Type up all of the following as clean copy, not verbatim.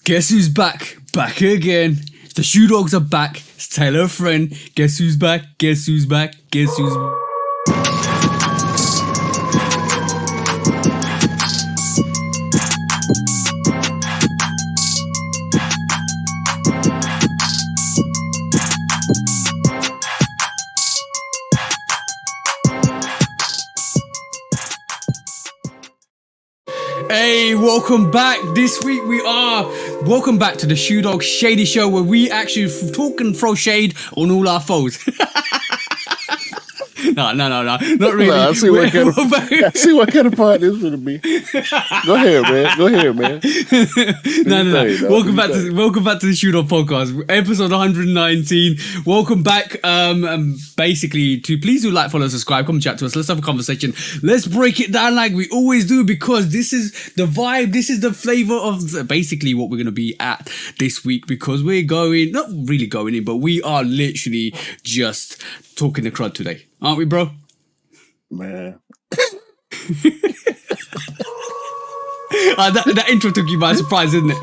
Guess who's back? Back again. The Shoe Dogs are back. It's Taylor Friend. Guess who's back? Guess who's back? Guess who's Hey, welcome back. This week welcome back to the Shoe Dog Shady Show, where we actually talk and throw shade on all our foes. No, not really. I see what kind of part this is gonna be. Go ahead, man. No. Welcome back to the Shoe Dog Podcast, episode 119. Welcome back. Basically, to please do like, follow, subscribe, come chat to us. Let's have a conversation. Let's break it down like we always do, because this is the vibe. This is the flavor of basically what we're gonna be at this week, because we're not really going in, but we are literally just talking the crud today. Aren't we, bro? Man. That intro took you by surprise, didn't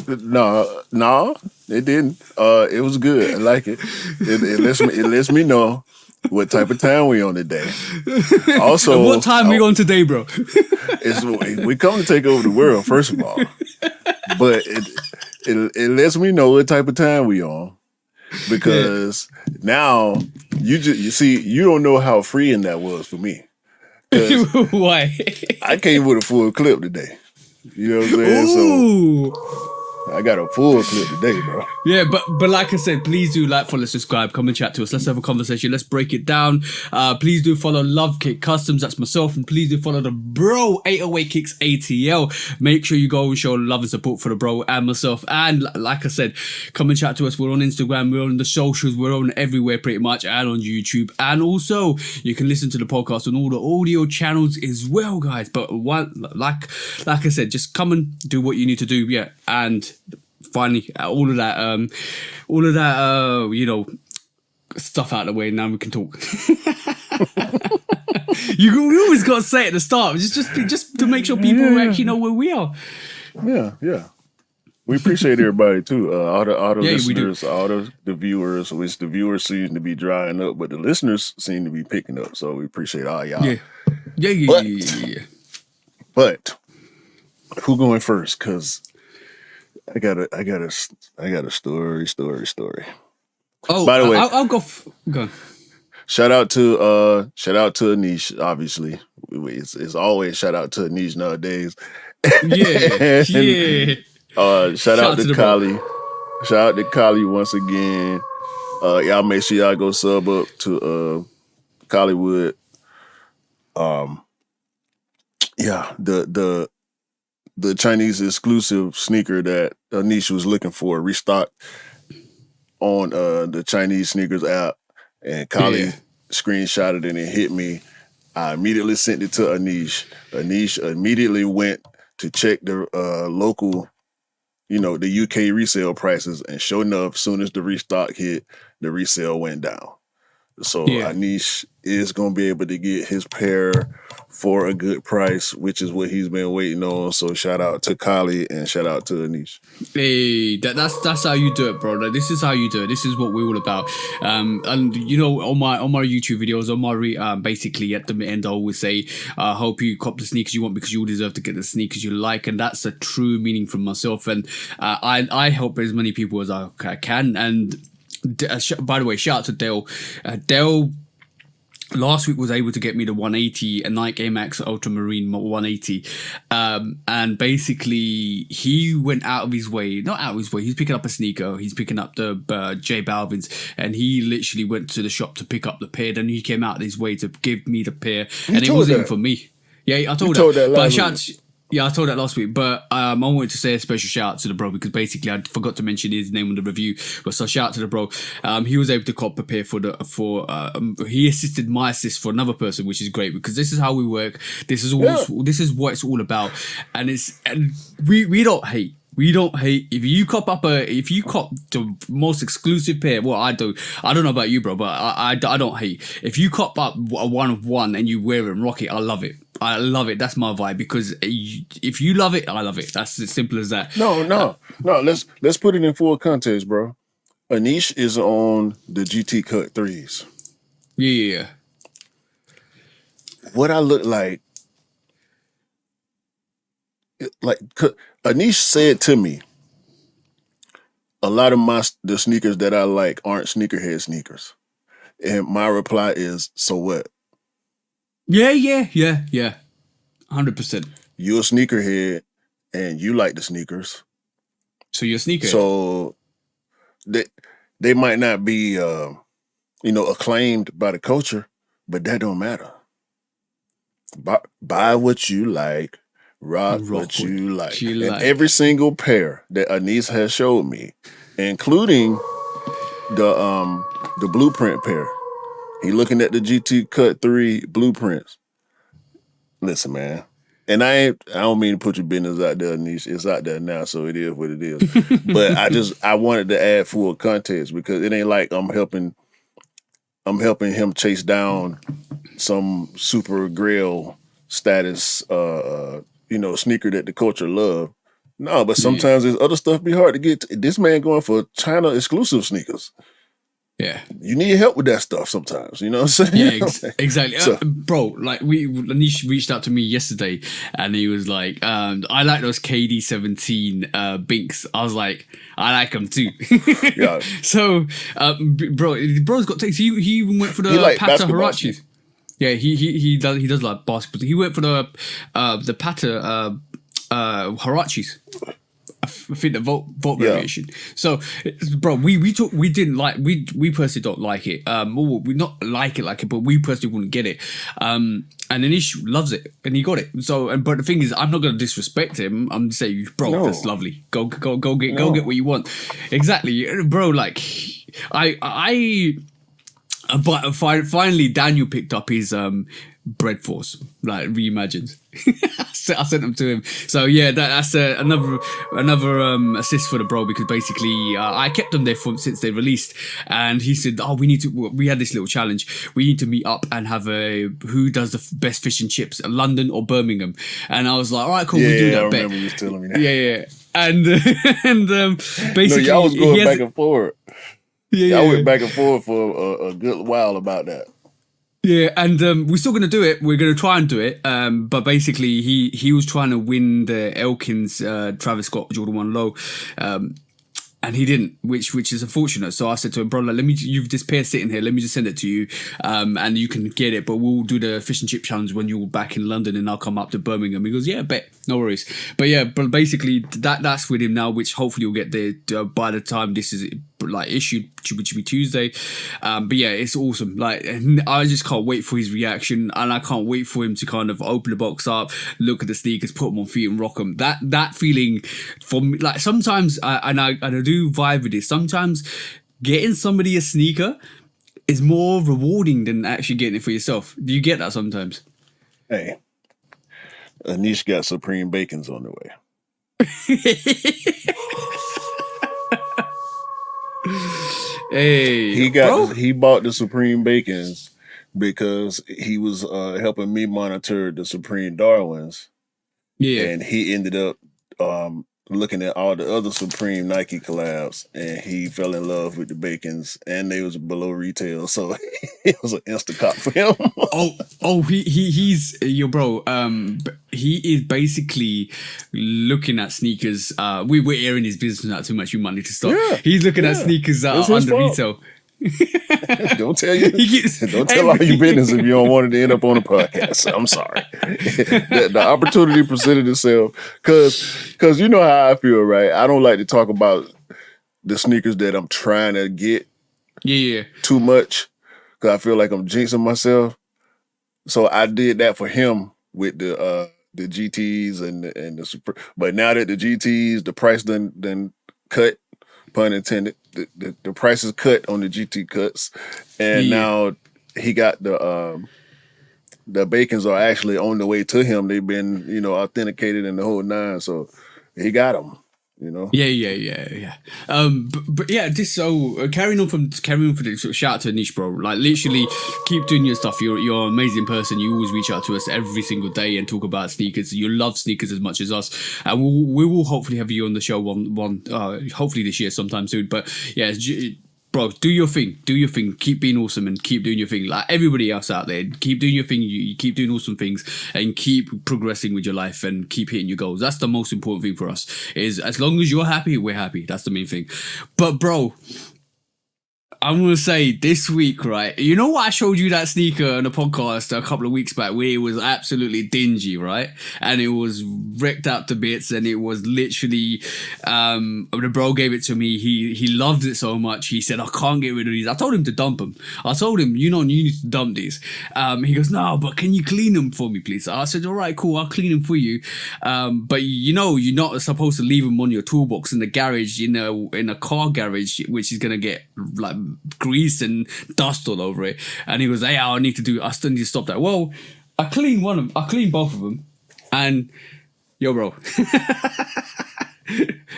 it? No, it didn't. It was good. I like it. It lets me know what type of time we on today. Also, what time we on today, bro? We come to take over the world, first of all. But it lets me know what type of time we on. Because now you see, you don't know how freeing that was for me. Why? I came with a full clip today. You know what I'm saying? Ooh. So I got a full clip today, bro. Yeah, but like I said, please do like, follow, subscribe, come and chat to us. Let's have a conversation. Let's break it down. Please do follow Lovekickscustom. That's myself. And please do follow the bro, 808 Kicks ATL. Make sure you go and show love and support for the bro and myself. And like I said, come and chat to us. We're on Instagram. We're on the socials. We're on everywhere pretty much. And on YouTube. And also, you can listen to the podcast on all the audio channels as well, guys. But like I said, just come and do what you need to do. Yeah. And finally, all of that, stuff out of the way. Now we can talk. You always got to say it at the start, just to make sure people actually know where we are. Yeah. We appreciate everybody too. All the listeners, all the viewers. Which the viewers seem to be drying up, but the listeners seem to be picking up. So we appreciate all y'all. Yeah. But who going first? Because I got a story. Oh, by the way, I'll go. Go. Shout out to Anish. Obviously, it's always shout out to Anish nowadays. Yeah. Shout out to Kali. Shout out to Kali once again. Y'all make sure y'all go sub up to Collywood. The Chinese exclusive sneaker that Anish was looking for restocked on the Chinese sneakers app, and Kali screenshotted it and it hit me. I immediately sent it to Anish. Anish immediately went to check the local, the UK resale prices, and sure enough, as soon as the restock hit, the resale went down. So Anish is going to be able to get his pair for a good price, which is what he's been waiting on. So shout out to Kali and shout out to Anish. Hey, that's how you do it, bro. Like, this is how you do it. This is what we're all about. And on my YouTube videos, on my basically at the end, I always say, hope you cop the sneakers you want, because you deserve to get the sneakers you like, and that's a true meaning from myself. And I help as many people as I can. And by the way, shout out to Dale. Dale last week was able to get me the 180, a Nike Air Max Ultramarine 180. And basically he went out of his way, not out of his way, he's picking up a sneaker, he's picking up the J Balvin's, and he literally went to the shop to pick up the pair. Then he came out of his way to give me the pair, and it wasn't even for me. Yeah, I told that. But I told that last week, but I wanted to say a special shout out to the bro, because basically I forgot to mention his name on the review. But so shout out to the bro. He was able to cop a pair he assisted my assist for another person, which is great, because this is how we work. This is what it's all about, and we don't hate. We don't hate if you cop the most exclusive pair. Well, I don't know about you, bro, but I don't hate. If you cop up a one of one and you wear it and rock it, I love it. I love it. That's my vibe because if you love it, I love it. That's as simple as that. No. Let's put it in full context, bro. Anish is on the GT Cut 3s. Yeah. What I look like Anish said to me, a lot of the sneakers that I like aren't sneakerhead sneakers. And my reply is, so what? Yeah. 100%. You're a sneakerhead and you like the sneakers. So you're a sneakerhead. So they might not be acclaimed by the culture, but that don't matter. Buy what you like, rock what you like. And every single pair that Anis has showed me, including the blueprint pair. He looking at the GT Cut 3 blueprints. Listen, man. And I don't mean to put your business out there, Anis. It's out there now, so it is what it is. But I wanted to add full context because it ain't like I'm helping him chase down some super grail status sneaker that the culture love. No, but sometimes there's other stuff be hard to get to. This man going for China exclusive sneakers. Yeah. You need help with that stuff sometimes, you know what I'm saying? Yeah, exactly. So, bro, like Anish reached out to me yesterday and he was like, I like those KD17 Binks. I was like, I like them too. Yeah. So, bro's got takes. He even went for the Pata Harachis. Yeah, he does like basketball. He went for the Pata Harachis. I think the vote variation. So, bro, we didn't like we personally don't like it. We not like it, but we personally wouldn't get it. And Anish loves it, and he got it. So, but the thing is, I'm not gonna disrespect him. I'm just saying, bro, that's lovely. Go get what you want. Exactly, bro. Like, but finally, Daniel picked up his Bread Force, like reimagined. I sent them to him. So yeah, that's another assist for the bro because basically I kept them there since they released, and he said, "Oh, we had this little challenge. We need to meet up and have who does the best fish and chips, London or Birmingham." And I was like, "All right, cool, we do that." I remember you telling me that. Yeah. And basically, y'all was going back and forth. Yeah, I went back and forth for a good while about that. Yeah, and we're still going to do it. We're going to try and do it. But basically, he was trying to win the Elkins Travis Scott Jordan 1 Low. And he didn't, which is unfortunate. So I said to him, bro, like, you've this pair sitting here. Let me just send it to you, and you can get it. But we'll do the fish and chip challenge when you're back in London, and I'll come up to Birmingham. He goes, yeah, bet, no worries. But yeah, but basically that's with him now, which hopefully will get there by the time this is like issued, which will be Tuesday. But yeah, it's awesome. Like, I just can't wait for his reaction, and I can't wait for him to kind of open the box up, look at the sneakers, put them on feet, and rock them. That feeling for me, like sometimes I do vibe with this. Sometimes getting somebody a sneaker is more rewarding than actually getting it for yourself. Do you get that sometimes? Hey, Anish got Supreme Bacons on the way. Hey, he bought the Supreme Bacons because he was helping me monitor the Supreme Darwins. Yeah, and he ended up looking at all the other Supreme Nike collabs, and he fell in love with the Bacons, and they was below retail, so it was an instant cop for him. He's your bro. He is basically looking at sneakers. We're airing his business not too much. You might need to stop. Yeah, he's looking at sneakers under retail. Don't tell all your business if you don't want it to end up on a podcast. I'm sorry. The opportunity presented itself because you know how I feel, right? I don't like to talk about the sneakers that I'm trying to get too much because I feel like I'm jinxing myself. So I did that for him with the GTs and the super. But now that the GTs, the price done cut, pun intended, the price is cut on the GT cuts, and now he got the Bacons are actually on the way to him. They've been authenticated in the whole nine, so he got them. you know. Yeah. But yeah, this carrying on from this, shout out to Anish, bro. Like literally, keep doing your stuff. You're an amazing person. You always reach out to us every single day and talk about sneakers. You love sneakers as much as us, and we will hopefully have you on the show hopefully this year sometime soon. But yeah. Bro, do your thing. Do your thing. Keep being awesome and keep doing your thing. Like everybody else out there, keep doing your thing. You keep doing awesome things and keep progressing with your life and keep hitting your goals. That's the most important thing for us. Is as long as you're happy, we're happy. That's the main thing. But bro, I'm going to say this week, right? You know what? I showed you that sneaker on a podcast a couple of weeks back where it was absolutely dingy, right? And it was wrecked out to bits and it was literally, the bro gave it to me. He loved it so much. He said, I can't get rid of these. I told him to dump them. I told him, you need to dump these. He goes, no, but can you clean them for me, please? I said, all right, cool. I'll clean them for you. But you're not supposed to leave them on your toolbox in the garage, in a car garage, which is going to get like grease and dust all over it. And he was like, I still need to stop that. Well, I cleaned both of them, and yo bro,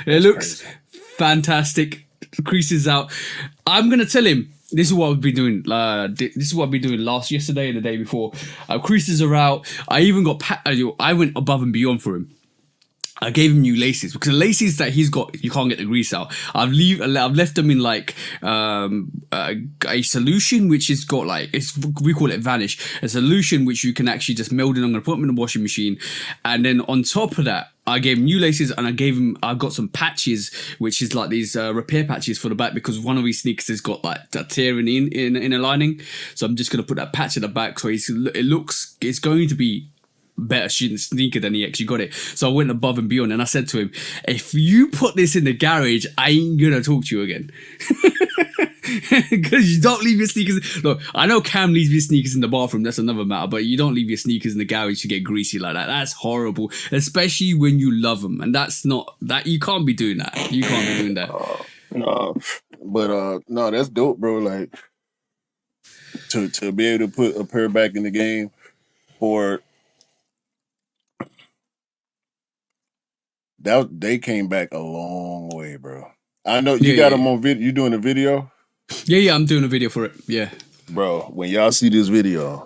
it looks fantastic. Creases out. I'm gonna tell him this is what I've been doing. This is what I've been doing yesterday and the day before. Creases are out. I even got I went above and beyond for him. I gave him new laces because the laces that he's got, you can't get the grease out. I've left them in like a solution which has got like, we call it Vanish, a solution which you can actually just meld in. I'm going to put them in the washing machine, and then on top of that, I gave him new laces, and I got some patches, which is like these repair patches for the back, because one of his sneakers has got like that tearing in a lining. So I'm just going to put that patch in the back, so it's going to be better sneaker than he actually got it. So I went above and beyond, and I said to him, if you put this in the garage, I ain't gonna talk to you again. Because you don't leave your sneakers. Look, I know Cam leaves his sneakers in the bathroom, that's another matter, but you don't leave your sneakers in the garage to get greasy like that. That's horrible, especially when you love them. And you can't be doing that. You can't be doing that. No, but no, that's dope, bro. Like to be able to put a pair back in the game for that, they came back a long way, bro. I know you got them on video. You doing a video? Yeah, I'm doing a video for it. Yeah, bro. When y'all see this video,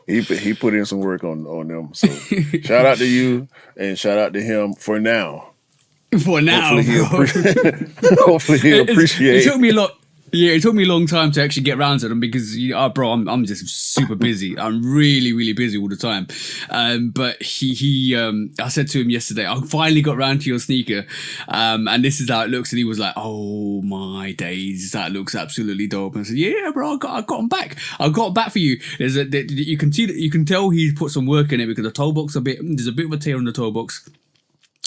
he put in some work on them. So shout out to you and shout out to him for now. For now, hopefully he appreciate. It took me a lot. Yeah, it took me a long time to actually get around to them because, bro, I'm just super busy. I'm really, really busy all the time. But I said to him yesterday, I finally got around to your sneaker, and this is how it looks. And he was like, "Oh my days, that looks absolutely dope." And I said, "Yeah, bro, I got them back. I got them back for you." You can tell he put some work in it because the toe box there's a bit of a tear on the toe box,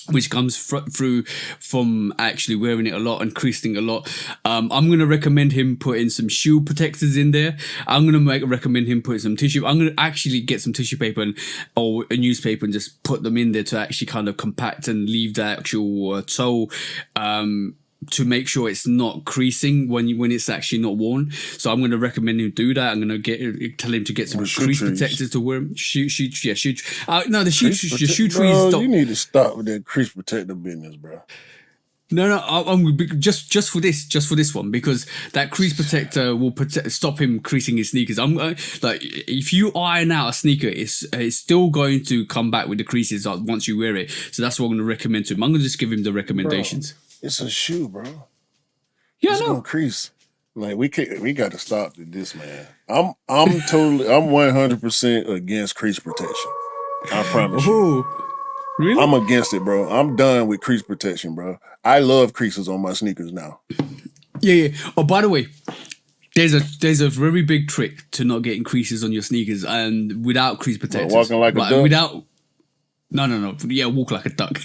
which comes through from actually wearing it a lot and creasing a lot. I'm going to recommend him putting some shoe protectors in there. I'm going to recommend him putting some tissue. I'm going to actually get some tissue paper or a newspaper and just put them in there to actually kind of compact and leave the actual toe to make sure it's not creasing when it's actually not worn. So I'm going to recommend him do that. I'm going to tell him to get some crease protectors to wear. Shoe trees. You need to stop with that crease protector business, bro. No, I'm just for this one, because that crease protector will stop him creasing his sneakers. I'm like, if you iron out a sneaker, it's still going to come back with the creases once you wear it. So that's what I'm going to recommend to him. I'm going to just give him the recommendations. Bro, it's a shoe, bro. Yeah, it's gonna crease. Like we got to stop this, man. I'm 100% against crease protection. I promise you. Really? I'm against it, bro. I'm done with crease protection, bro. I love creases on my sneakers now. Yeah. Oh, by the way, there's a very big trick to not getting creases on your sneakers and without crease protectors. Walking like a duck? No. Yeah, walk like a duck.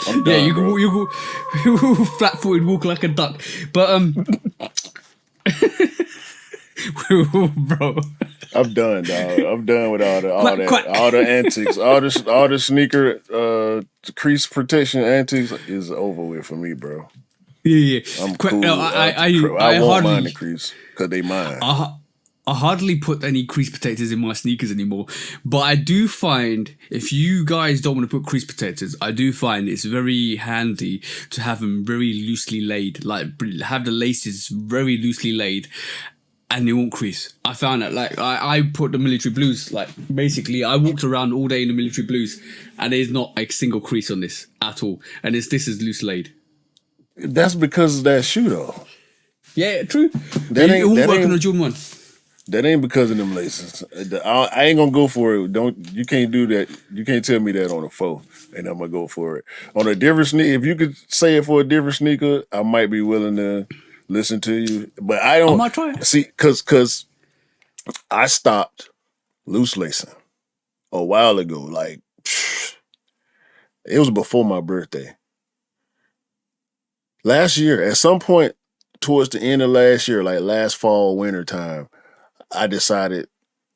I'm done, you go flat-footed, walk like a duck. But bro, I'm done, dog. I'm done with all the antics, all the sneaker crease protection antics is over with for me, bro. Yeah. I'm cool. I won't mind the crease because they mine. I hardly put any crease protectors in my sneakers anymore, but I do find if you guys don't want to put crease protectors, I do find it's very handy to have them very loosely laid, like have the laces very loosely laid, and they won't crease. I found that like I put the military blues, like basically I walked around all day in the military blues, and there's not a single crease on this at all, and this is loose laid. That's because of that shoe though. Yeah, true. That It ain't won't that work on a ain't Jordan 1. that ain't because of them laces. I ain't gonna go for it. You can't do that. You can't tell me that on a foe, and I'm gonna go for it on a different sneaker. If you could say it for a different sneaker, I might be willing to listen to you. But I I don't might try it. see because I stopped loose lacing a while ago. Like it was before my birthday. Last year, at some point towards the end of last year, like last fall, winter time, I decided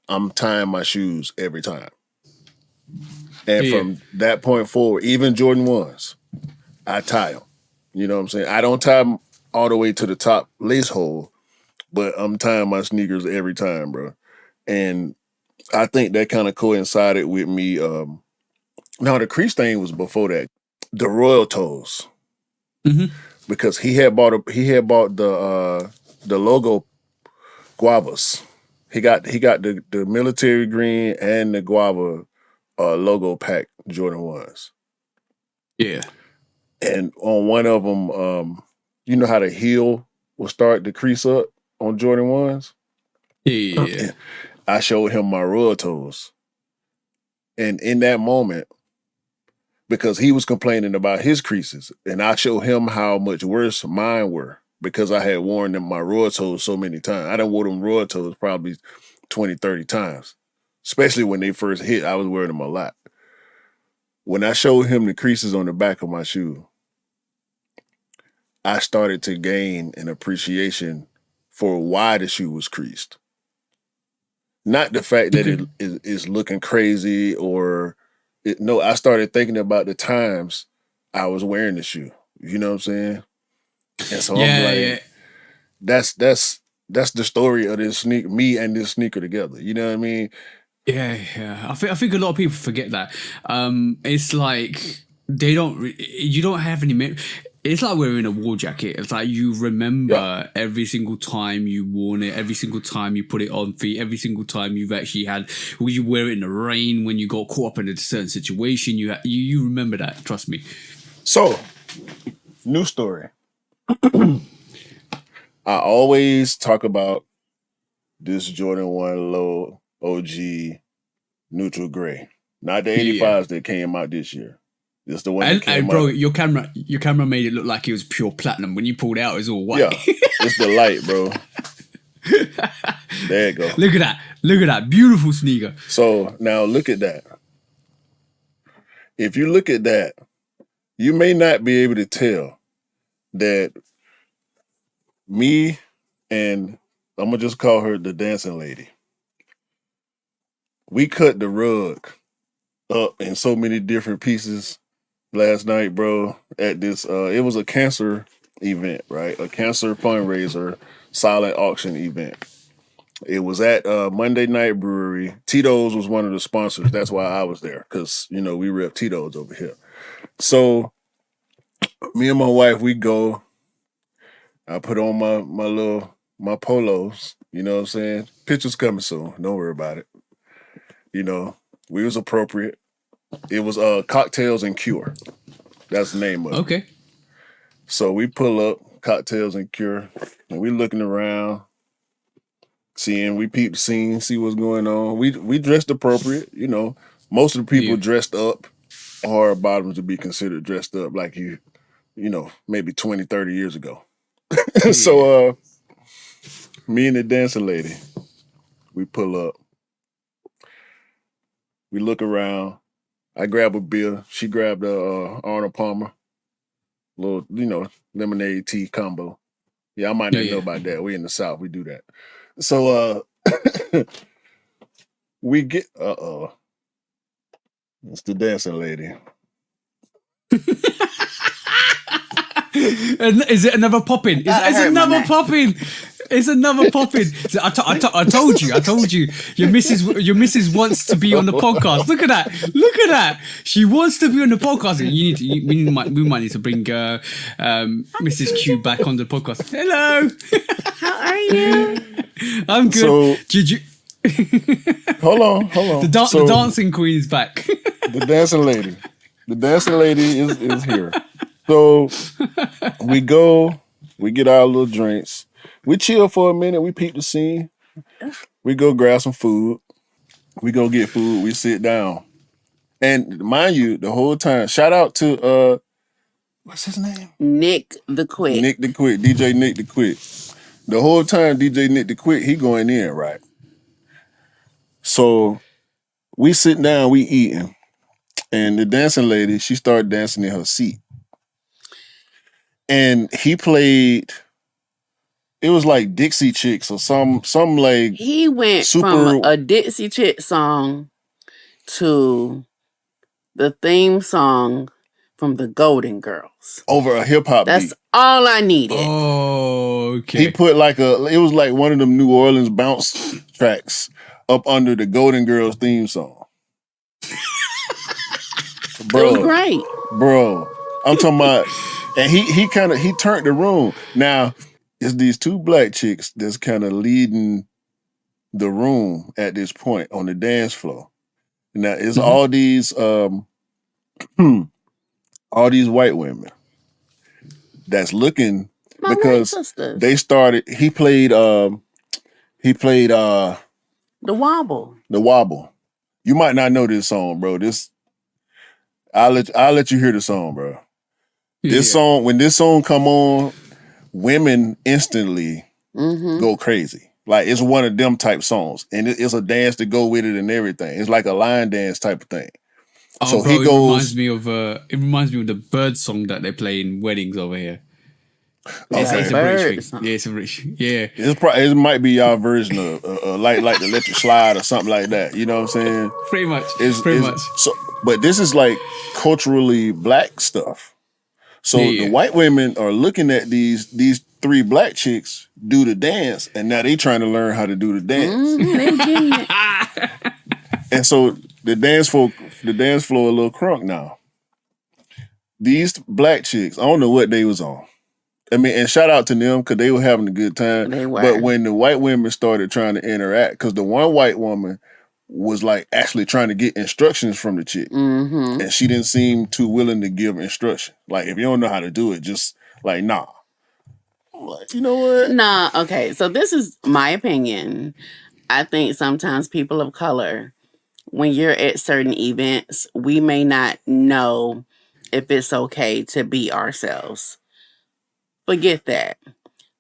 I'm tying my shoes every time. And Yeah. from that point forward, even Jordan 1s, I tie them. You know what I'm saying? I don't tie them all the way to the top lace hole, but I'm tying my sneakers every time, bro. And I think that kind of coincided with me. Now, the crease thing was before that. The Royal Toes. Mm-hmm. Because he had bought the logo guavas. He got the military green and the guava logo pack Jordan 1s. Yeah. And on one of them, you know how the heel will start to crease up on Jordan 1s? Yeah. I showed him my Royal Toes. And in that moment, because he was complaining about his creases, and I showed him how much worse mine were because I had worn them my Royal Toes so many times. I done wore them Royal Toes probably 20, 30 times, especially when they first hit. I was wearing them a lot. When I showed him the creases on the back of my shoe, I started to gain an appreciation for why the shoe was creased. Not the fact that it is looking crazy or no, I started thinking about the times I was wearing the shoe. You know what I'm saying? And so I'm Yeah, like, yeah. that's the story of this sneaker, me and this sneaker together. You know what I mean? Yeah, yeah. I think a lot of people forget that. It's like they don't. You don't have any. It's like wearing a war jacket. It's like you Yeah. remember every single time you worn it, every single time you put it on feet, every single time you've actually had. When you wear it in the rain, when you got caught up in a certain situation, you remember that. Trust me. So, new story. I always talk about this Jordan 1 low OG neutral gray. Not the Yeah. 85s that came out this year. It's the one that And came bro, out. your camera made it look like it was pure platinum. When you pulled it out, it was all white. Yeah, it's the light, bro. There you go. Look at that. Look at that. Beautiful sneaker. So now look at that. If you look at that, you may not be able to tell that me and I'm gonna just call her the dancing lady. We cut the rug up in so many different pieces last night, bro, at this it was a cancer event, right? A cancer fundraiser, silent auction event. It was at Monday Night Brewery. Tito's was one of the sponsors. That's why I was there, because you know we rep Tito's over here. So me and my wife, we go. I put on my polos. You know what I'm saying? Pictures coming soon. Don't worry about it. You know, we was appropriate. It was Cocktails and Cure. That's the name of it. Okay. So we pull up Cocktails and Cure, and we looking around, we peep the scene, see what's going on. We dressed appropriate, you know. Most of the people Yeah. dressed up hard bottoms to be considered dressed up like you know, maybe 20, 30 years ago. So me and the dancing lady, we pull up, we look around. I grab a beer. She grabbed a Arnold Palmer, little, you know, lemonade tea combo. Yeah, I might not know about that. We in the South, we do that. So we get it's the dancing lady. Is it another popping? Is it another popping? It's another popping. I told you. Your missus wants to be on the podcast. Look at that. She wants to be on the podcast. We might need to bring Mrs. Q back on the podcast. Hello. How are you? I'm good. So, Did you? hold on. The dancing queen is back. The dancing lady is here. So we get our little drinks. We chill for a minute. We peep the scene. We go grab some food. We go get food. We sit down. And mind you, the whole time, shout out to what's his name? Nick the Quick. DJ Nick the Quick. The whole time, DJ Nick the Quick, he going in, right? So we sitting down, we eating. And the dancing lady, she started dancing in her seat. And he played, it was like Dixie Chicks or some like He went from a Dixie Chick song to the theme song from the Golden Girls. Over a hip hop beat. That's all I needed. Oh, okay. He put it was like one of them New Orleans bounce tracks up under the Golden Girls theme song. Bro, it was great. Bro, I'm talking about, and he turned the room. Now, it's these two black chicks that's kind of leading the room at this point on the dance floor. Now, it's all these white women that's looking because they started. He played the Wobble. The Wobble. You might not know this song, bro. I'll let you hear the song, bro. This song, when this song come on, women instantly go crazy. Like, it's one of them type songs, and it's a dance to go with it and everything. It's like a line dance type of thing. Oh, so bro, he goes. It reminds me of the bird song that they play in weddings over here. It's a British thing. Yeah, it's a British. Yeah, it might be our version of like the Electric Slide or something like that. You know what I'm saying? Pretty much. So, but this is like culturally black stuff. So the white women are looking at these three black chicks do the dance, and now they trying to learn how to do the dance. And so the dance floor a little crunk now. These black chicks, I don't know what they was on. I mean, and shout out to them because they were having a good time. They were. But when the white women started trying to interact, because the one white woman was like actually trying to get instructions from the chick. And she didn't seem too willing to give instruction. Like, if you don't know how to do it, just like, nah. Like, you know what? Nah, okay. So this is my opinion. I think sometimes people of color, when you're at certain events, we may not know if it's okay to be ourselves. Forget that.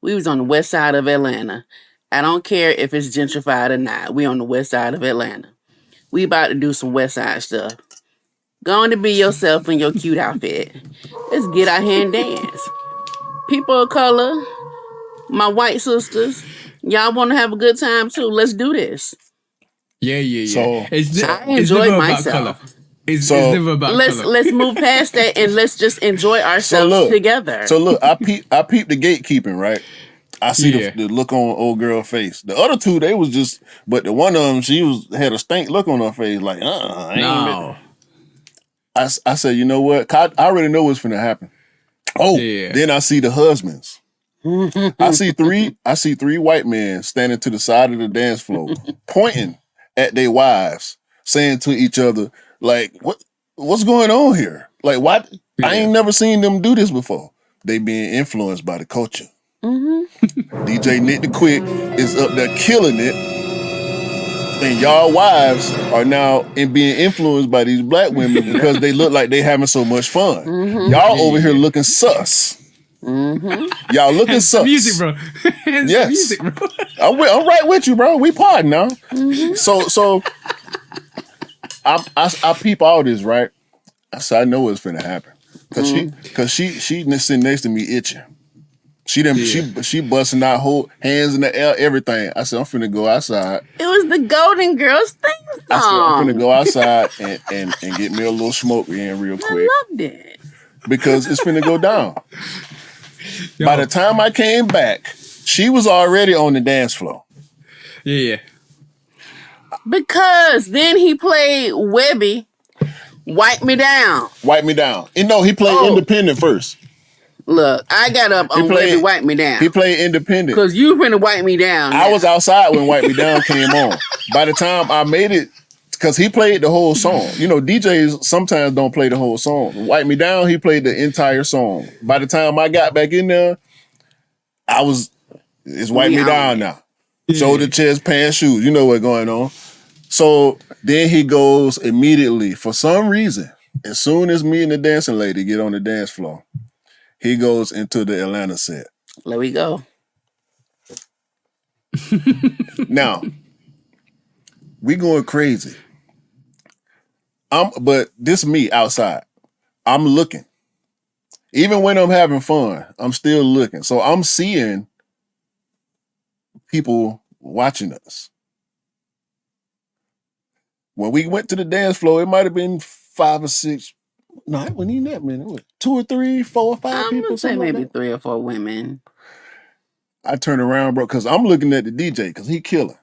We was on the west side of Atlanta. I don't care if it's gentrified or not. We on the west side of Atlanta. We about to do some west side stuff. Go on to be yourself in your cute outfit. Let's get out here and dance. People of color, my white sisters, y'all want to have a good time too. Let's do this. Yeah. So I enjoyed myself. It's never about color. Let's move past that and let's just enjoy ourselves together. So look, I peep the gatekeeping, right? I see the look on old girl's face. The other two, they was just, but the one of them, had a stank look on her face, like, I said, you know what? I already know what's finna happen. Then I see the husbands. I see three white men standing to the side of the dance floor, pointing at their wives, saying to each other, like, what's going on here? Like, what? I ain't never seen them do this before. They being influenced by the culture. DJ Nick the Quick is up there killing it, and y'all wives are now being influenced by these black women because they look like they having so much fun. Y'all over here looking sus. Y'all looking sus. Music, bro. Yes, music, bro. I'm right with you, bro. We partying now. So I peep all this, right? I said, I know what's finna happen. Cause she sitting next to me itching. She busting out whole hands in the air, everything. I said, I'm finna go outside. It was the Golden Girls thing song. I said, I'm finna go outside and get me a little smoke in real quick. I loved it. Because it's finna go down. By the time I came back, She was already on the dance floor. Yeah. Because then he played Webby, Wipe Me Down. Wipe Me Down. You know, he played independent first. Look, I got up on Webby, Wipe Me Down. He played independent. Because you finna wipe me down. I was outside when Wipe Me Down came on. By the time I made it, because he played the whole song. You know, DJs sometimes don't play the whole song. Wipe Me Down, he played the entire song. By the time I got back in there, it's Wipe Me Down now. Yeah. Shoulder, chest, pants, shoes. You know what's going on. So then he goes immediately, for some reason, as soon as me and the dancing lady get on the dance floor, he goes into the Atlanta set. There we go. Now, we going crazy. But this me outside. I'm looking. Even when I'm having fun, I'm still looking. So I'm seeing people watching us. When we went to the dance floor, it might have been 5 or 6. No, it wasn't even that many. 2 or 3, 4 or 5 people. I'm gonna say maybe 3 or 4 women. I turn around, bro, because I'm looking at the DJ because he killing.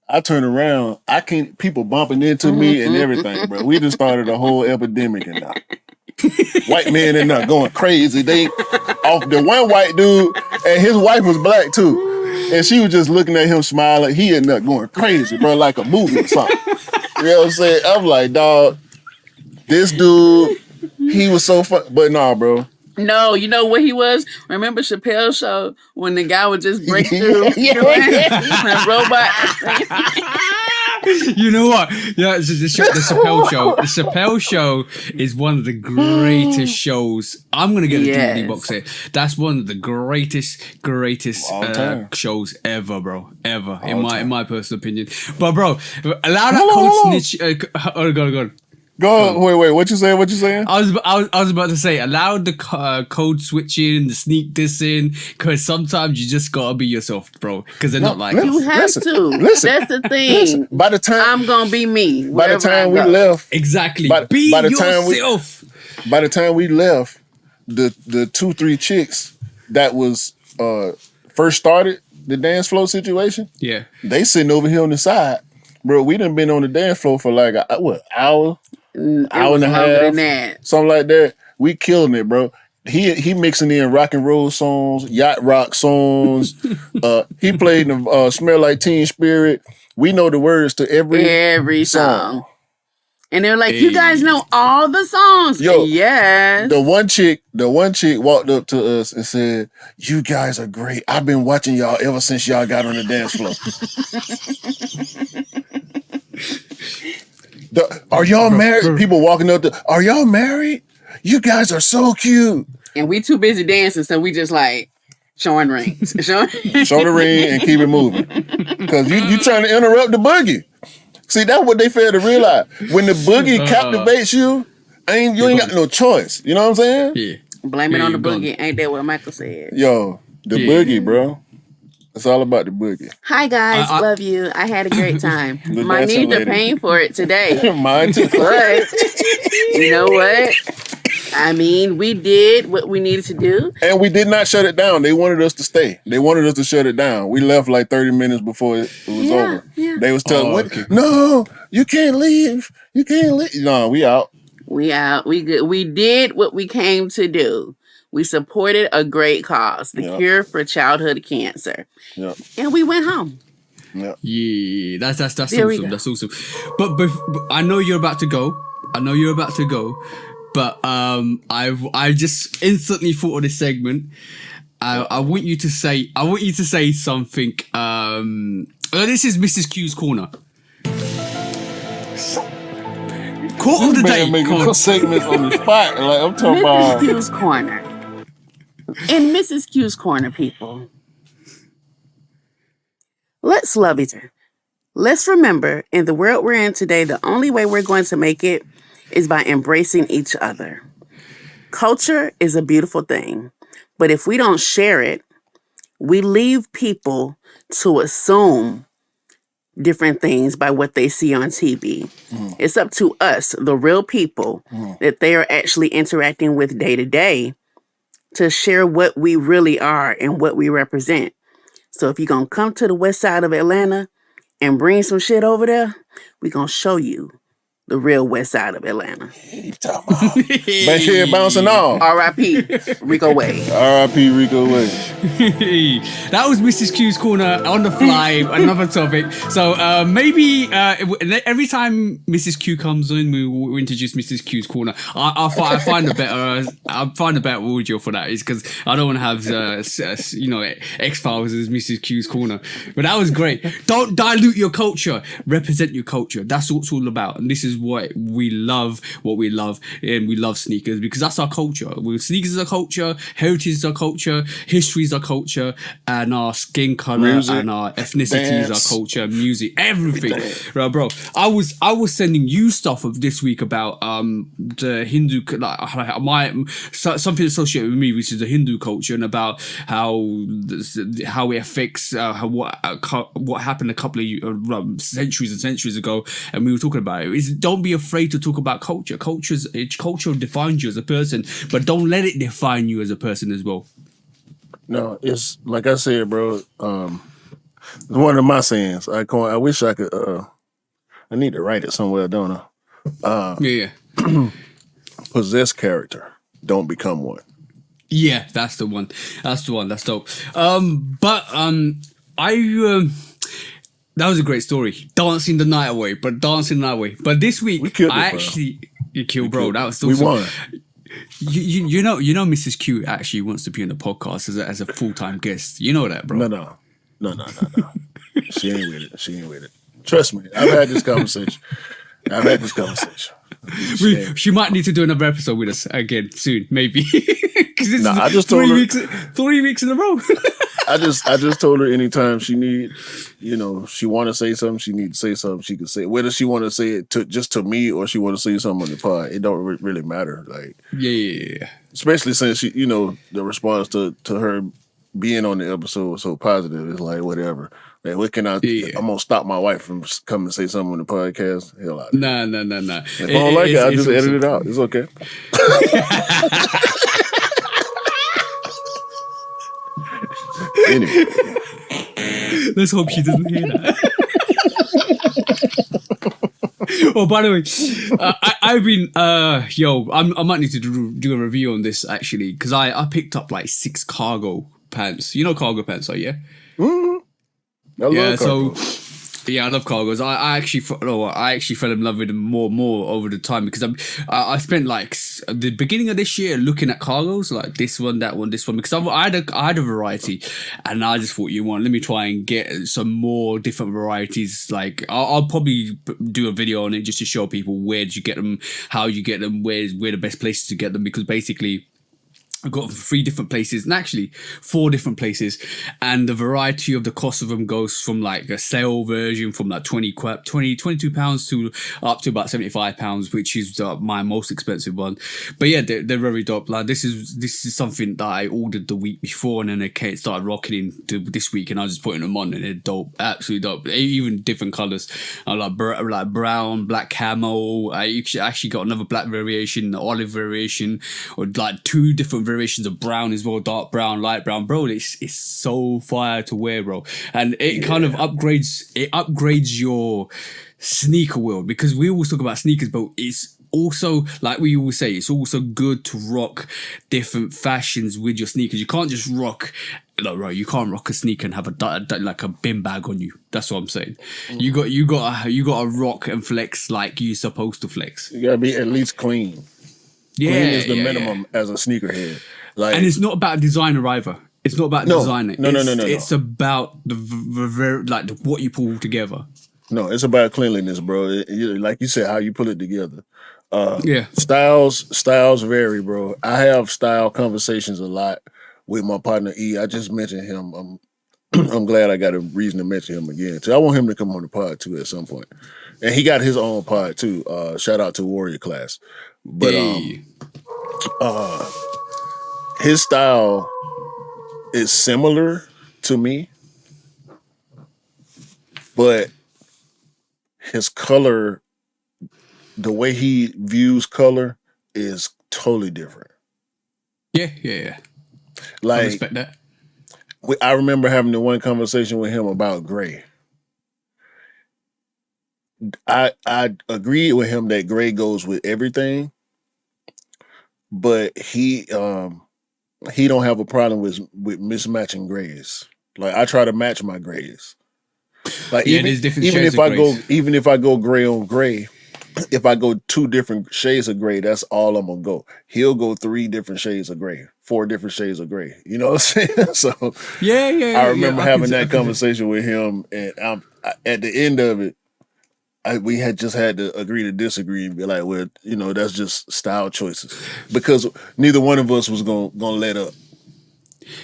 I turn around, people bumping into me and everything, bro. We just started a whole epidemic in there. White men in there going crazy. They off the one white dude, and his wife was black too. And she was just looking at him smiling. He ended up going crazy, bro, like a movie or something. You know what I'm saying? I'm like, dog, this dude, he was so fun. But nah, bro. No, you know what he was? Remember Chappelle's show when the guy would just break through the robot? You know what? Yeah, the Chappelle show. The Chappelle show is one of the greatest shows. I'm gonna get a DVD box set. That's one of the greatest shows ever, bro. Ever in my personal opinion. But bro, allow that code snitch. Go on. Go. Wait. What you saying? I was about to say, allow the code switching, the sneak dissing, because sometimes you just gotta be yourself, bro. Because they're not like you have to. Listen, that's the thing. Listen, by the time I'm gonna be me. By the time we left, exactly. Be yourself. By the time we left, the 2-3 chicks that was first started the dance floor situation. Yeah, they sitting over here on the side, bro. We done been on the dance floor for like hour. Hour and a half, something like that. We killing it, bro. He mixing in rock and roll songs, yacht rock songs. He played the "Smell Like Teen Spirit." We know the words to every song. And they're like, "You guys know all the songs." Yo, yes. The one chick walked up to us and said, "You guys are great. I've been watching y'all ever since y'all got on the dance floor." Are y'all married? People walking up to, are y'all married? You guys are so cute. And we too busy dancing, so we just like showing rings. Show the ring and keep it moving. Because you trying to interrupt the boogie. See, that's what they fail to realize. When the boogie captivates you, you ain't got no choice. You know what I'm saying? Yeah. Blame it on the boogie. Ain't that what Michael said? Yo, the boogie, bro. It's all about the boogie. Hi guys, love you. I had a great time. My knees are paying for it today. Mine too. But you know what? I mean, we did what we needed to do. And we did not shut it down. They wanted us to stay. They wanted us to shut it down. We left like 30 minutes before it was over. Yeah. They was telling us, no, you can't leave. You can't leave. No, we out. We out. We good. We did what we came to do. We supported a great cause, the cure for childhood cancer. Yep. And we went home. Yep. Yeah, that's awesome. That's awesome. But I know you're about to go. But I just instantly thought of this segment. I want you to say something. This is Mrs. Q's corner. Quote of the day. Making segments on the spot. Like I'm talking about Mrs. Q's corner. In Mrs. Q's corner, people, let's love each other. Let's remember, in the world we're in today, the only way we're going to make it is by embracing each other. Culture is a beautiful thing, but if we don't share it, we leave people to assume different things by what they see on TV. It's up to us, the real people that they are actually interacting with day to day, to share what we really are and what we represent. So if you're going to come to the west side of Atlanta and bring some shit over there, we're going to show you the real west side of Atlanta. Bankhead bouncing off. R.I.P. Rico Wade. R.I.P. Rico Wade. That was Mrs. Q's Corner on the fly, another topic. So maybe every time Mrs. Q comes in, we'll introduce Mrs. Q's Corner. I'll find a better audio for that. Is because I don't want to have X-Files as Mrs. Q's Corner. But that was great. Don't dilute your culture. Represent your culture. That's what it's all about. And this is what we love, and we love sneakers because that's our culture. Sneakers is our culture, heritage is our culture, history is our culture, and our skin color and our ethnicity is our culture, music, everything. Right, bro. I was sending you stuff of this week about the Hindu, something associated with me, which is the Hindu culture, and about how it affects what happened a couple of centuries and centuries ago, and we were talking about it. Don't be afraid to talk about culture. Culture defines you as a person, but don't let it define you as a person as well. No, it's like I said, bro. One of my sayings. I wish I could. I need to write it somewhere, don't I? Yeah. Possess character. Don't become one. Yeah, that's the one. That's dope. That was a great story. Dancing the night away. But this week, you killed, bro. That was awesome. We won. You know, Mrs. Q actually wants to be on the podcast as a full-time guest. You know that, bro. No. She ain't with it. Trust me. I've had this conversation. She might need to do another episode with us again soon, maybe. Because I just told her 3 weeks in a row. I just told her anytime she need, she want to say something, she need to say something. She can say it. Whether she want to say it just to me or she want to say something on the pod, it don't really matter. Like yeah. Especially since she, the response to her being on the episode was so positive. It's like whatever. Like what can I? Yeah. I'm gonna stop my wife from coming and say something on the podcast. Hell out. No. If I don't like it, I'll just edit it out. It's okay. Anyway. Let's hope she doesn't hear that. Oh, by the way, I've been I might need to do a review on this actually because I picked up like 6 cargo pants. You know cargo pants, are you? Mm-hmm. I love cargo. I love cargos. I actually fell in love with them more over the time because I spent like the beginning of this year looking at cargos, like this one, that one, this one, because I had a variety, and I just thought, let me try and get some more different varieties. Like I'll probably do a video on it just to show people where did you get them, how you get them, where the best places to get them, because basically I've got 3 different places, and actually 4 different places, and the variety of the cost of them goes from like a sale version from like 22 pounds to up to about 75 pounds, which is my most expensive one. But yeah, they're very dope. Like this is something that I ordered the week before, and then it started rocking into this week, and I was just putting them on, and they're dope, absolutely dope. Even different colors, like brown, black camo. I actually got another black variation, olive variation, or like 2 different variations of brown as well, dark brown, light brown, bro. It's so fire to wear, bro, and it kind of upgrades your sneaker world, because we always talk about sneakers, but it's also, like we always say, it's also good to rock different fashions with your sneakers. You can't just rock, you can't rock a sneaker and have like a bin bag on you. That's what I'm saying. Mm-hmm. You got to rock and flex like you're supposed to flex. You gotta be at least clean. Yeah, clean is the minimum as a sneakerhead. And it's not about designer either. It's not about designing. No. It's about the what you pull together. No, it's about cleanliness, bro. Like you said, how you put it together. Yeah. Styles vary, bro. I have style conversations a lot with my partner E. I just mentioned him. I'm glad I got a reason to mention him again. So I want him to come on the pod too at some point. And he got his own pod too. Shout out to Warrior Class. But his style is similar to me, but his color, the way he views color is totally different. Yeah. Like, I respect that. I remember having the one conversation with him about gray. I agreed with him that gray goes with everything, but he don't have a problem with mismatching grays. Like I try to match my grays. Like Yeah, there's different even shades if of I grays. go gray on gray, if I go 2 different shades of gray, that's all I'm gonna go. He'll go 3 different shades of gray, 4 different shades of gray. You know what I'm saying? So I remember having that conversation with him, and at the end of it, we had just had to agree to disagree and be like, well, that's just style choices because neither one of us was gonna let up.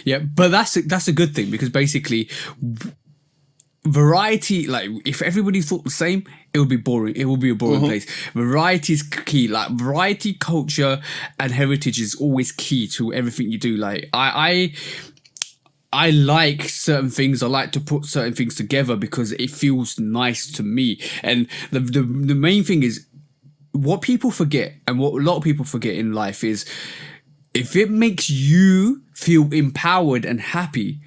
Yeah, but that's a good thing because basically variety, like if everybody thought the same, it would be boring. It would be a boring place. Variety is key. Like variety, culture, and heritage is always key to everything you do. Like I like certain things. I like to put certain things together because it feels nice to me. And the main thing is what people forget, and what a lot of people forget in life is if it makes you feel empowered and happy,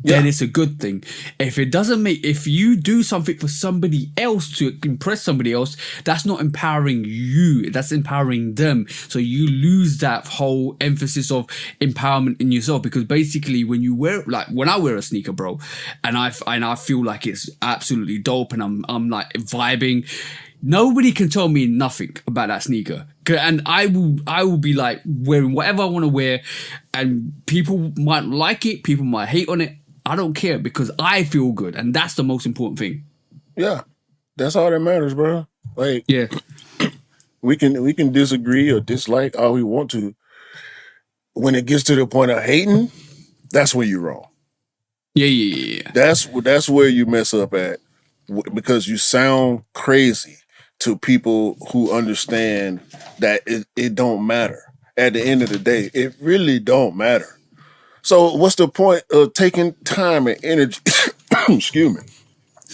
then it's a good thing. If it doesn't if you do something for somebody else to impress somebody else, that's not empowering you, that's empowering them. So you lose that whole emphasis of empowerment in yourself, because basically when I wear a sneaker, bro, and I feel like it's absolutely dope and I'm like vibing, nobody can tell me nothing about that sneaker. And I will be like wearing whatever I want to wear, and people might like it, people might hate on it. I don't care because I feel good, and that's the most important thing. Yeah, that's all that matters, bro. Like, Yeah, we can disagree or dislike all we want to. When it gets to the point of hating, that's where you're wrong. yeah. That's where you mess up at, because you sound crazy to people who understand that it don't matter. At the end of the day, it really don't matter. So what's the point of taking time and energy? Excuse me.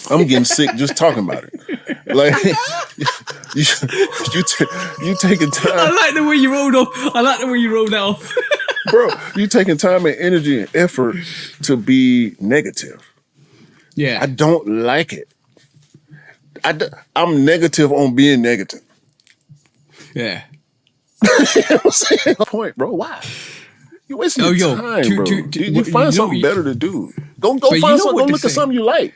I'm getting sick just talking about it. Like you taking time. I like the way you rolled off. I like the way you rolled that off. Bro, you taking time and energy and effort to be negative. Yeah. I don't like it. I'm negative on being negative. Yeah. You know what I'm saying? Point, bro. Why? You wasting your time, bro. You find something better to do. Go find something. Go look at something you like.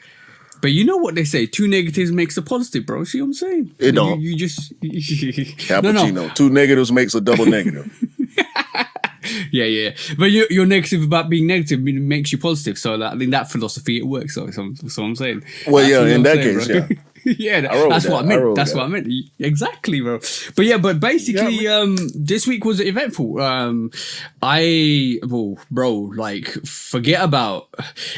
But you know what they say? 2 negatives makes a positive, bro. See what I'm saying? It don't. You just cappuccino. No. 2 negatives makes a double negative. Yeah. But you're negative about being negative makes you positive. So I think that philosophy, it works. So that's what I'm saying. Well, yeah, in that case, bro. yeah. Yeah, that's what I meant. That's what I meant. Exactly, bro. But basically, this week was eventful. Like, forget about.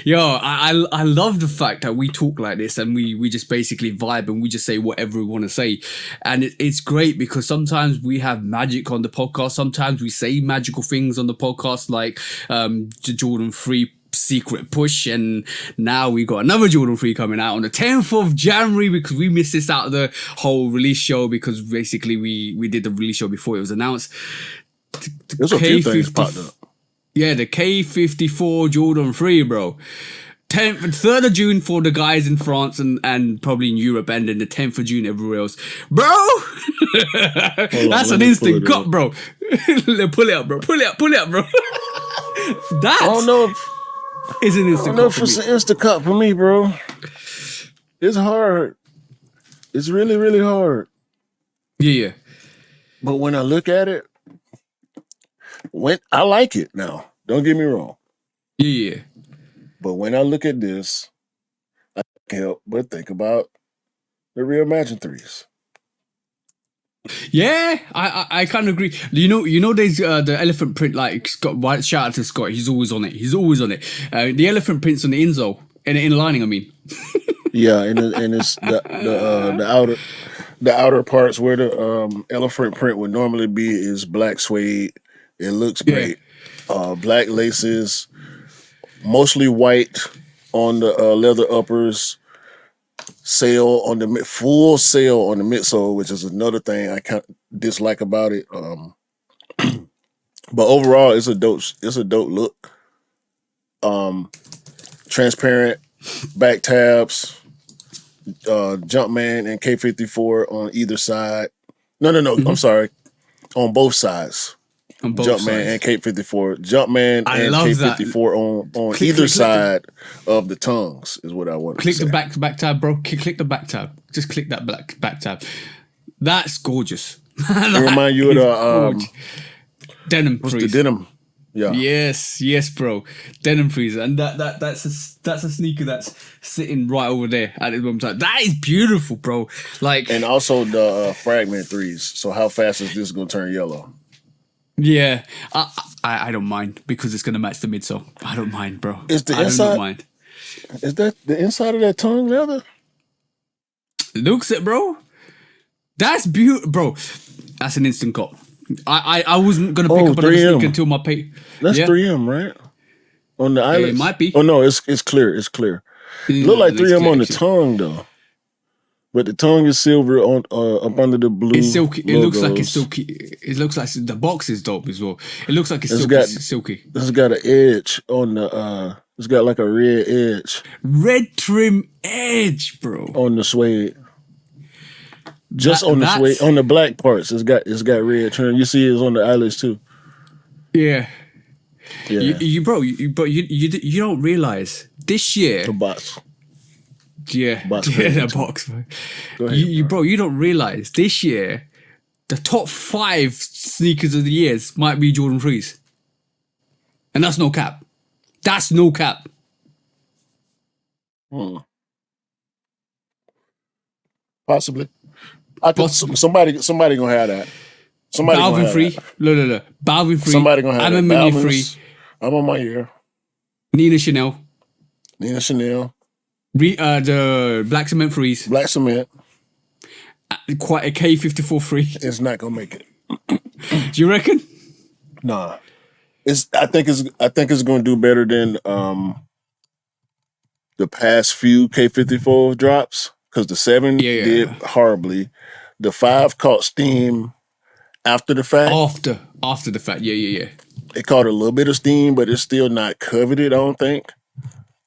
I love the fact that we talk like this and we just basically vibe and we just say whatever we want to say, and it's great because sometimes we have magic on the podcast. Sometimes we say magical things on the podcast, like the Jordan 3 secret push, and now we got another Jordan 3 coming out on the 10th of January because we missed this out of the whole release show because basically we did the release show before it was announced. There's a few things popped up. Yeah, the K54 Jordan 3, bro. 3rd of June for the guys in France and probably in Europe, and then the 10th of June everywhere else. Bro! That's an instant cut, bro. Pull it up, bro. Pull it up, bro. That I don't know is an instant cut for me. It's an instant cut for me, bro. It's hard. It's really, really hard. Yeah. But when I look at it, I like it now. Don't get me wrong. Yeah. But when I look at this, I can't help but think about the Real Magic 3s. Yeah, I kind of agree. You know, there's the elephant print. Like Scott, shout out to Scott. He's always on it. The elephant prints on the insole and the inner lining. I mean, yeah, and it's the outer parts where the elephant print would normally be is black suede. It looks great. Yeah. Black laces, mostly white on the leather uppers. Full sail on the midsole, which is another thing I kind of dislike about it. But overall, it's a dope look. transparent back tabs, Jumpman and K54 on either side. No, I'm sorry. On both sides. On both Jumpman sides. and K54. Jumpman I and love K54 on Click- either click side of the tongues is what I want to Click say. the back tab, bro. Click the back tab. Just click that back tab. That's gorgeous. It remind you of the denim what's the freeze. denim? Yeah. Yes, bro. Denim freezer, and that's a sneaker that's sitting right over there at this moment in time. That is beautiful, bro. Like, And also the fragment threes. So how fast is this gonna turn yellow? yeah, I don't mind because it's gonna match the midsole. I don't mind, bro. Is the I do inside- not mind. Is that the inside of that tongue leather? Looks it, bro. That's beautiful, bro. That's an instant cop. I wasn't gonna pick up another 3M. sneaker until my pay. That's Yeah. 3M, right? On the eyelids? It might be. Oh no, it's clear. It's clear. It look like It's 3M clear, on the actually. tongue though. But the tongue is silver on up under the blue. It's silky. It looks like it's logos. silky. It looks like the box is dope as well. It looks like it's It's silky. got- silky. It's got an edge on the it's got like a red edge Red trim edge, bro. on the suede. Just That- on the that's- suede, on the black parts, it's got red trim. You see it's on the eyelids too. Yeah. Yeah. You don't realize this year. The box. Yeah, box yeah, version the too. box. Man. Go ahead, You don't realize this year the top 5 sneakers of the years might be Jordan 3s, and that's no cap. That's no cap. Possibly. I could, Possibly. somebody gonna have that. Somebody gonna Balvin have 3. that. No. Balvin 3. Somebody gonna have A Ma that. Mainere 3. Balvin's- I'm on my ear. Nina Chanel. Nina Chanel, The Black Cement 3s. Black Cement Quite a K54 3. is not gonna make it. Do you reckon? Nah. I think it's gonna do better than the past few K54 drops because the 7 Yeah. did horribly. The 5 caught steam after the fact. After the fact. Yeah. It caught a little bit of steam, but it's still not coveted, I don't think.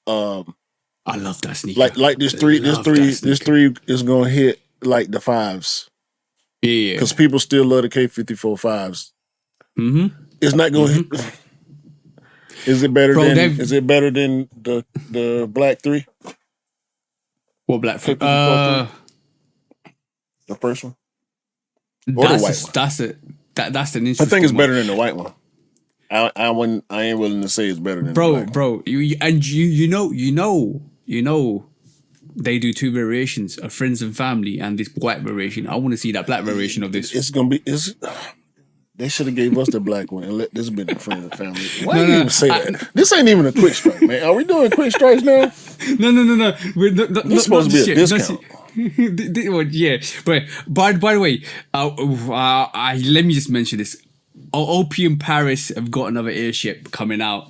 I love that sneaker. Like this 3 Love that this 3 is gonna hit like the 5s. Yeah. Because people still love the K54 5s. Mm-hmm. It's not gonna hit. Is it better Bro, than they've- the Black 3? What Black 54 The first one? Or the white one? That's an interesting I think it's one. better than the white one. I ain't willing to say it's better than the black one. Bro, you know they do 2 variations of friends and family and this white variation. I want to see that black variation of this. It's gonna be they should have gave us the black one and let this be the friend and family. Why No, you no, even say that? This ain't even a quick strike, man. Are we doing quick strikes now? No. We're not, It's supposed to be a discount. Yeah, but by the way, let me just mention this. Opium Paris have got another airship coming out.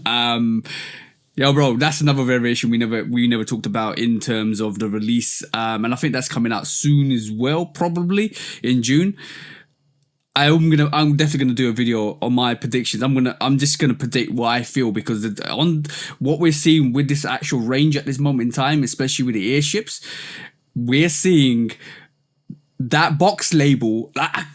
Yo, bro, that's another variation we never talked about in terms of the release. And I think that's coming out soon as well, probably in June. I'm definitely gonna do a video on my predictions. I'm just gonna predict what I feel because on what we're seeing with this actual range at this moment in time, especially with the airships, we're seeing that box label. I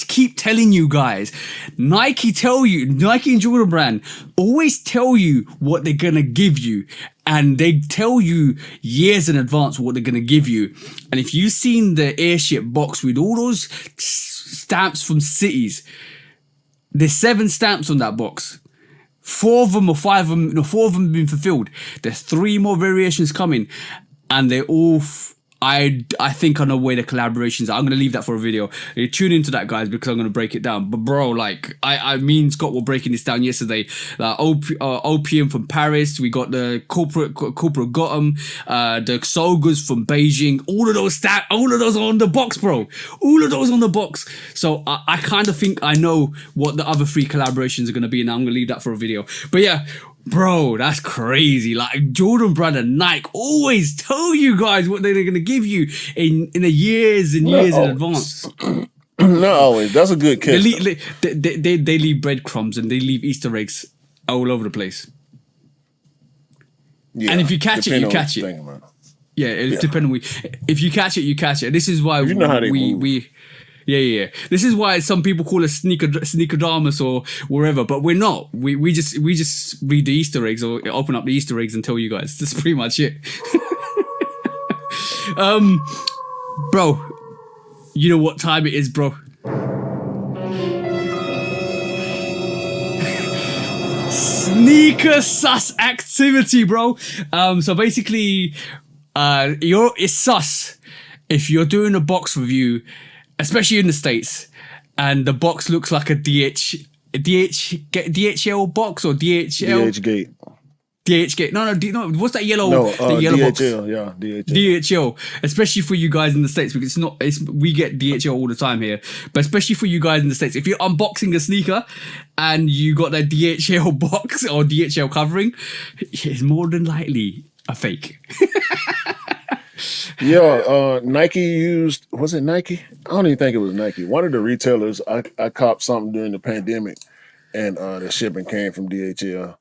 keep telling you guys, Nike and Jordan brand always tell you what they're gonna give you, and they tell you years in advance what they're gonna give you. And if you've seen the airship box with all those stamps from cities, there's 7 stamps on that box. 4 of them or 5 of them, no, 4 of them have been fulfilled. There's 3 more variations coming, and they're all. I think I know where the collaborations are. I'm gonna leave that for a video. You tune into that, guys, because I'm gonna break it down. But bro, like me and Scott were breaking this down yesterday. Opium from Paris. We got the corporate Gotham. The Sogas from Beijing. All of those are on the box, bro. All of those on the box. So I kind of think I know what the other 3 collaborations are gonna be, and I'm gonna leave that for a video. But yeah. Bro, that's crazy. Like Jordan brand and Nike always tell you guys what they're gonna give you in the years and years in advance. Not always. That's a good catch. They leave breadcrumbs and they leave Easter eggs all over the place. Yeah, And if you catch it, depending you on catch what you're it. thinking about. Yeah, it's depending. If you catch it, you catch it. This is why You know how they move. Yeah. This is why some people call us sneaker dramas or wherever, but we're not. We just read the Easter eggs or open up the Easter eggs and tell you guys. That's pretty much it. Bro, you know what time it is, bro? Sneaker sus activity, bro. So basically, it's sus if you're doing a box review, especially in the States, and the box looks like a DHL box or DHL DH DHgate. No, what's that yellow? No, the yellow box. DHL, yeah, DHL. DHL, especially for you guys in the States, because we get DHL all the time here, but especially for you guys in the States, if you're unboxing a sneaker and you got that DHL box or DHL covering, it's more than likely a fake. Yeah, Nike used, was it Nike? I don't even think it was Nike. One of the retailers, I copped something during the pandemic, and the shipping came from DHL.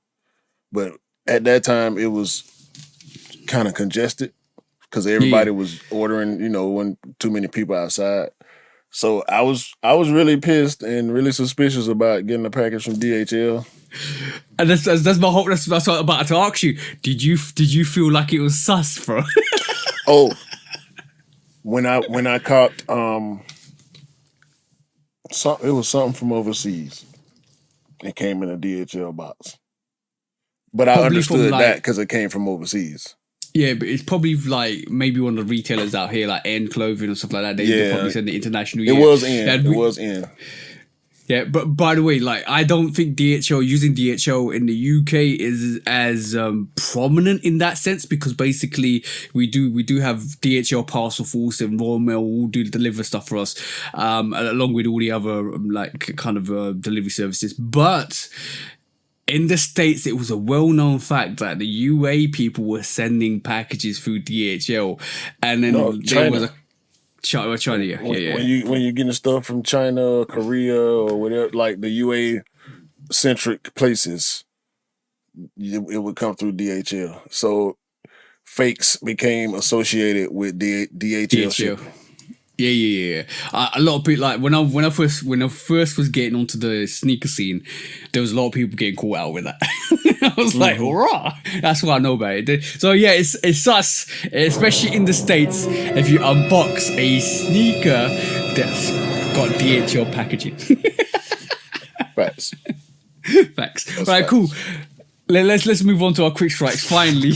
But at that time, it was kind of congested because everybody was ordering, wasn't too many people outside. So I was really pissed and really suspicious about getting a package from DHL. And that's my hope. That's what I'm about to ask you. Did you feel like it was sus, bro? Oh, when I copped it was something from overseas. It came in a DHL box. But I understood that because it came from overseas. Yeah, but it's probably like maybe one of the retailers out here, like N Clothing or stuff like that. They probably send the international. It was in. Yeah, but by the way, like I don't think using DHL in the UK is as prominent in that sense, because basically we do have DHL parcel force and Royal Mail will do deliver stuff for us, along with all the other delivery services, but. In the States, it was a well-known fact that the UA people were sending packages through DHL, and then there was a China. Yeah. When you're getting stuff from China, Korea, or whatever, like the UA-centric places, it would come through DHL. So fakes became associated with DHL shipping. Yeah. A lot of people, like when I first was getting onto the sneaker scene, there was a lot of people getting caught out with that. I was like, "Raw!" That's what I know about it. So yeah, it's sus, especially in the States, if you unbox a sneaker that's got DHL packaging. Facts. That's right, cool. Let's move on to our quick strikes finally.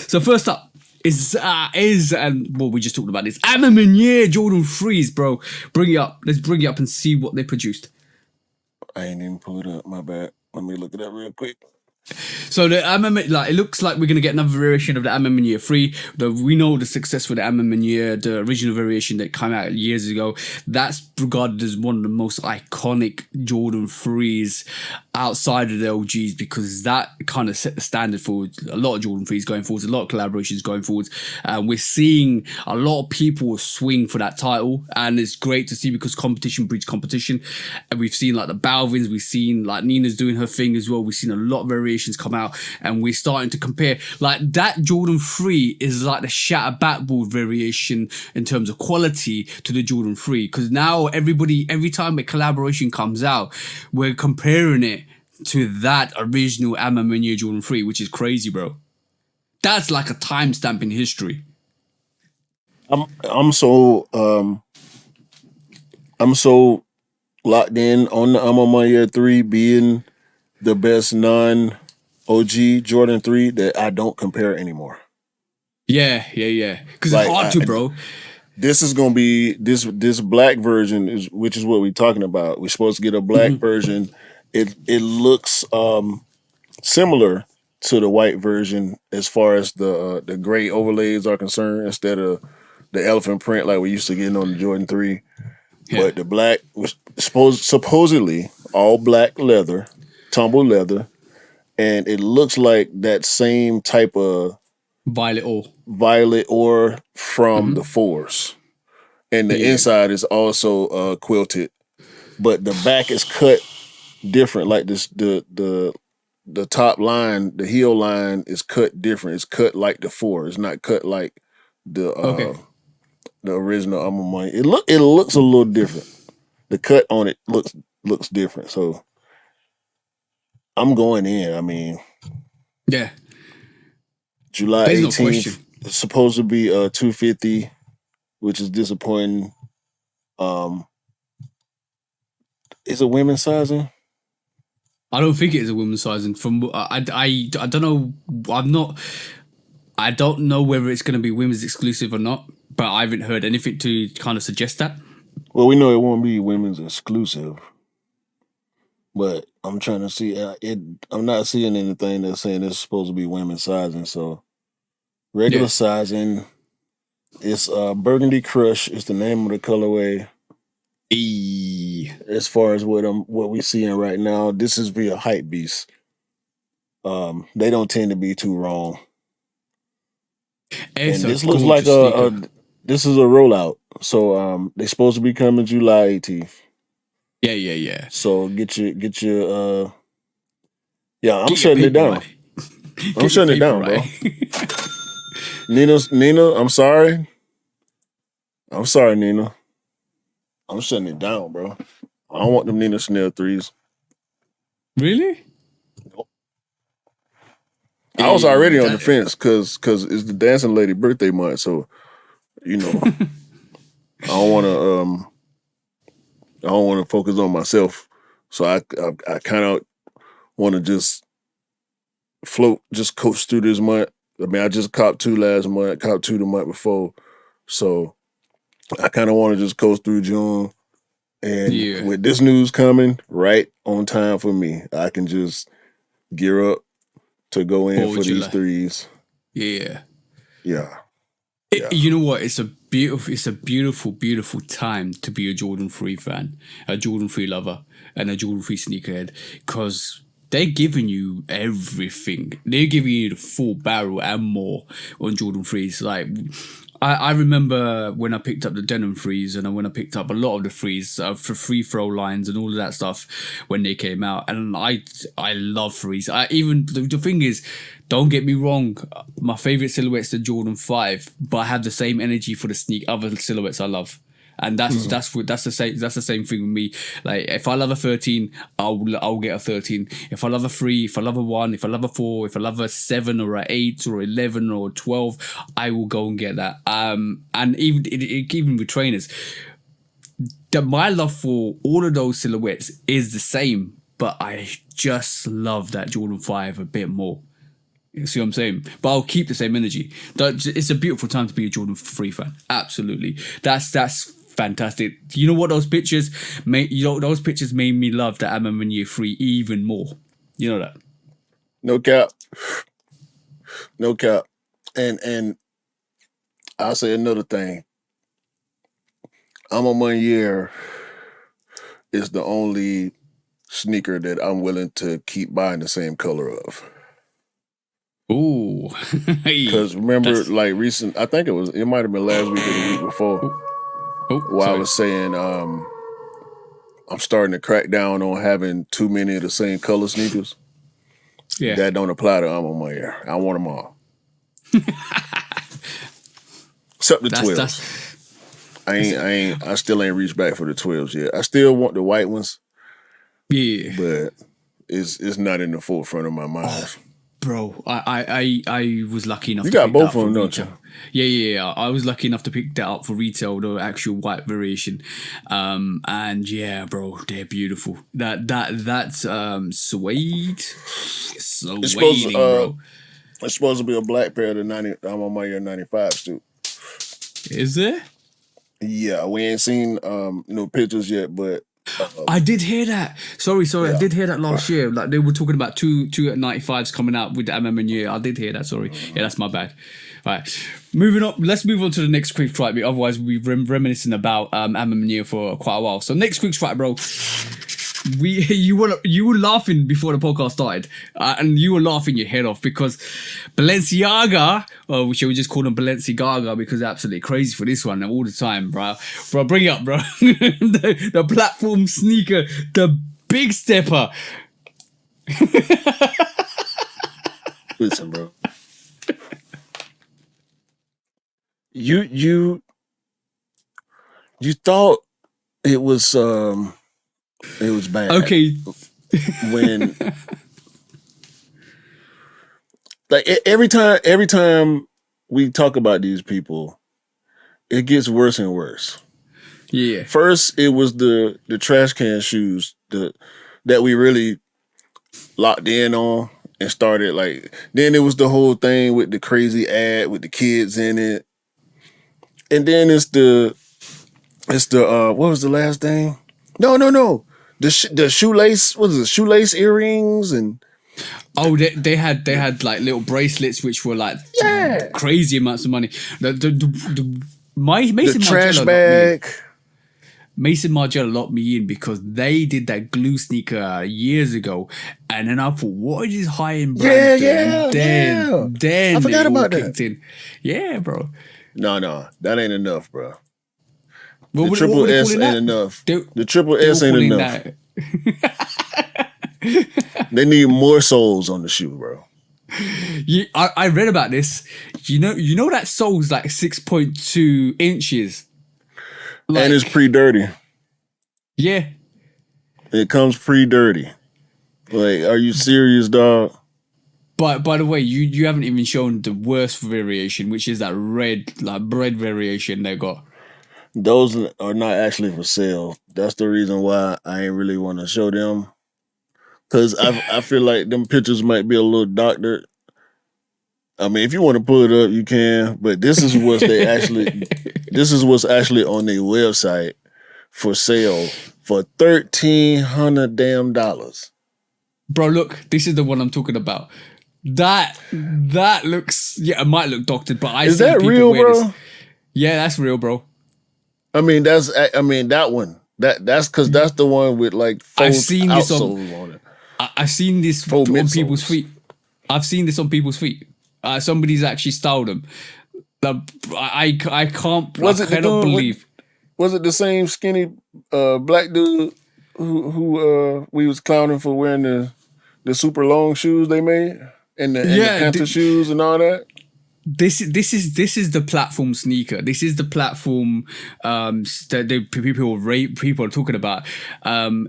So first up. We just talked about this. A Ma Maniere Jordan 3s, bro. Bring it up. Let's bring it up and see what they produced. I ain't even pull it up. My bad. Let me look it up real quick. So the it looks like we're gonna get another variation of the A Ma Maniere 3. We know the success with the A Ma Maniere, the original variation that came out years ago. That's regarded as one of the most iconic Jordan 3s outside of the OGs, because that kind of set the standard for a lot of Jordan 3s going forwards, a lot of collaborations going forwards. We're seeing a lot of people swing for that title, and it's great to see because competition breeds competition. And we've seen like the Balvins, we've seen like Nina's doing her thing as well. We've seen a lot of variations come out, and we're starting to compare. Like that Jordan 3 is like the shatter backboard variation in terms of quality to the Jordan 3, because now every time a collaboration comes out, we're comparing it to that original A Ma Maniere Jordan 3, which is crazy, bro. That's like a timestamp in history. I'm so locked in on the A Ma Maniere 3 being the best non-OG Jordan 3 that I don't compare anymore. Yeah. Because it's hard to, bro. This is gonna be this black version which is what we're talking about. We're supposed to get a black version. It looks similar to the white version as far as the gray overlays are concerned, instead of the elephant print like we used to get on the Jordan 3. Yeah. But the black was supposedly all black leather, tumble leather, and it looks like that same type of violet ore from the 4s. And the inside is also quilted, but the back is cut different. Like this, the the top line, the heel line is cut different. It's cut like the 4. It's not cut like the original A Ma Mainere. It looks a little different. The cut on it looks different. So I'm going in. I mean, Yeah. July There's no 18th. question. It's supposed to be 250, which is disappointing. Is it women's sizing? I don't think it is a women's sizing. From I don't know. I don't know whether it's going to be women's exclusive or not. But I haven't heard anything to kind of suggest that. Well, we know it won't be women's exclusive. But I'm trying to see I'm not seeing anything that's saying it's supposed to be women's sizing. So regular sizing. It's Burgundy Crush is the name of the colorway. As far as what we seeing right now, this is via Hype Beast. They don't tend to be too wrong. And this looks like this is a rollout. So they're supposed to be coming July 18th. Yeah. So get your I'm shutting it down. I'm shutting it down, bro. Nina, I'm sorry. I'm sorry, Nina. I'm shutting it down, bro. I don't want them Nina Chanel 3s. Really? Nope. I was already on the fence because it's the dancing lady birthday month, so I don't want to focus on myself. So I kind of want to just coast through this month. I mean, I just copped 2 last month, copped 2 the month before, so I kind of want to just coast through June. And with this news coming right on time for me, I can just gear up to go in for these 3s. Yeah. You know what? It's a beautiful time to be a Jordan 3 fan, a Jordan 3 lover, and a Jordan 3 sneakerhead, because they're giving you everything. They're giving you the full barrel and more on Jordan 3s. Like, I remember when I picked up the denim 3s and when I picked up a lot of the 3s for free throw lines and all of that stuff when they came out. And I love 3s. The thing is, don't get me wrong, my favorite silhouette's the Jordan 5, but I have the same energy for the other silhouettes I love. And that's the same thing with me. Like, if I love a 13, I'll get a 13. If I love a 3, if I love a 1, if I love a 4, if I love a 7 or a 8 or 11 or 12, I will go and get that. And even with trainers, my love for all of those silhouettes is the same, but I just love that Jordan 5 a bit more. You see what I'm saying? But I'll keep the same energy. It's a beautiful time to be a Jordan 3 fan. Absolutely. That's fantastic. You know what? Those pictures made me love the A Ma Maniere 3 even more. You know that? No cap. And I'll say another thing. A Ma Mainere is the only sneaker that I'm willing to keep buying the same color of. Ooh. Because remember, I think it might have been last week or the week before, I was saying I'm starting to crack down on having too many of the same color sneakers. Yeah. That don't apply to A Ma Mainere. I want them all. Except the 12s. I still ain't reached back for the 12s yet. I still want the white ones. Yeah. But it's not in the forefront of my mind. Bro, I was lucky enough to pick got both that of them, don't you? Yeah. I was lucky enough to pick that up for retail, the actual white variation. And yeah, bro, they're beautiful. That's suede. Suede, bro. It's supposed to be a black pair of the A Ma Mainere 95s too. Is there? Yeah, we ain't seen no pictures yet, but I did hear that. Sorry. Yeah. I did hear that last year. Like, they were talking about two 95s coming out with the A Ma Mainere. I did hear that. Sorry. Yeah, that's my bad. All right. Moving on. Let's move on to the next quick strike. Otherwise, we've been reminiscing about A Ma Mainere for quite a while. So next quick strike, bro. You were laughing before the podcast started, and you were laughing your head off because Balenciaga, or shall we just call him Balenciaga because they're absolutely crazy for this one all the time, bro. Bro, bring it up, bro. the platform sneaker, the big stepper. Listen, bro. You thought it was bad. Okay. When like every time we talk about these people, it gets worse and worse. Yeah. First, it was the trash can shoes that we really locked in on and started like. Then it was the whole thing with the crazy ad with the kids in it, and then it's the what was the last thing? No. The shoelace, what is it? Shoelace earrings and Oh, they had like little bracelets which were like crazy amounts of money. Mason trash Margiela bag. Mason Margiela locked me in because they did that glue sneaker years ago, and then I thought, what is this high end brand doing? Then I forgot about kicked in. Yeah, bro. No, that ain't enough, bro. What The triple S ain't enough. The triple S ain't enough. They need more soles on the shoe, bro. I read about this. You know that sole's like 6.2 inches. Like, and it's pre-dirty. Yeah. It comes pre-dirty. Like, are you serious, dog? But by the way, you haven't even shown the worst variation, which is that red, like bread variation they got. Those are not actually for sale. That's the reason why I ain't really want to show them. Because I feel like them pictures might be a little doctored. I mean, if you want to pull it up, you can. But this is what's actually on their website for sale for $1,300 damn dollars. Bro, look, this is the one I'm talking about. That looks, it might look doctored, but is that real, bro? This. Yeah, that's real, bro. I mean, that one. That's because that's the one with like outsoles on it. I've seen this on people's feet. I've seen this on people's feet. Somebody's actually styled them. I cannot believe. Was it the same skinny black dude who we was clowning for wearing the super long shoes they made and the Panther shoes and all that? This is the platform sneaker. This is the platform that people are talking about.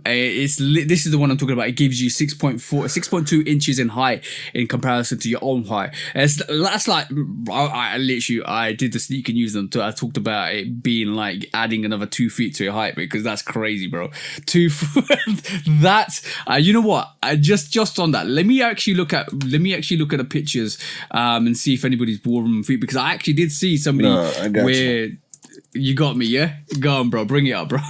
This is the one I'm talking about. It gives you 6.2 inches in height in comparison to your own height. That's like I did the sneaker news and I talked about it being like adding another 2 feet to your height because that's crazy, bro. 2 foot. That's you know what? I just on that. Let me actually look at the pictures and see if anybody's warm feet because I actually did see somebody where you got me, yeah? Go on, bro. Bring it up, bro.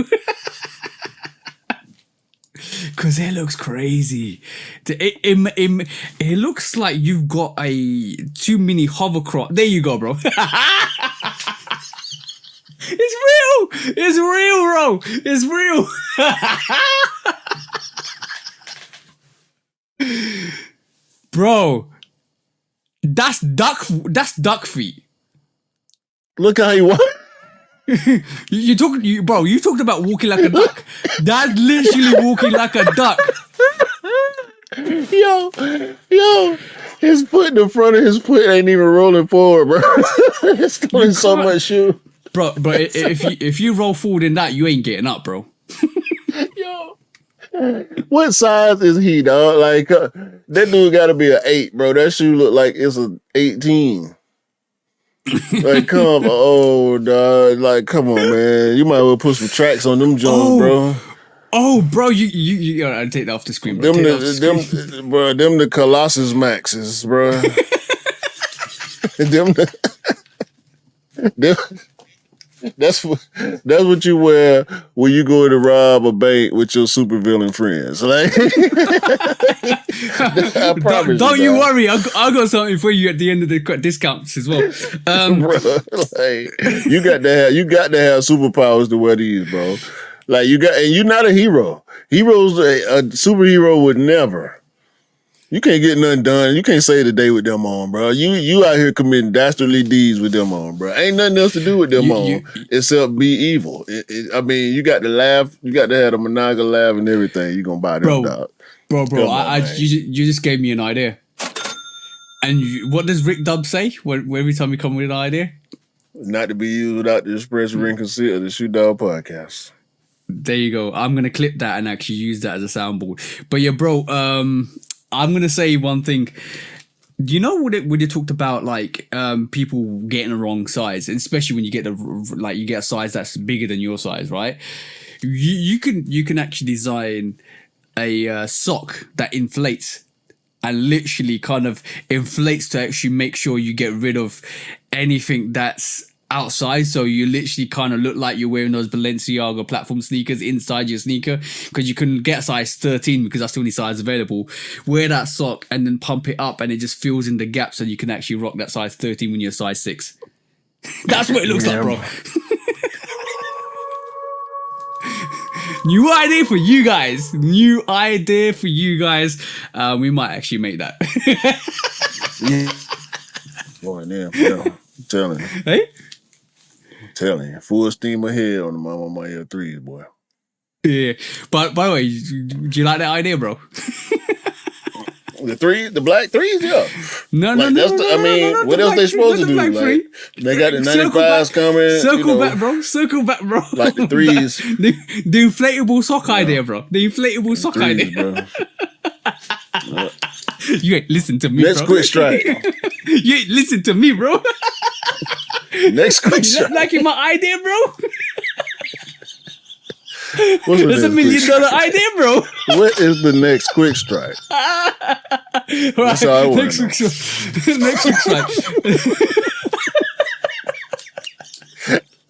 Because it looks crazy. It looks like you've got too many hovercraft. There you go, bro. It's real. It's real, bro. It's real. Bro. That's duck feet. Look how he walk. You talked about walking like a duck. That's literally walking like a duck. Yo, his foot in the front of his foot ain't even rolling forward, bro. It's doing so much shoe. Bro, if you roll forward in that, you ain't getting up, bro. Yo. What size is he, dog? Like that dude got to be an 8, bro. That shoe look like it's an 18. Like, come on, dog. Like, come on, man. You might as well put some tracks on them Jones, bro. Oh, bro, you gotta take that off the screen, bro. Them the Colossus Maxes, bro. That's what you wear when you go to rob a bank with your supervillain friends. Like, I promise don't you worry, I got something for you at the end of the discounts as well. Bro, like, you got to have superpowers to wear these, bro. Like and you're not a hero. Heroes, a superhero would never. You can't get nothing done. You can't save the day with them on, bro. You out here committing dastardly deeds with them on, bro. Ain't nothing else to do with them on except be evil. I mean, you got to laugh. You got to have the maniacal laugh and everything. You gonna buy them, dog. Bro. You just gave me an idea. What does Rick Dub say when every time we come with an idea? Not to be used without the express written consent of the Shoot Dog Podcast. There you go. I'm gonna clip that and actually use that as a soundboard. But yeah, bro. I'm gonna say one thing. Do you know when you talked about like people getting the wrong size, and especially when you get you get a size that's bigger than your size, right? You can actually design a sock that inflates and literally kind of inflates to actually make sure you get rid of anything that's outside, so you literally kind of look like you're wearing those Balenciaga platform sneakers inside your sneaker, because you can get size 13 because that's the only size available. Wear that sock and then pump it up and it just fills in the gaps, so you can actually rock that size 13 when you're size 6. That's what it looks like, bro. New idea for you guys. We might actually make that. Boy, damn, I'm telling you. Hey? Telling you, full steam ahead on the A Ma Mainere 3s, boy. Yeah. But by the way, do you like that idea, bro? The black 3s, yeah. No. What else they supposed to do? Like, they got the 95s coming. Circle back, bro. Like the 3s. The inflatable sock idea, bro. The inflatable sock idea. Bro. You ain't listen to me, Next bro. quick strike. You ain't listen to me, bro. Next quick You strike. not liking my idea, bro? What's That's the $1 million idea, bro. What is the next quick strike? That's all I want to know. Next quick strike.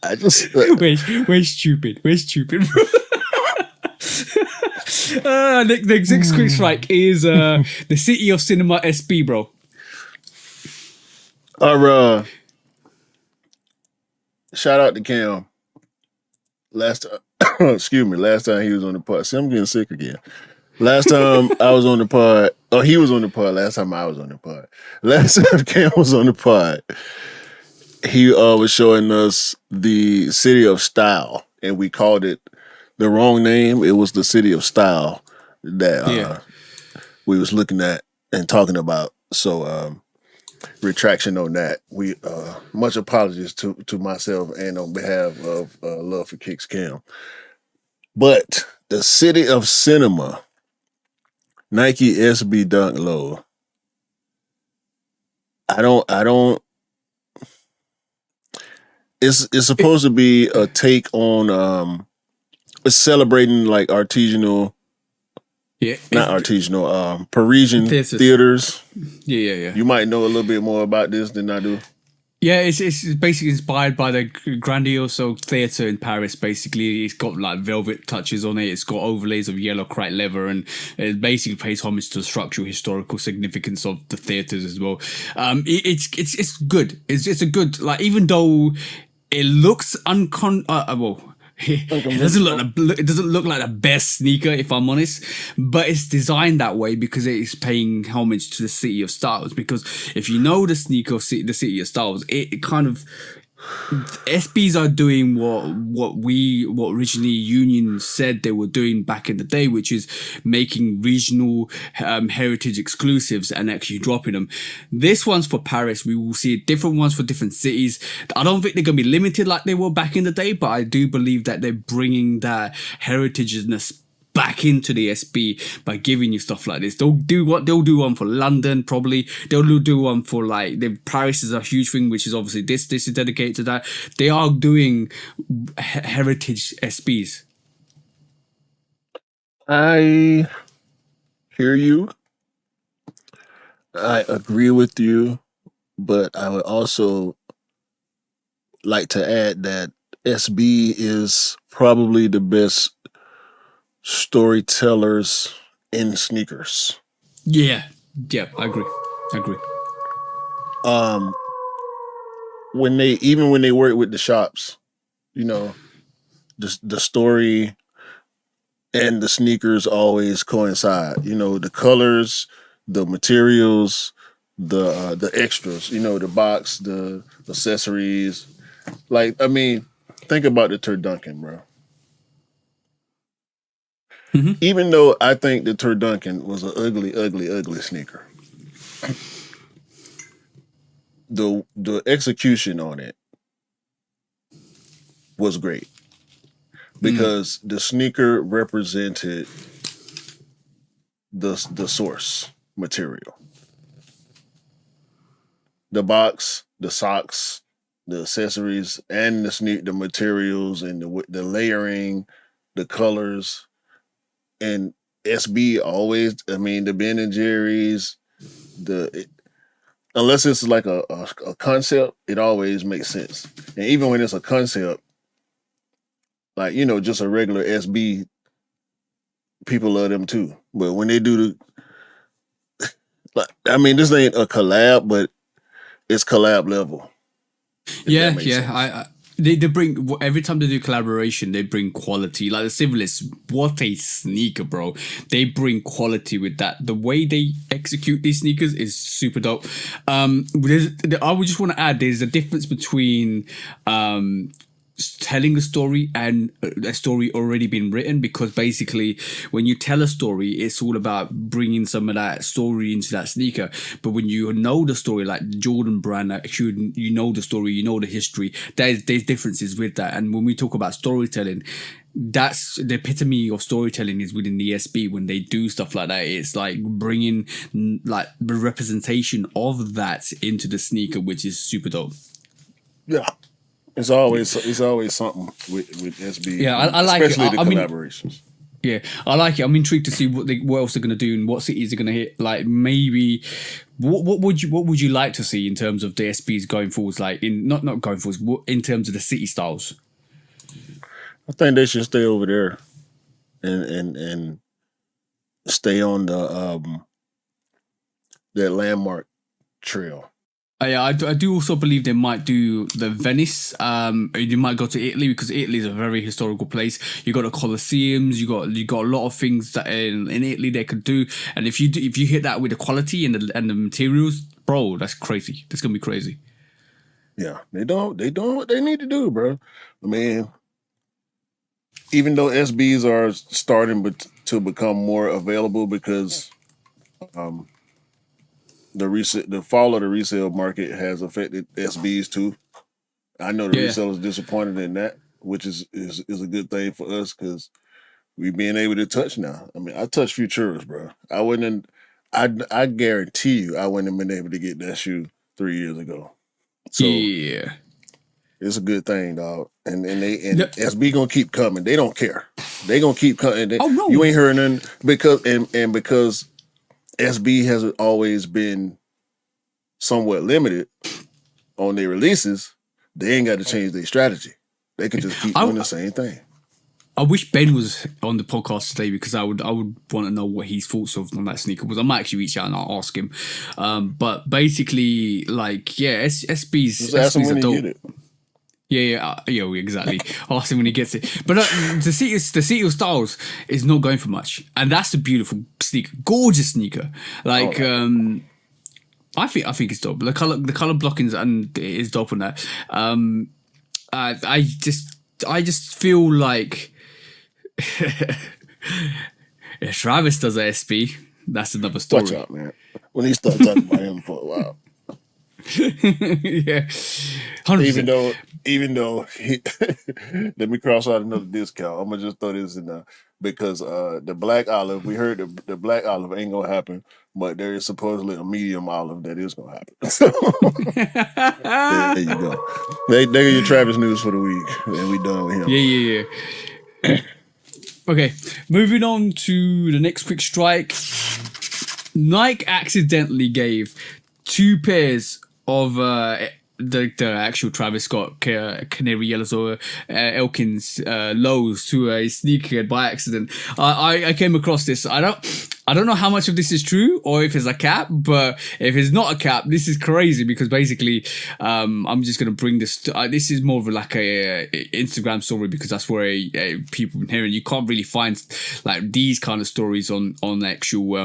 I just We're stupid, bro. The next quick strike is the City of Cinema SB, bro. Shout out to Cam. Last time he was on the pod. See, I'm getting sick again. Last time I was on the pod, he was on the pod. Last time I was on the pod. Last time Cam was on the pod, he was showing us the City of Style, and we called it the wrong name. It was the City of Style that we was looking at and talking about. So retraction on that. We much apologies to myself and on behalf of Love for Kicks Cam. But the City of Cinema Nike SB Dunk Low. I don't. It's supposed to be a take on it's celebrating like artisanal. Yeah, not artisanal. Parisian theaters. Yeah. You might know a little bit more about this than I do. Yeah, it's basically inspired by the Grandioso Theatre in Paris. Basically, it's got like velvet touches on it. It's got overlays of yellow crate leather, and it basically pays homage to the structural historical significance of the theatres as well. It's good. It's a good, like, even though it looks it doesn't look like the best sneaker, if I'm honest, but it's designed that way because it is paying homage to the City of Styles. Because if you know the sneaker, the City of Styles, it kind of, SBs are doing what originally Union said they were doing back in the day, which is making regional heritage exclusives and actually dropping them. This one's for Paris. We will see different ones for different cities. I don't think they're going to be limited like they were back in the day, but I do believe that they're bringing that heritageness back into the SB by giving you stuff like this. They'll do one for London, probably. They'll do one for like Paris is a huge thing, which is obviously this is dedicated to that. They are doing heritage SBs. I hear you. I agree with you, but I would also like to add that SB is probably the best storytellers in sneakers. Yeah, I agree. When they work with the shops, you know, the story and the sneakers always coincide. You know, the colors, the materials, the extras. You know, the box, the accessories. Like, I mean, think about the Turduncan, bro. Mm-hmm. Even though I think the Turduncan was an ugly sneaker, the execution on it was great because the sneaker represented the source material. The box, the socks, the accessories, and the materials and the layering, the colors, and SB always. I mean, the Ben and Jerry's, unless it's like a concept, it always makes sense. And even when it's a concept, like just a regular SB, people love them too. But when they do this ain't a collab, but it's collab level. Yeah. They bring, every time they do collaboration, they bring quality. Like the Civilists, what a sneaker, bro! They bring quality with that. The way they execute these sneakers is super dope. I would just want to add, there's a difference between telling a story and a story already been written, because basically when you tell a story, it's all about bringing some of that story into that sneaker. But when you know the story, like Jordan brand, you know the story, you know the history, there's differences with that. And when we talk about storytelling, that's the epitome of storytelling is within the SB. When they do stuff like that, it's like bringing like the representation of that into the sneaker, which is super dope. Yeah. It's always something with SB. Yeah, I like especially it. the collaborations. Yeah, I like it. I'm intrigued to see what else they're gonna do and what cities they're gonna hit. Like maybe, what would you like to see in terms of the SBs going forwards? Like in not going forwards, in terms of the city styles. I think they should stay over there, and stay on that landmark trail. Yeah, I do also believe they might do the Venice. You might go to Italy, because Italy is a very historical place. You got the Colosseums. You got a lot of things that in Italy they could do. And if you hit that with the quality and the materials, bro, that's crazy. That's gonna be crazy. Yeah, they doing what they need to do, bro. I mean, even though SBs are starting to become more available because the fall of the resale market has affected SBs too. I know the resellers disappointed in that, which is a good thing for us because we being able to touch now. I mean, I touch Futuras, bro. I guarantee you, I wouldn't have been able to get that shoe 3 years ago. So yeah, it's a good thing, dog. And SB gonna keep coming. They don't care. They gonna keep coming. No. You ain't hearing nothing because SB has always been somewhat limited on their releases. They ain't got to change their strategy. They can just keep doing the same thing. I wish Ben was on the podcast today, because I would want to know what his thoughts on that sneaker was. I might actually reach out and I'll ask him. But basically, like, yeah, SBs. Just ask him when he get it. Yeah, exactly. Ask him when he gets it. But the City of Styles is not going for much, and that's a beautiful sneaker, gorgeous sneaker. Like, I think it's dope. The color blockings and is dope on that. I just feel like if Travis does a SB, that's another story. Watch out, man. When he starts talking about him for a while. Yeah, 100%. Even though let me cross out another discount. I'm gonna just throw this in there because the black olive, we heard the black olive ain't gonna happen, but there is supposedly a medium olive that is gonna happen. So there you go. There your Travis news for the week, and we done with him. Yeah. Okay, moving on to the next quick strike. Nike accidentally gave 2 pairs of the actual Travis Scott canary yellows or Elkins lows to a sneakerhead by accident. I came across this. I don't know how much of this is true or if it's a cap, but if it's not a cap, this is crazy because basically I'm just gonna bring this. This is more of like a Instagram story because that's where people been hearing. You can't really find like these kind of stories on actual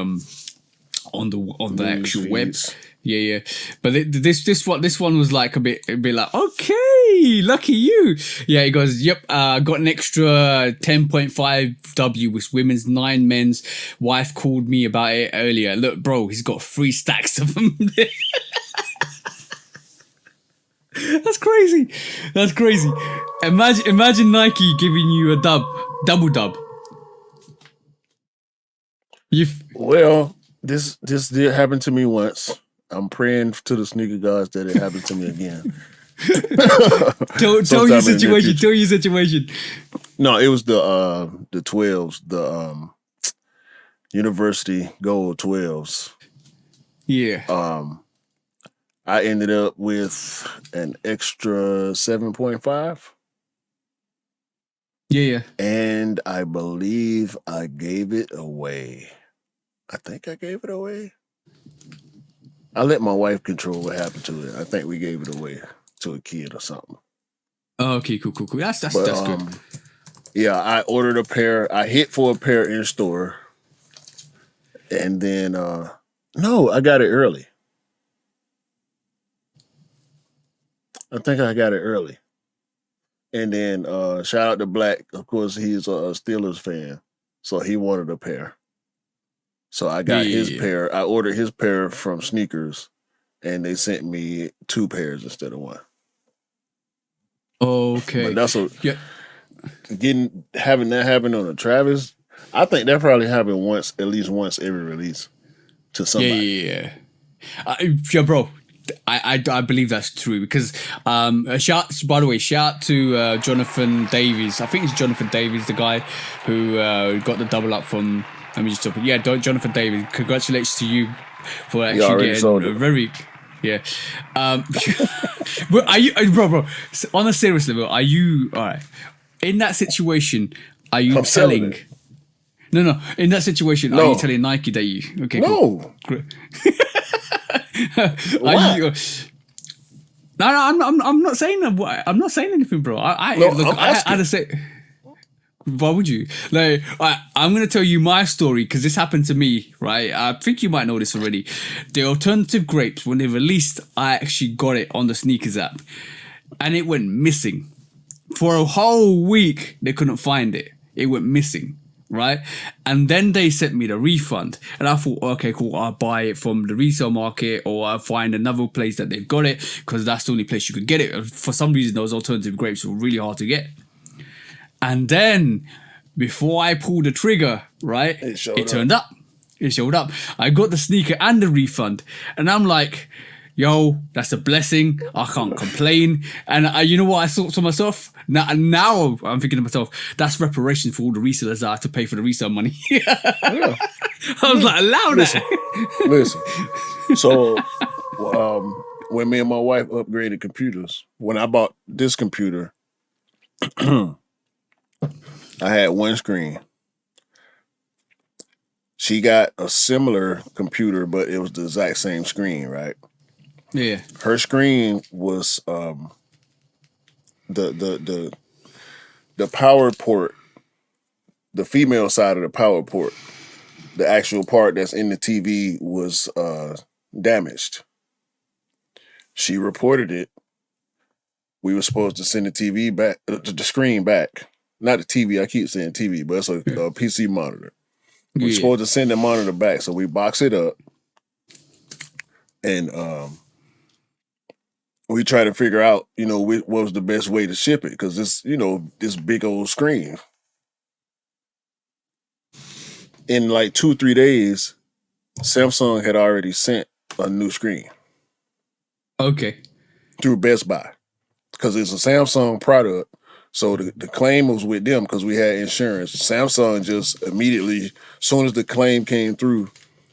on the actual web. Yeah. But this one was like a bit like, okay, lucky you. Yeah, he goes, yep, got an extra 10.5 W with women's 9 men's. Wife called me about it earlier. Look, bro, he's got 3 stacks of them. That's crazy. That's crazy. Imagine Nike giving you a double dub. Well, this did happen to me once. I'm praying to the sneaker gods that it happens to me again. Tell your situation. Tell your situation. No, it was the 12s, the University Gold 12s. Yeah. I ended up with an extra 7.5. Yeah. And I believe I gave it away. I think I gave it away. I let my wife control what happened to it. I think we gave it away to a kid or something. Oh, okay, cool. That's good. Yeah, I ordered a pair. I hit for a pair in store. And then no, I got it early. I think I got it early. And then shout out to Black. Of course, he's a Steelers fan. So he wanted a pair. So I got his pair. I ordered his pair from Sneakers, and they sent me 2 pairs instead of 1. Okay. But that's having that happen on a Travis. I think that probably happened at least once every release to somebody. Yeah, bro. I believe that's true because shout out to Jonathan Davies. I think it's Jonathan Davies, the guy who got the double up from. Let me just open. Yeah, Jonathan Davies. Congratulations to you for actually getting a very. Yeah. But are you, bro? On a serious level, are you all right? In that situation, are you telling? No. In that situation, are you telling Nike that you? Okay. No. Cool. No, I'm not saying that. I'm not saying anything, bro. I had to say. Why would you? Like, I'm gonna tell you my story because this happened to me, right? I think you might know this already. The alternative grapes, when they released, I actually got it on the sneakers app, and it went missing for a whole week. They couldn't find it. It went missing. Right, and then they sent me the refund, and I thought, okay, cool, I'll buy it from the resale market, or I'll find another place that they've got it, because that's the only place you could get it. For some reason, those alternative grapes were really hard to get. And then, before I pulled the trigger, right, it turned up. It showed up. I got the sneaker and the refund, and I'm like, yo, that's a blessing. I can't complain. And you know what I thought to myself? Now I'm thinking to myself, that's reparation for all the resellers that I had to pay for the resale money. I was like, allow that. Listen. So when me and my wife upgraded computers, when I bought this computer, I had 1 screen. She got a similar computer, but it was the exact same screen, right? Yeah. Her screen was the power port, the female side of the power port, the actual part that's in the TV was damaged. She reported it. We were supposed to send the TV back, the screen back. Not the TV, I keep saying TV, but it's a PC monitor. We were supposed to send the monitor back, so we box it up and we try to figure out, what was the best way to ship it, because this big old screen. In like 2-3 days, Samsung had already sent a new screen. Okay. Through Best Buy, because it's a Samsung product. So the claim was with them because we had insurance. Samsung just immediately, as soon as the claim came through,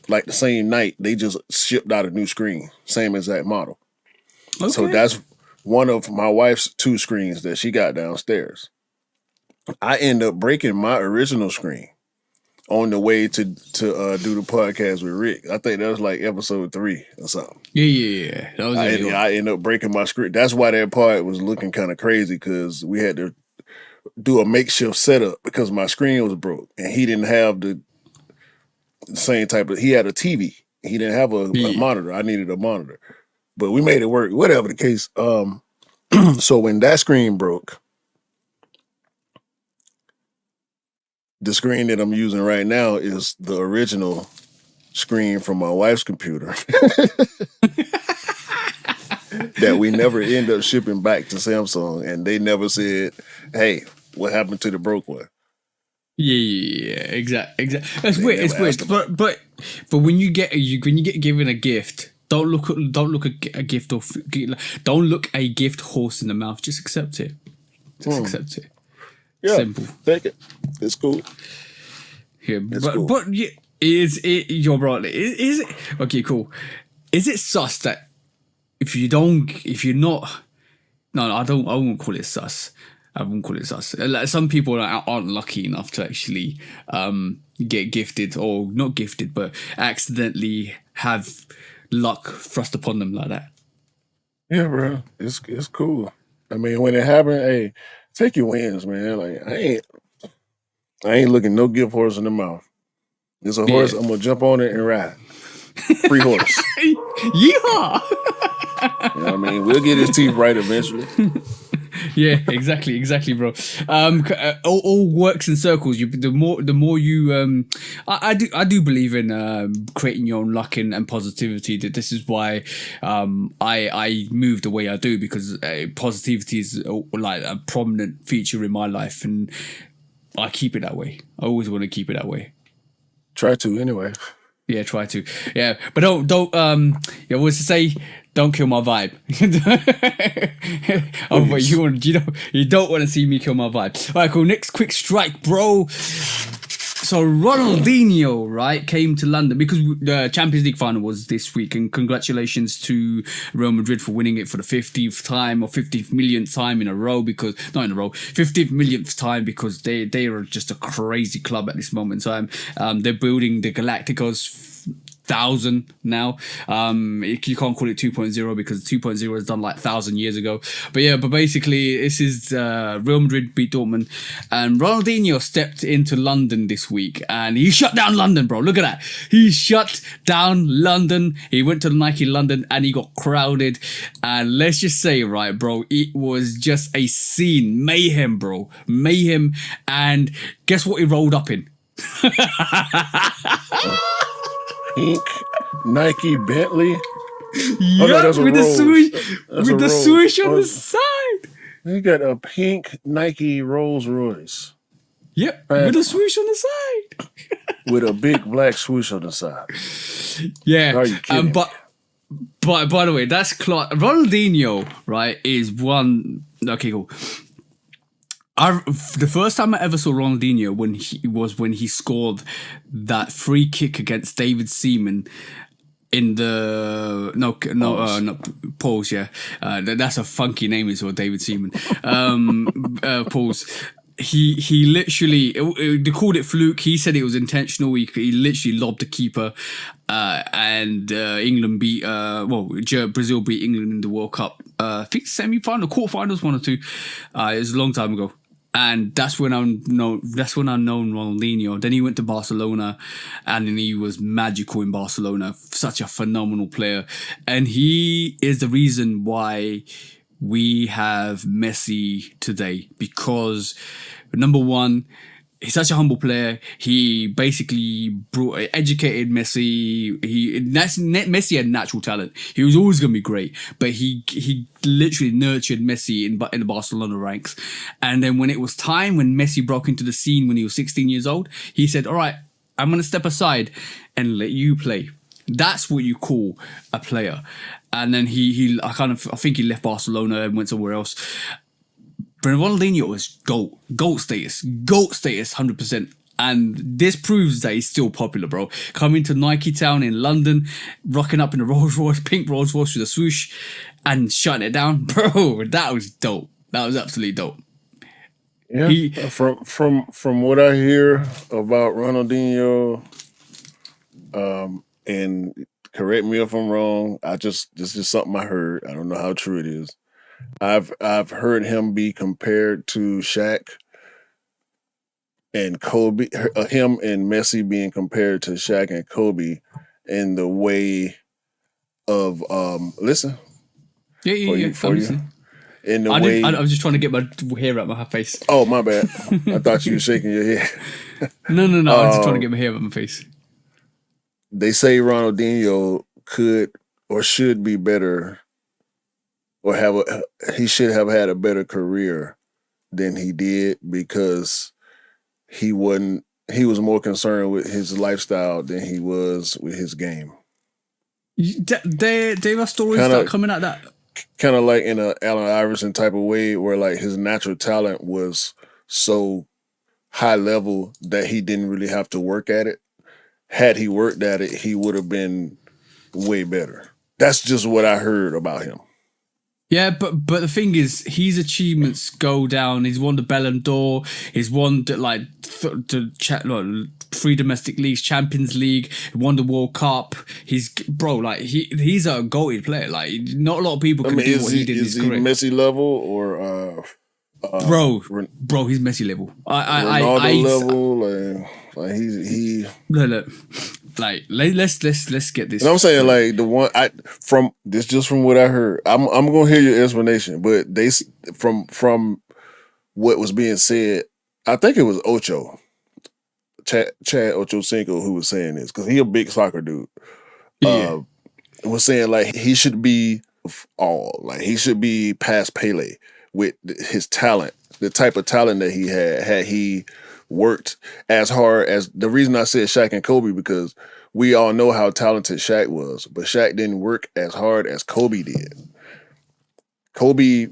like the same night, they just shipped out a new screen, same exact model. Okay. So that's one of my wife's 2 screens that she got downstairs. I end up breaking my original screen on the way to do the podcast with Rick. I think that was like episode 3 or something. Yeah. That was I ended up breaking my screen. That's why that part was looking kind of crazy, because we had to do a makeshift setup because my screen was broke and he didn't have the same type of. He had a TV. He didn't have a monitor. I needed a monitor, but we made it work. Whatever the case. So when that screen broke, the screen that I'm using right now is the original screen from my wife's computer. that we never end up shipping back to Samsung, and they never said, "Hey, what happened to the broke one?" Yeah, exactly. That's They weird. never It's weird. asked about But when you get given a gift, don't look a gift or don't look a gift horse in the mouth. Just accept it. Just accept it. Yeah, Simple. take it. It's cool. Yeah, It's cool. but yeah, is it your brother? Is it okay? Cool. Is it sus that if you're not, no, I won't call it sus. I won't call it sus. Like, some people aren't lucky enough to actually get gifted, or not gifted, but accidentally have luck thrust upon them like that. Yeah, bro. It's cool. I mean, when it happened, hey, take your wins, man. Like I ain't looking no gift horse in the mouth. It's a horse. Yeah. I'm gonna jump on it and ride. Free horse. Yeehaw! You know what I mean? We'll get his teeth right eventually. Yeah, exactly, bro. All works in circles. The more you, I do believe in creating your own luck and positivity. That this is why I move the way I do, because positivity is like a prominent feature in my life, and I keep it that way. I always want to keep it that way. Try to anyway. Yeah, try to. Yeah, but don't. Yeah, what's to say? Don't kill my vibe. Oh, but you don't want to see me kill my vibe. All right, cool. Next quick strike, bro. So Ronaldinho, right, came to London because the Champions League final was this week, and congratulations to Real Madrid for winning it for the 50th time or 50th millionth time in a row, because not in a row, 50th millionth time, because they are just a crazy club at this moment in time. They're building the Galacticos 1,000 now. You can't call it 2.0 because 2.0 was done like 1,000 years ago. But yeah, but basically this is Real Madrid beat Dortmund, and Ronaldinho stepped into London this week and he shut down London, bro. Look at that. He shut down London. He went to Nike London and he got crowded, and let's just say, right, bro, it was just a scene. Mayhem, bro. Mayhem. And guess what he rolled up in? Pink Nike Bentley. Yeah, with the swoosh on the side. He got a pink Nike Rolls Royce. Yep, with a swoosh on the side. With a big black swoosh on the side. Yeah, Are you kidding? But by the way, that's Ronaldinho, right? Is one. Okay, cool. The first time I ever saw Ronaldinho when he scored that free kick against David Seaman in the Pauls, yeah. That's a funky name as well, David Seaman. Pauls. He literally, they called it fluke. He said it was intentional. He literally lobbed the keeper, and England beat Brazil beat England in the World Cup. I think semi-final, quarterfinals, 1 or 2. It was a long time ago. And that's when I known Ronaldinho. Then he went to Barcelona, and then he was magical in Barcelona. Such a phenomenal player, and he is the reason why we have Messi today. Because number one, he's such a humble player. He basically educated Messi. Messi had natural talent. He was always going to be great, but he literally nurtured Messi in the Barcelona ranks. And then when it was time, when Messi broke into the scene when he was 16 years old, he said, "All right, I'm going to step aside and let you play." That's what you call a player. And then I think he left Barcelona and went somewhere else. But Ronaldinho was GOAT status, 100%. And this proves that he's still popular, bro. Coming to Nike Town in London, rocking up in a Rolls Royce, pink Rolls Royce with a swoosh, and shutting it down, bro. That was dope. That was absolutely dope. Yeah, from what I hear about Ronaldinho, and correct me if I'm wrong. This is something I heard. I don't know how true it is. I've heard him be compared to Shaq and Kobe. Him and Messi being compared to Shaq and Kobe in the way of listen. Yeah. For you. In the way I was just trying to get my hair out my face. Oh, my bad. I thought you were shaking your head. No. I was just trying to get my hair out my face. They say Ronaldinho could or should be better or he should have had a better career than he did because he was more concerned with his lifestyle than he was with his game. There are stories Kinda, that coming at that. Kind of like in a Allen Iverson type of way, where like his natural talent was so high level that he didn't really have to work at it. Had he worked at it, he would have been way better. That's just what I heard about him. Yeah, but the thing is, his achievements go down. He's won the Ballon d'Or. He's won three domestic leagues, Champions League. Won the World Cup. He's he's a goated player. Like not a lot of people can do what he did. Is he Messi level or bro? He's Messi level. Ronaldo level. Like he. Look. Like let's get this. And I'm saying like from what I heard. I'm gonna hear your explanation, but from what was being said, I think it was Chad Ochocinco who was saying this because he a big soccer dude. Yeah. Was saying like he should be he should be past Pele with his talent, the type of talent that he had he worked as hard as the reason I said Shaq and Kobe because we all know how talented Shaq was, but Shaq didn't work as hard as Kobe did. Kobe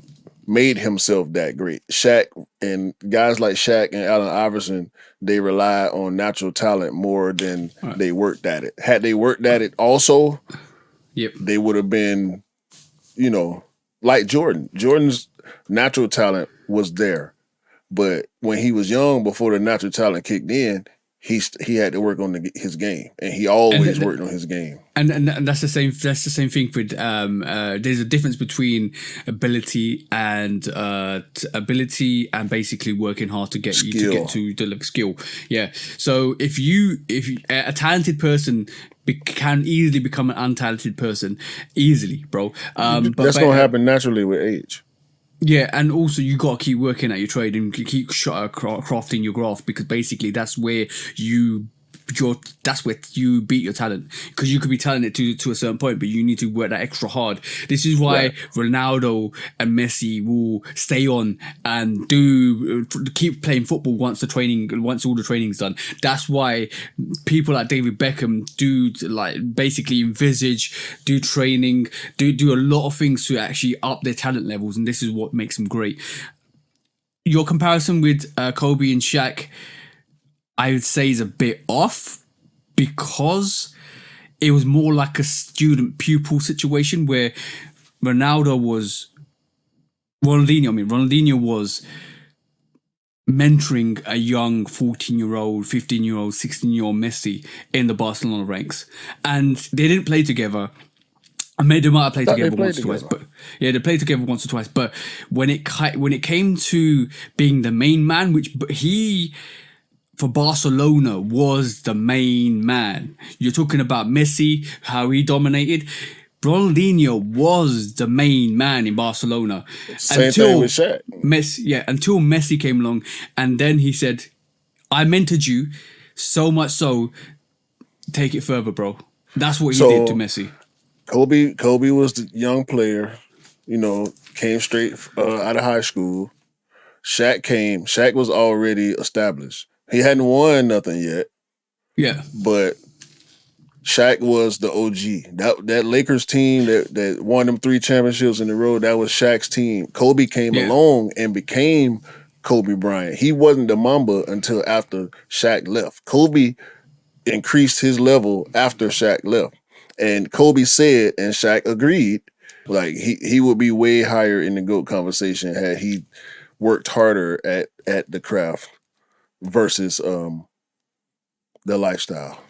made himself that great. Shaq and guys like Shaq and Allen Iverson, they rely on natural talent more than they worked at it. Had they worked at it also, they would have been, like Jordan. Jordan's natural talent was there. But when he was young, before the natural talent kicked in, he had to work on his game, and he always worked on his game. And that's the same. That's the same thing with. There's a difference between ability and basically working hard to get to the skill. Yeah. So if a talented person can easily become an untalented person, easily, bro. That's gonna happen naturally with age. Yeah, and also you gotta keep working at your trade and keep crafting your craft because basically that's where you beat your talent because you could be talented to a certain point, but you need to work that extra hard. This is why Ronaldo and Messi will stay on and keep playing football once all the training's done. That's why people like David Beckham do basically do training, do a lot of things to actually up their talent levels, and this is what makes them great. Your comparison with Kobe and Shaq, I would say is a bit off because it was more like a student-pupil situation where Ronaldinho was mentoring a young 14-year-old, 15-year-old, 16-year-old Messi in the Barcelona ranks. And they didn't play together. I made them out play together once or twice, but yeah, they played together once or twice. But when it came to being the main man, for Barcelona was the main man. You're talking about Messi, how he dominated. Ronaldinho was the main man in Barcelona. Same thing with Shaq. Until Messi came along, and then he said, "I mentored you so much so, take it further, bro." That's what he did to Messi. Kobe was the young player, came straight out of high school. Shaq was already established. He hadn't won nothing yet. Yeah. But Shaq was the OG. That Lakers team that won them 3 championships in a row, that was Shaq's team. Kobe came along and became Kobe Bryant. He wasn't the Mamba until after Shaq left. Kobe increased his level after Shaq left. And Kobe said, and Shaq agreed, like he would be way higher in the GOAT conversation had he worked harder at the craft versus the lifestyle.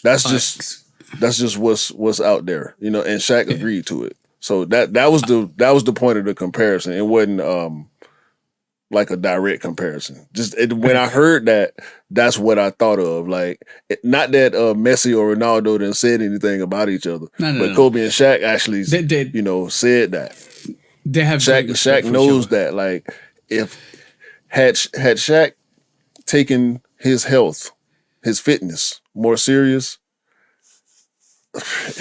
That's just what's out there, and Shaq agreed to it. So that was the point of the comparison. It wasn't like a direct comparison. When I heard that, that's what I thought of. Like, not that Messi or Ronaldo didn't said anything about each other, but Kobe and Shaq actually, said that. They have Shaq knows that. Like, if had Shaq taken his health, his fitness more serious,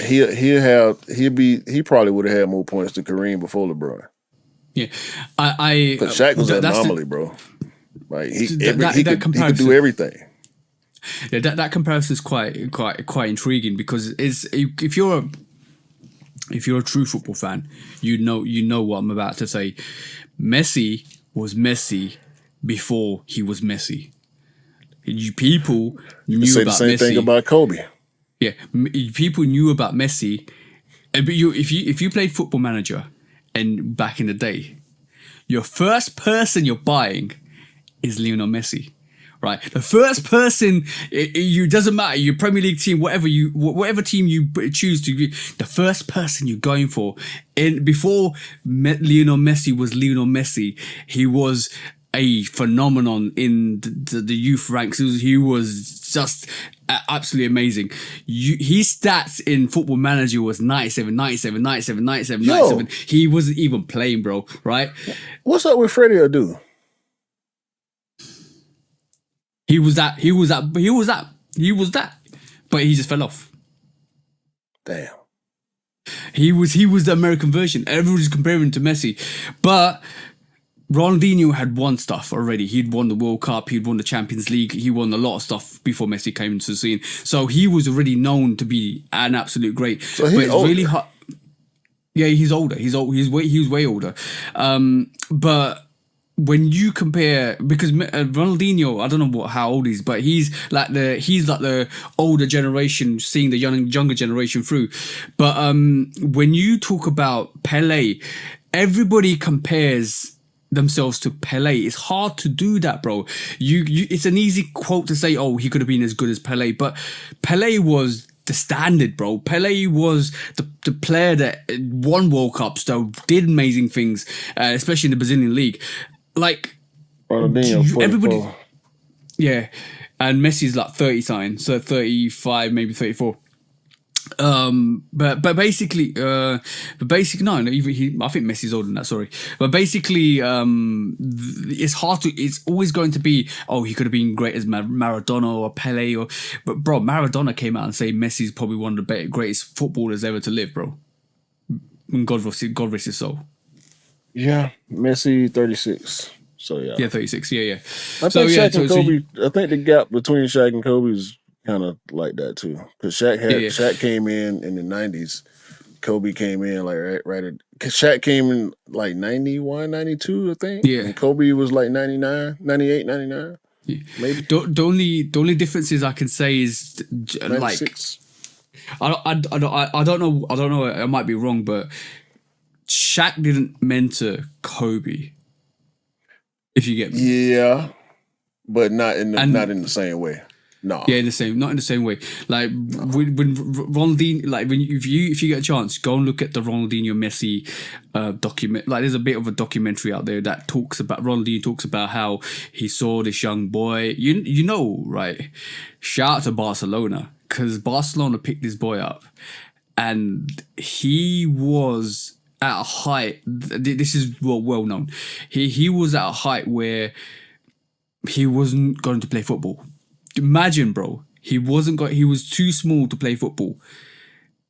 he probably would have had more points than Kareem before LeBron. Yeah, I Because Shaq was an that's anomaly, bro. Like he that could do everything. Yeah, that comparison is quite intriguing because if you're a true football fan, you know what I'm about to say. Messi was Messi before he was Messi. People You knew could say the about same Messi. thing about Kobe. Yeah, people knew about Messi. But if you played Football Manager, and back in the day, your first person you're buying is Lionel Messi. Right, the first person doesn't matter your Premier League team, whatever team you choose to be, the first person you're going for. And before Lionel Messi was Lionel Messi, he was a phenomenon in the youth ranks. He was just absolutely amazing. His stats in Football Manager was 97, 97, 97, 97, 97. He wasn't even playing, bro. Right? What's up with Freddie Adu? He was that, but he just fell off. Damn. He was the American version. Everybody's comparing him to Messi, but Ronaldinho had won stuff already. He'd won the World Cup. He'd won the Champions League. He won a lot of stuff before Messi came into the scene. So he was already known to be an absolute great. So but it's older. really hard. Yeah, he's older. He was way older. But when you compare, because Ronaldinho, I don't know how old he is, but he's like the older generation, seeing the younger generation through. But when you talk about Pele, everybody compares themselves to Pele. It's hard to do that, bro. It's an easy quote to say, oh, he could have been as good as Pele, but Pele was the standard, bro. Pele was the player that won World Cups, that did amazing things, especially in the Brazilian league. Like Ronaldinho, everybody, yeah, and Messi's like 30 signs, so 35, maybe 34. But basically, no, even I think Messi's older than that. Sorry, but basically, it's hard to. It's always going to be, oh, he could have been great as Maradona or Pele, but bro, Maradona came out and said Messi's probably one of the greatest footballers ever to live, bro. God rest his soul. Yeah, Messi 36. So yeah. Yeah, 36. Yeah. I think Shaq and Kobe. I think the gap between Shaq and Kobe is kind of like that too, because Shaq came in the 90s. Kobe came in like right at, because Shaq came in like 91, 92, I think. Yeah. And Kobe was like 99, 98, 99. Yeah. Maybe. The only differences I can say is 96. Like I don't know. I might be wrong, but Shaq didn't mentor Kobe. If you get me. Yeah, but not in the same way. No. Yeah, not in the same way. Like when Ronaldinho, like if you get a chance, go and look at the Ronaldinho Messi document. Like there's a bit of a documentary out there that talks about how he saw this young boy. You know, right? Shout out to Barcelona, because Barcelona picked this boy up, and he was at a height. This is well known. He was at a height where he wasn't going to play football. Imagine, bro. He was too small to play football.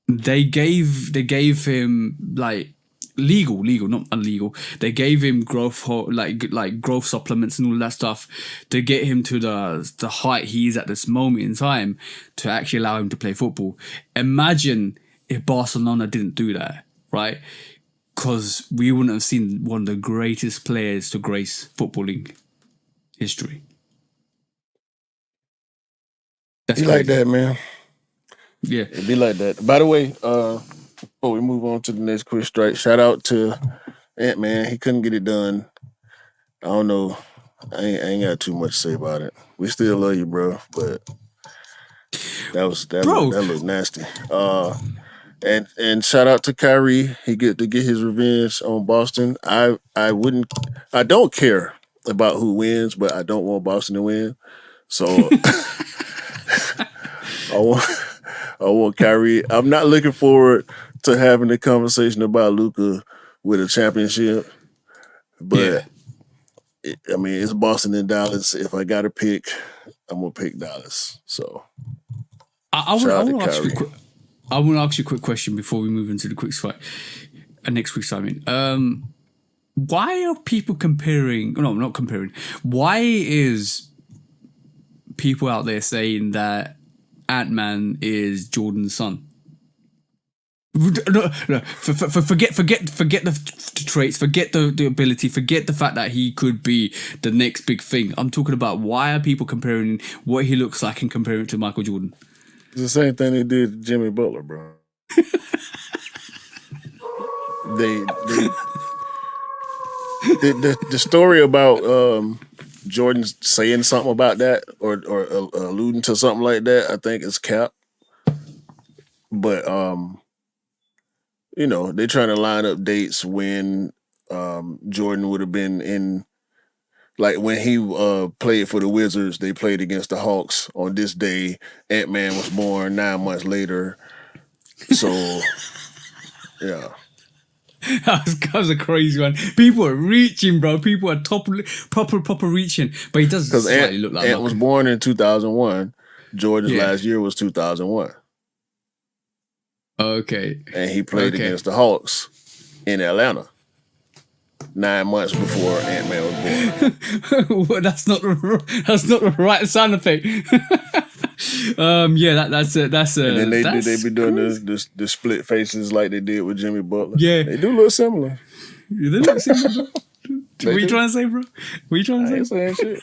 They gave him like legal, not illegal. They gave him growth supplements and all that stuff to get him to the height he is at this moment in time, to actually allow him to play football. Imagine if Barcelona didn't do that, right? Because we wouldn't have seen one of the greatest players to grace footballing history. That's like that, man. Yeah. It'd be like that. By the way, before we move on to the next quick strike, shout out to Ant-Man. He couldn't get it done. I don't know. I ain't got too much to say about it. We still love you, bro, but that looked nasty. And shout out to Kyrie. He get to get his revenge on Boston. I don't care about who wins, but I don't want Boston to win. So I want Kyrie. I'm not looking forward to having a conversation about Luka with a championship, but it's Boston and Dallas. If I got to pick, I'm gonna pick Dallas. So I want to ask you. I want to ask you a quick question before we move into the quick strike. Next quick strike, I mean. Why are people comparing? No, not comparing. Why is people out there saying that Ant-Man is Jordan's son? No, forget the traits, forget the ability, forget the fact that he could be the next big thing. I'm talking about why are people comparing what he looks like and comparing it to Michael Jordan? It's the same thing they did to Jimmy Butler, bro. The story about Jordan saying something about that or alluding to something like that, I think is cap. But they're trying to line up dates when Jordan would have been in, like when he played for the Wizards, they played against the Hawks on this day. Ant-Man was born 9 months later. So yeah. That was a crazy one. People are reaching, bro. People are proper reaching. But he does slightly look like Ant was born in 2001. Jordan's last year was 2001. Okay. And he played against the Hawks in Atlanta 9 months before Ant-Man was born. Well, that's not the right sound effect. That's and then they be doing the split faces like they did with Jimmy Butler. Yeah, they do look similar. They look similar, bro. What are you trying to say, bro? What are you trying to say? I ain't saying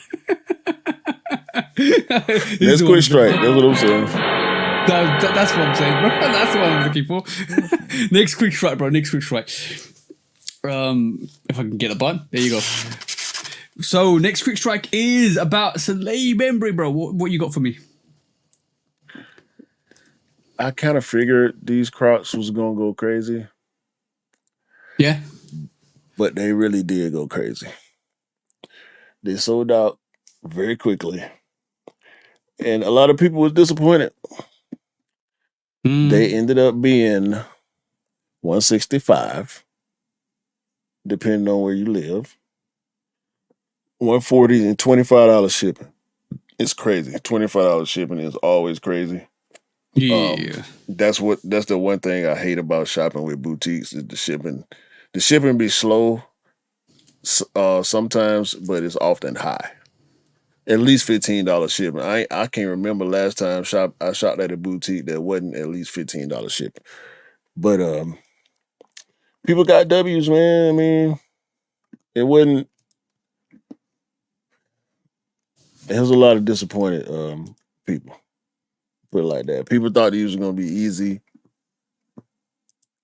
shit. That's quick strike. That's what I'm saying. That's what I'm saying, bro. That's what I'm looking for. Next quick strike, bro. Next quick strike. If I can get a button, there you go. So next quick strike is about Salehe Bembury, bro. What you got for me? I kind of figured these Crocs was gonna go crazy. Yeah, but they really did go crazy. They sold out very quickly, and a lot of people was disappointed. They ended up being $165, depending on where you live. $140 and $25 shipping. It's crazy. $25 shipping is always crazy. Yeah, that's the one thing I hate about shopping with boutiques is the shipping. The shipping be slow sometimes, but it's often high. At least $15 shipping. I can't remember last time I shopped at a boutique that wasn't at least $15 shipping. But people got W's, man. I mean, it wasn't. There was a lot of disappointed people. Put it like that. People thought these was gonna be easy.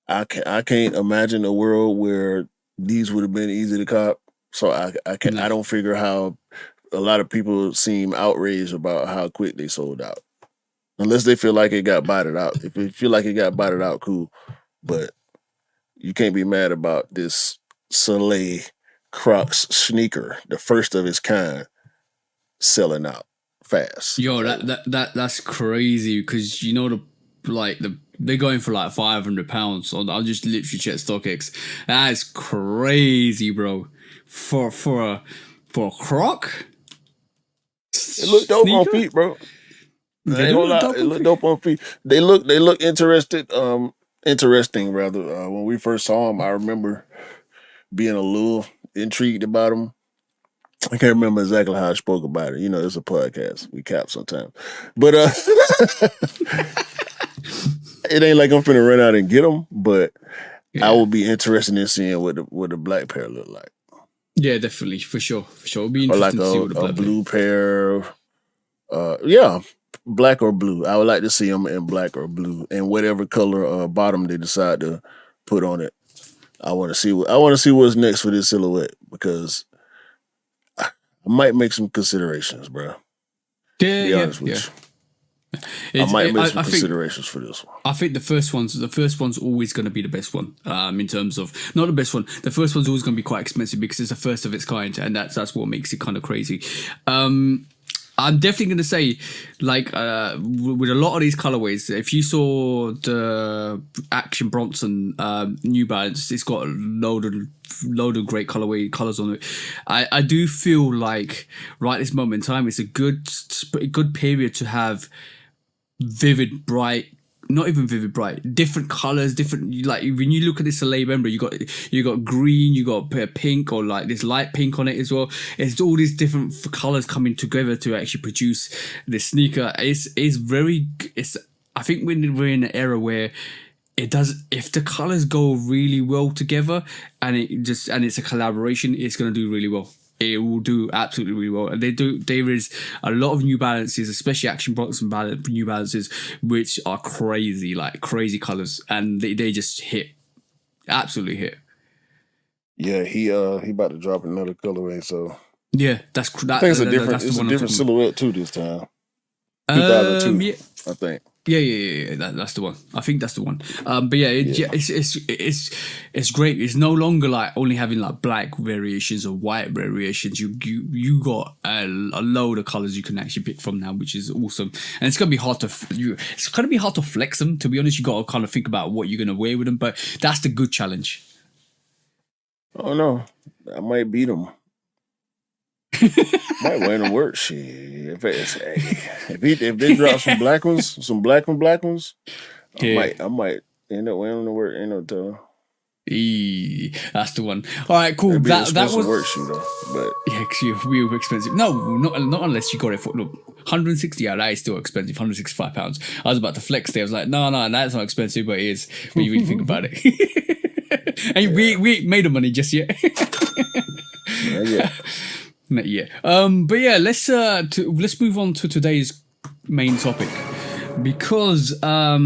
I can't imagine a world where these would have been easy to cop. So I don't figure how a lot of people seem outraged about how quick they sold out. Unless they feel like it got botted out. If they feel like it got botted out, cool. But you can't be mad about this Salehe Crocs sneaker, the first of its kind, selling out fast. Yo, that's crazy because they're going for like £500. I'll just literally check StockX. That is crazy, bro. For a Croc. It looked dope on feet, bro. It looked dope on feet. They look interesting rather. When we first saw them, I remember being a little intrigued about them. I can't remember exactly how I spoke about it. You know, it's a podcast. We cap sometimes. But it ain't like I'm finna run out and get them, but I will be interested in seeing what the black pair look like. Yeah, definitely, for sure. It'll be interesting to see what the black blue pair. Black or blue. I would like to see them in black or blue, and whatever color bottom they decide to put on it. I want to see what's next for this silhouette because I might make some considerations, bro. Yeah, be honest with you. I might make some considerations for this one. I think the first one's always going to be the best one. In terms of not the best one, the first one's always going to be quite expensive because it's the first of its kind, and that's what makes it kind of crazy. I'm definitely going to say, like, with a lot of these colorways, if you saw the Action Bronson New Balance, it's got a load of great colors on it. I do feel like right this moment in time, it's a good period to have vivid, bright, not even vivid bright, different colors, different, like when you look at this Salehe Bembury, you got green, you got pink, or like this light pink on it as well. It's all these different colors coming together to actually produce this sneaker. I think we're in an era where it does, if the colors go really well together and it's a collaboration, it's going to do really well. It will do absolutely really well. And there is a lot of New Balances, especially Action Bronx and New Balances, which are crazy, like crazy colors, and they just hit, absolutely hit. Yeah, he about to drop another colorway, so yeah, I think it's a different silhouette too this time. 2002, yeah. I think. Yeah. That's the one. I think that's the one. But yeah, it's great. It's no longer like only having like black variations or white variations. You got a load of colors you can actually pick from now, which is awesome. And it's gonna be hard to flex them. To be honest, you got to kind of think about what you're gonna wear with them. But that's the good challenge. Oh no, I might beat them. Might wear them work. Shit. If they drop some black ones, I might end up wearing them to work. Ain't no telling. That's the one. All right, cool. That was work shoe though, but yeah, because you're real expensive. No, not unless you got it for 160. Yeah, that is still expensive. £165. I was about to flex there. I was like, no, that's not expensive, but it is. When you really think about it, and we ain't made the money just yet. yeah. Not yet. But yeah, let's move on to today's main topic, because I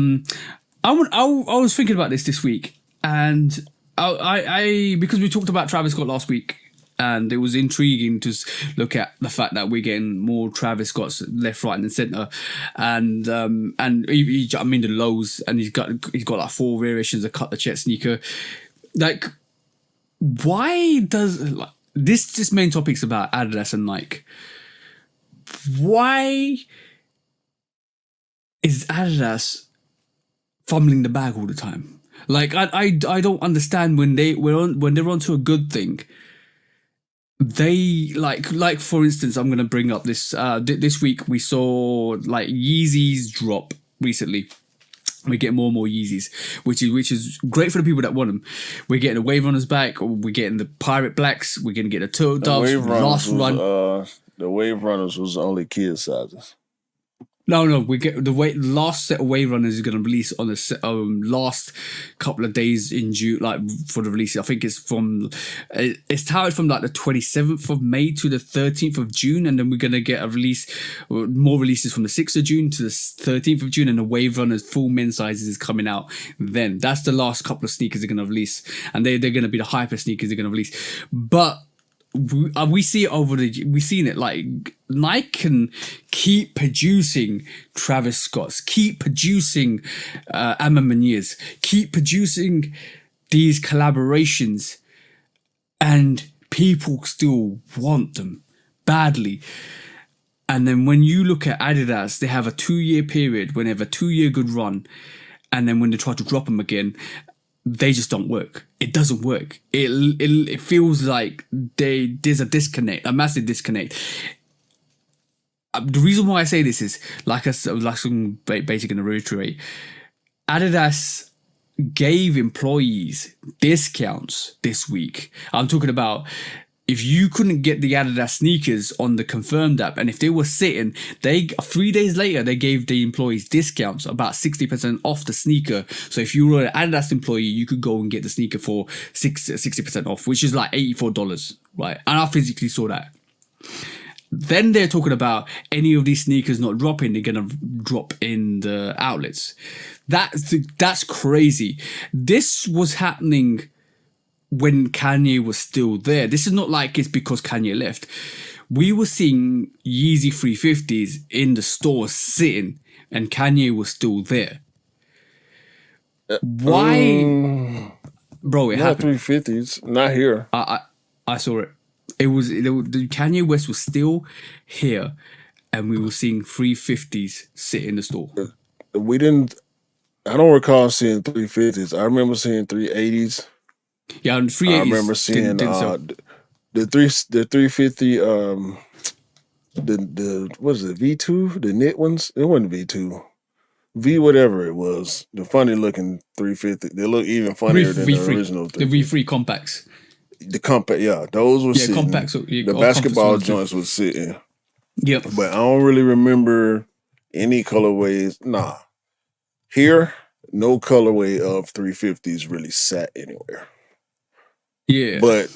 was thinking about this week, and I because we talked about Travis Scott last week, and it was intriguing to look at the fact that we're getting more Travis Scotts left, right, and centre, and I mean the lows, and he's got like 4 variations of cut the check sneaker. Like, why does like this main topic's about Adidas and Nike? Why is Adidas fumbling the bag all the time? Like, I don't understand when they're onto a good thing. They like for instance, I'm gonna bring up this this week we saw like Yeezys drop recently. We're getting more and more Yeezys, which is great for the people that want them. We're getting the Wave Runners back, or we're getting the Pirate Blacks. We're gonna get the Turtle Doves. The Wave Runners was only kid sizes. No, we get the last set of Wave Runners is going to release on the last couple of days in June, like for the release. I think it's touted from like the 27th of May to the 13th of June, and then we're going to get more releases from the 6th of June to the 13th of June, and the Wave Runners full men's sizes is coming out then. That's the last couple of sneakers they're going to release, and they're going to be the hyper sneakers they're going to release. But we see it we've seen it, like Nike can keep producing Travis Scotts, keep producing A Ma Manieres, keep producing these collaborations, and people still want them badly. And then when you look at Adidas, they have a 2-year period when they have a 2-year good run, and then when they try to drop them again, they just don't work. It doesn't work. It feels like there's a disconnect, a massive disconnect. The reason why I say this is, like I'm basically going to reiterate, Adidas gave employees discounts this week. I'm talking about if you couldn't get the Adidas sneakers on the Confirmed app, and if they were sitting, 3 days later, they gave the employees discounts, about 60% off the sneaker. So if you were an Adidas employee, you could go and get the sneaker for 60% off, which is like $84, right? And I physically saw that. Then they're talking about any of these sneakers not dropping, they're going to drop in the outlets. That's crazy. This was happening when Kanye was still there. This is not like it's because Kanye left. We were seeing Yeezy 350s in the store sitting, and Kanye was still there. Why? Bro, it happened. 350s, not here. I saw it. The Kanye West was still here, and we were seeing 350s sit in the store. I don't recall seeing 350s. I remember seeing 380s. Yeah, and 380s. I remember seeing the 350. The what is it? V2, the knit ones. It wasn't V2. V whatever it was, the funny looking 350. They look even funnier than the original. The V3 compacts. The compact, yeah, those were sitting. Compacts. The basketball joints was sitting. Yep. But I don't really remember any colorways. Nah, here no colorway of 350s really sat anywhere. Yeah. But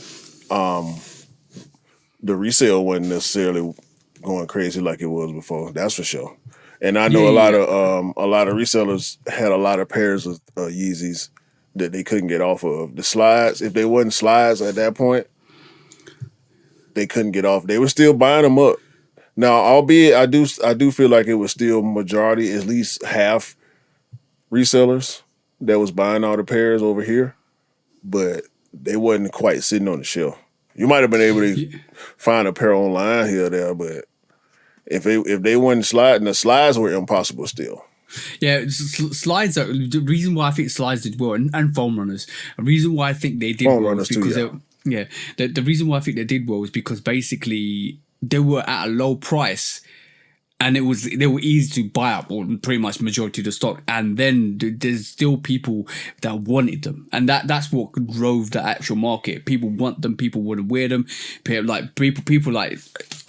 the resale wasn't necessarily going crazy like it was before. That's for sure. And I know a lot of resellers had a lot of pairs of Yeezys that they couldn't get off of. The slides, if they wasn't slides at that point, they couldn't get off. They were still buying them up. Now, albeit I do feel like it was still majority, at least half resellers that was buying all the pairs over here, but they wasn't quite sitting on the shelf. You might have been able to find a pair online here or there, but if they weren't sliding, the slides were impossible still. Yeah, slides are the reason why I think slides did well, and foam runners. The reason why I think they did well was because the reason why I think they did well is because basically they were at a low price, and they were easy to buy up, or pretty much majority of the stock. And then there's still people that wanted them, and that's what drove the actual market. People want them. People want to wear them. People like,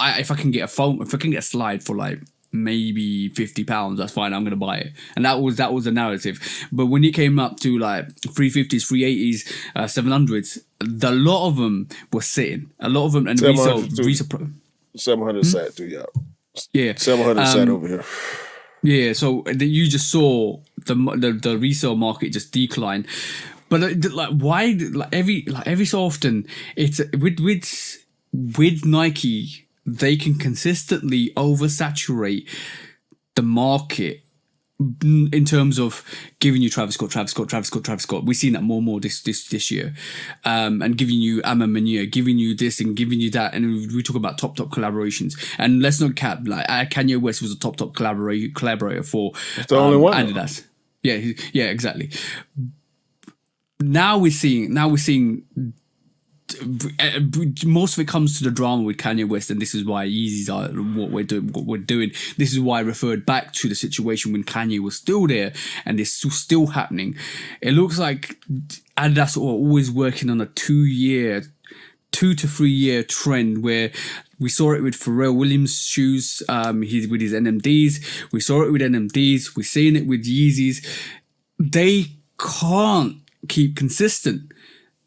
if I can get a slide for like maybe £50, that's fine. I'm gonna buy it, and that was the narrative. But when it came up to like 350s, 380s, 700s, a lot of them were sitting. A lot of them, and resale 700 sat too, yeah. Yeah, 700 sat over here. Yeah, so you just saw the resale market just decline, but why? Every so often, it's with Nike, they can consistently oversaturate the market in terms of giving you Travis Scott. We've seen that more and more this year, and giving you A Ma Maniere, giving you this and giving you that, and we talk about top collaborations. And let's not cap, like Kanye West was a top collaborator for the only one. Adidas. Yeah, exactly. Now we're seeing most of it comes to the drama with Kanye West, and this is why Yeezys are what we're doing. This is why I referred back to the situation when Kanye was still there, and it's still happening. It looks like Adidas are always working on a 2 to 3 year trend where we saw it with Pharrell Williams shoes, with his NMDs. We saw it with NMDs. We're seeing it with Yeezys. They can't keep consistent.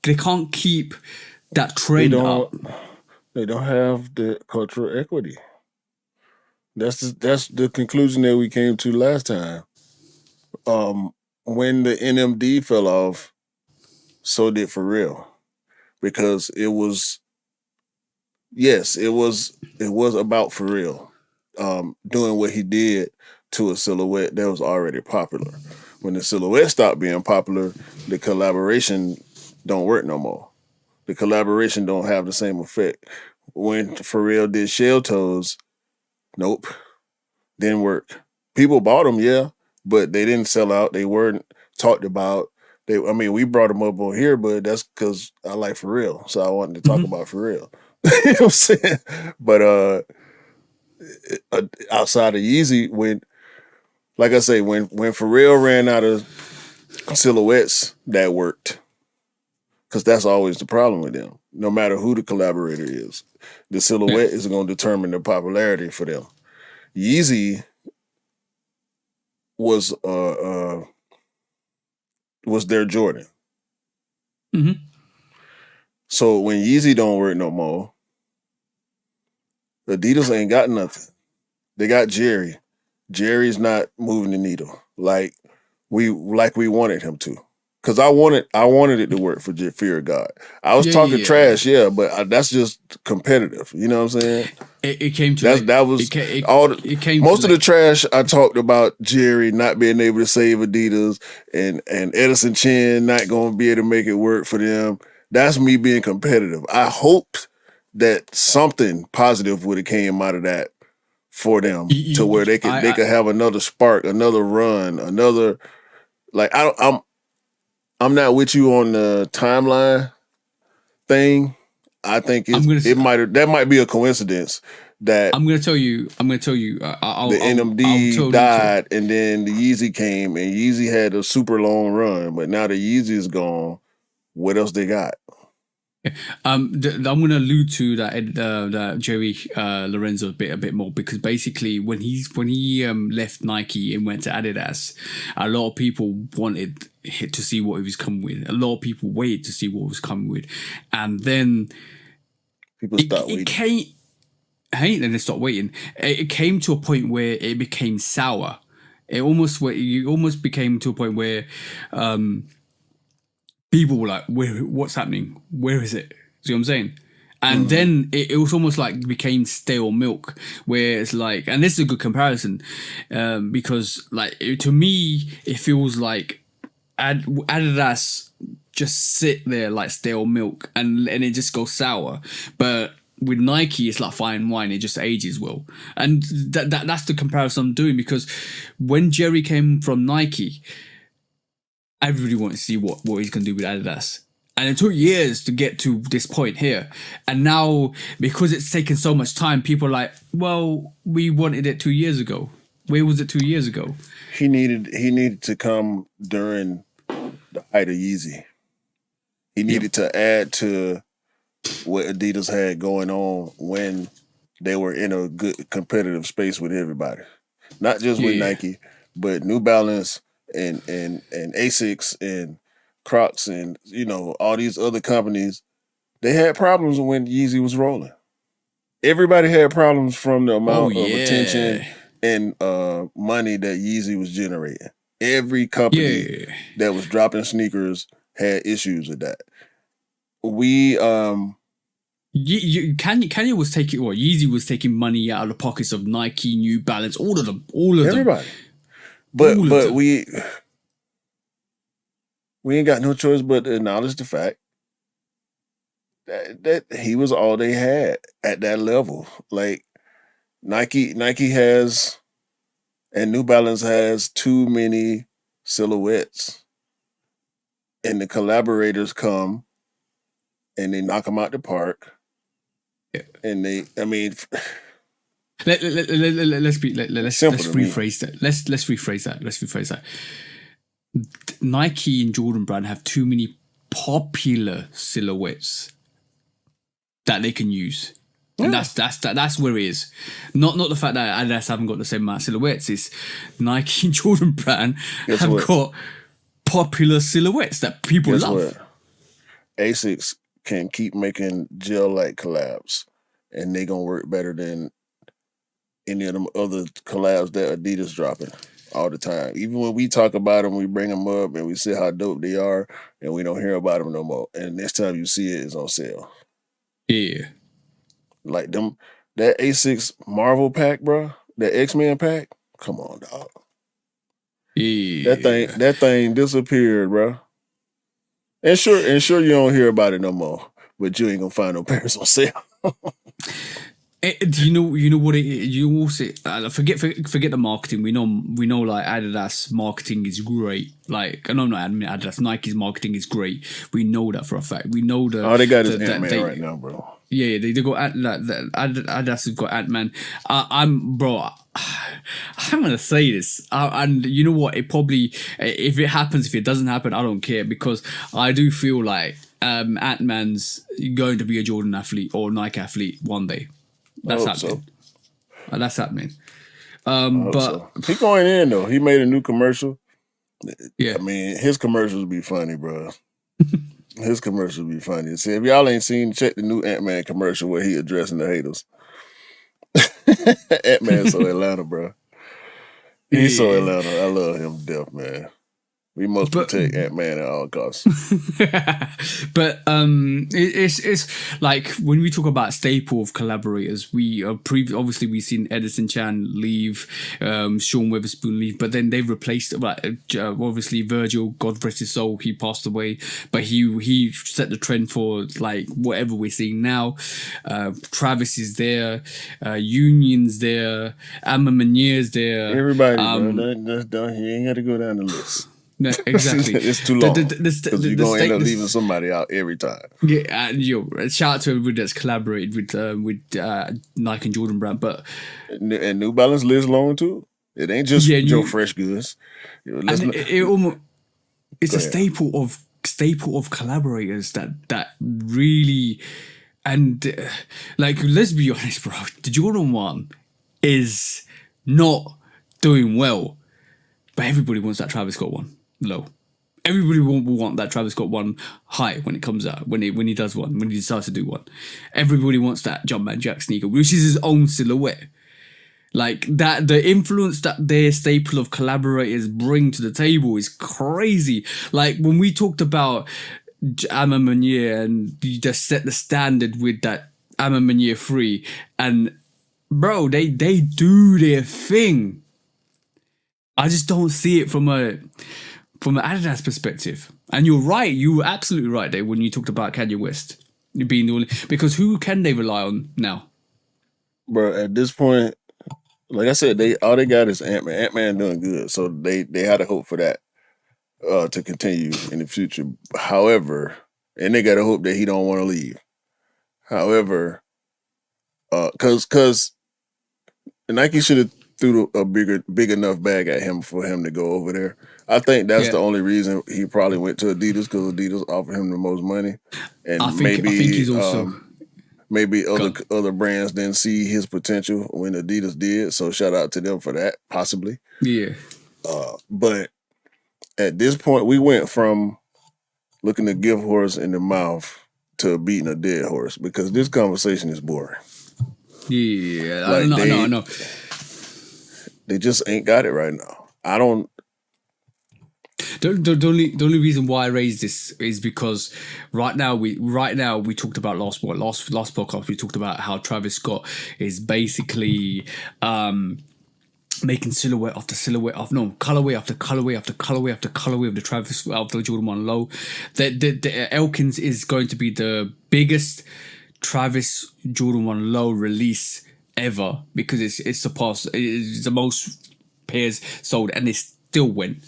They can't keep that trend up. They don't have the cultural equity. That's the conclusion that we came to last time. When the NMD fell off, so did Pharrell, because it was about Pharrell doing what he did to a silhouette that was already popular. When the silhouette stopped being popular, the collaboration don't work no more. The collaboration don't have the same effect. When Pharrell did shell toes, nope, didn't work. People bought them, yeah, but they didn't sell out. They weren't talked about. We brought them up on here, but that's because I like Pharrell, so I wanted to talk about Pharrell. You know what I'm saying? But outside of Yeezy, when Pharrell ran out of silhouettes, that worked. Because that's always the problem with them. No matter who the collaborator is, the silhouette is going to determine the popularity for them. Yeezy was their Jordan. Mm-hmm. So when Yeezy don't work no more, Adidas ain't got nothing. They got Jerry. Jerry's not moving the needle like we wanted him to. Because I wanted it to work for Fear of God. I was talking trash, but that's just competitive. You know what I'm saying? It came to most of the trash I talked about Jerry not being able to save Adidas and Edison Chen not going to be able to make it work for them. That's me being competitive. I hoped that something positive would have came out of that for them to where they could have another spark, another run, another I'm not with you on the timeline thing. I think that might be a coincidence that I'm gonna tell you. the I'll NMD totally died, and then the Yeezy came, and Yeezy had a super long run. But now the Yeezy is gone. What else they got? I'm going to allude to that Jerry Lorenzo a bit more, because basically when he left Nike and went to Adidas, a lot of people wanted to see what he was coming with. A lot of people waited to see what he was coming with, and then People stopped it waiting. came. Hey, then they stopped waiting. It came to a point where it became sour. It almost became to a point where people were like, what's happening? Where is it? See what I'm saying? And then it was almost like became stale milk, where it's like, and this is a good comparison, because like to me, it feels like Adidas just sit there like stale milk, and it just goes sour. But with Nike, it's like fine wine; it just ages well. And that's the comparison I'm doing, because when Jerry came from Nike, everybody wanted to see what he's going to do with Adidas. And it took years to get to this point here. And now, because it's taken so much time, people are like, well, we wanted it 2 years ago. Where was it 2 years ago? He needed to come during the height of Yeezy. He needed to add to what Adidas had going on when they were in a good competitive space with everybody. Not just with Nike, but New Balance and Asics and Crocs and all these other companies. They had problems when Yeezy was rolling. Everybody had problems from the amount of attention and money that Yeezy was generating. Every company that was dropping sneakers had issues with that. Kanye was taking, or Yeezy was taking money out of the pockets of Nike, New Balance, all of them. Everybody. But we ain't got no choice but to acknowledge the fact that he was all they had at that level. Like Nike has, and New Balance has too many silhouettes, and the collaborators come and they knock them out the park. And let's rephrase that. Let's rephrase that. Nike and Jordan brand have too many popular silhouettes that they can use. And that's where it is. Not the fact that Adidas haven't got the same amount of silhouettes. It's Nike and Jordan brand got popular silhouettes that people love. Asics can keep making gel-like collabs, and they gonna work better than any of them other collabs that Adidas dropping all the time. Even when we talk about them, we bring them up and we say how dope they are, and we don't hear about them no more. And next time you see it, it's on sale. Yeah. Like that A6 Marvel pack, bro, that X-Men pack. Come on, dog. Yeah. That thing disappeared, bro. And sure you don't hear about it no more. But you ain't gonna find no pairs on sale. You know what it is? You also forget the marketing. We know like Adidas marketing is great. Like no, not Adidas. Nike's marketing is great. We know that for a fact. We know that. All they got is Ant-Man right now, bro. Yeah, they got Adidas has got Ant-Man. I'm gonna say this, and you know what? It probably, if it happens, if it doesn't happen, I don't care, because I do feel like Ant-Man's going to be a Jordan athlete or Nike athlete one day. That's happening. So. That's happening. But he's going in though. He made a new commercial. Yeah, I mean, his commercials be funny, bro. His commercials be funny. See, if y'all ain't seen, check the new Ant-Man commercial where he addressing the haters. Ant-Man's so Atlanta, bro. He's so Atlanta. I love him to death, man. We must protect Ant-Man at all costs. But it's like when we talk about staple of collaborators, we obviously we've seen Edison Chan leave, Sean Witherspoon leave, but then they've replaced obviously Virgil, God rest his soul, he passed away, but he set the trend for like whatever we're seeing now. Travis is there, Union's there, A Ma Mainere's there. Everybody, bro. You ain't got to go down the list. No, exactly. It's too long because you're gonna end up leaving somebody out every time. Yeah, and shout out to everybody that's collaborated with Nike and Jordan brand, but and New Balance lives long too. It ain't just Joe Fresh goods. It's a staple of collaborators that really, and like, let's be honest, bro. The Jordan 1 is not doing well, but everybody wants that Travis Scott one low. Everybody will want that Travis Scott one high when it comes out, when he does one, when he decides to do one. Everybody wants that Jumpman Jack sneaker, which is his own silhouette. Like that, the influence that their staple of collaborators bring to the table is crazy. Like when we talked about A Ma Maniere and you just set the standard with that A Ma Maniere 3, and bro, they do their thing. I just don't see it from an Adidas perspective. And you're right, you were absolutely right there when you talked about Kanye West being the only, because who can they rely on now? Bro, at this point, like I said, all they got is Ant-Man. Ant-Man doing good, so they had a hope for that to continue in the future. However, and they got a hope that he don't want to leave. However, because Nike should have threw a big enough bag at him for him to go over there. I think that's the only reason he probably went to Adidas, because Adidas offered him the most money, and I think he's also. Maybe other brands didn't see his potential when Adidas did, so shout out to them for that, possibly. Yeah. But at this point, we went from looking a gift horse in the mouth to beating a dead horse, because this conversation is boring. Yeah, like I know. They just ain't got it right now. I don't. The only reason why I raised this is because right now we talked about last podcast, we talked about how Travis Scott is basically making silhouette after silhouette of colorway after colorway after colorway after colorway of the Jordan 1 low. The Elkins is going to be the biggest Travis Jordan 1 low release ever, because it's the most pairs sold, and it still went.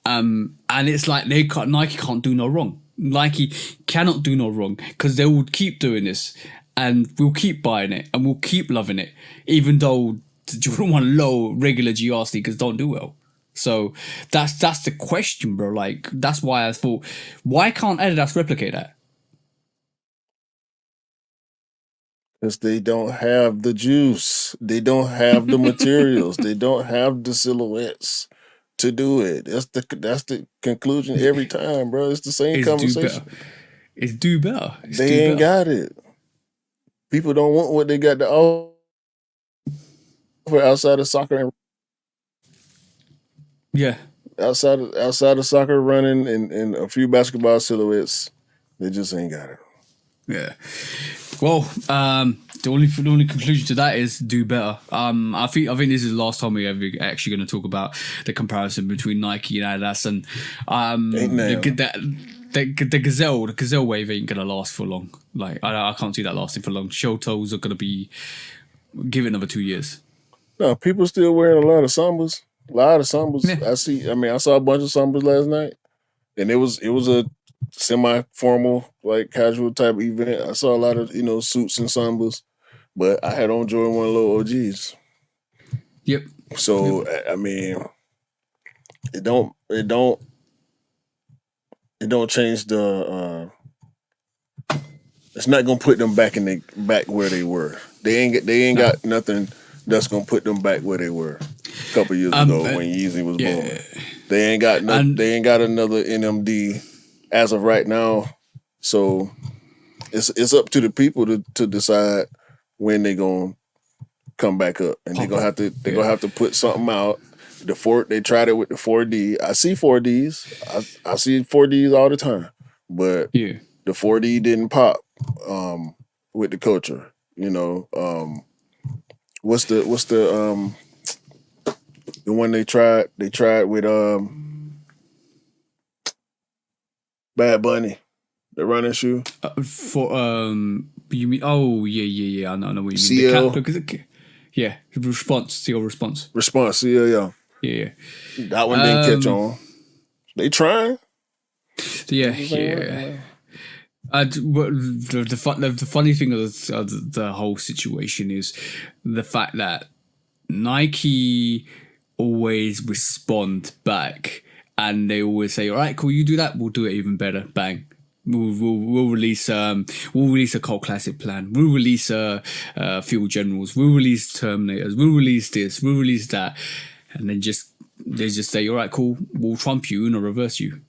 And it's like Nike can't do no wrong. Nike cannot do no wrong, because they will keep doing this, and we'll keep buying it, and we'll keep loving it, even though the Jordan 1 low regular GR sneakers don't do well. So that's the question, bro. Like, that's why I thought, why can't Adidas replicate that? Because they don't have the juice. They don't have the materials. They don't have the silhouettes to do it. That's the conclusion every time, bro. It's the same conversation. Do better. They ain't got it. People don't want what they got to offer outside of soccer and outside of soccer, running, and a few basketball silhouettes. They just ain't got it. Yeah. Well, the only conclusion to that is do better. I think this is the last time we're ever actually going to talk about the comparison between Nike and Adidas, and the gazelle wave ain't gonna last for long. Like, I can't see that lasting for long. Show toes are gonna be, give it another 2 years. No, people still wearing a lot of Sambas. Yeah. I saw a bunch of Sambas last night, and it was a semi-formal, like, casual type event. I saw a lot of suits and Sambas, but I had on Jordan 1 low OGs. Yep. So I mean, it don't change the. It's not gonna put them back back where they were. They ain't got nothing that's gonna put them back where they were a couple years ago when Yeezy was born. They ain't got they ain't got another NMD as of right now. So it's up to the people to decide when they gonna come back up, and they're gonna have to put something out. They tried it with the 4D. I see 4Ds. I see 4Ds all the time, but the 4D didn't pop with the culture. What's the one they tried? They tried with Bad Bunny, the running shoe. You mean? Oh yeah. I know what you CL. mean. Response. CL response. Response. CL. Yeah. That one didn't catch on. They trying. Yeah, yeah. The funny thing of the whole situation is the fact that Nike always respond back, and they always say, "All right, cool, you do that, we'll do it even better." Bang. We'll release a cult classic plan. We'll release Field Generals. We'll release Terminators. We'll release this. We'll release that, and then they just say, "All right, cool, we'll trump you and reverse you."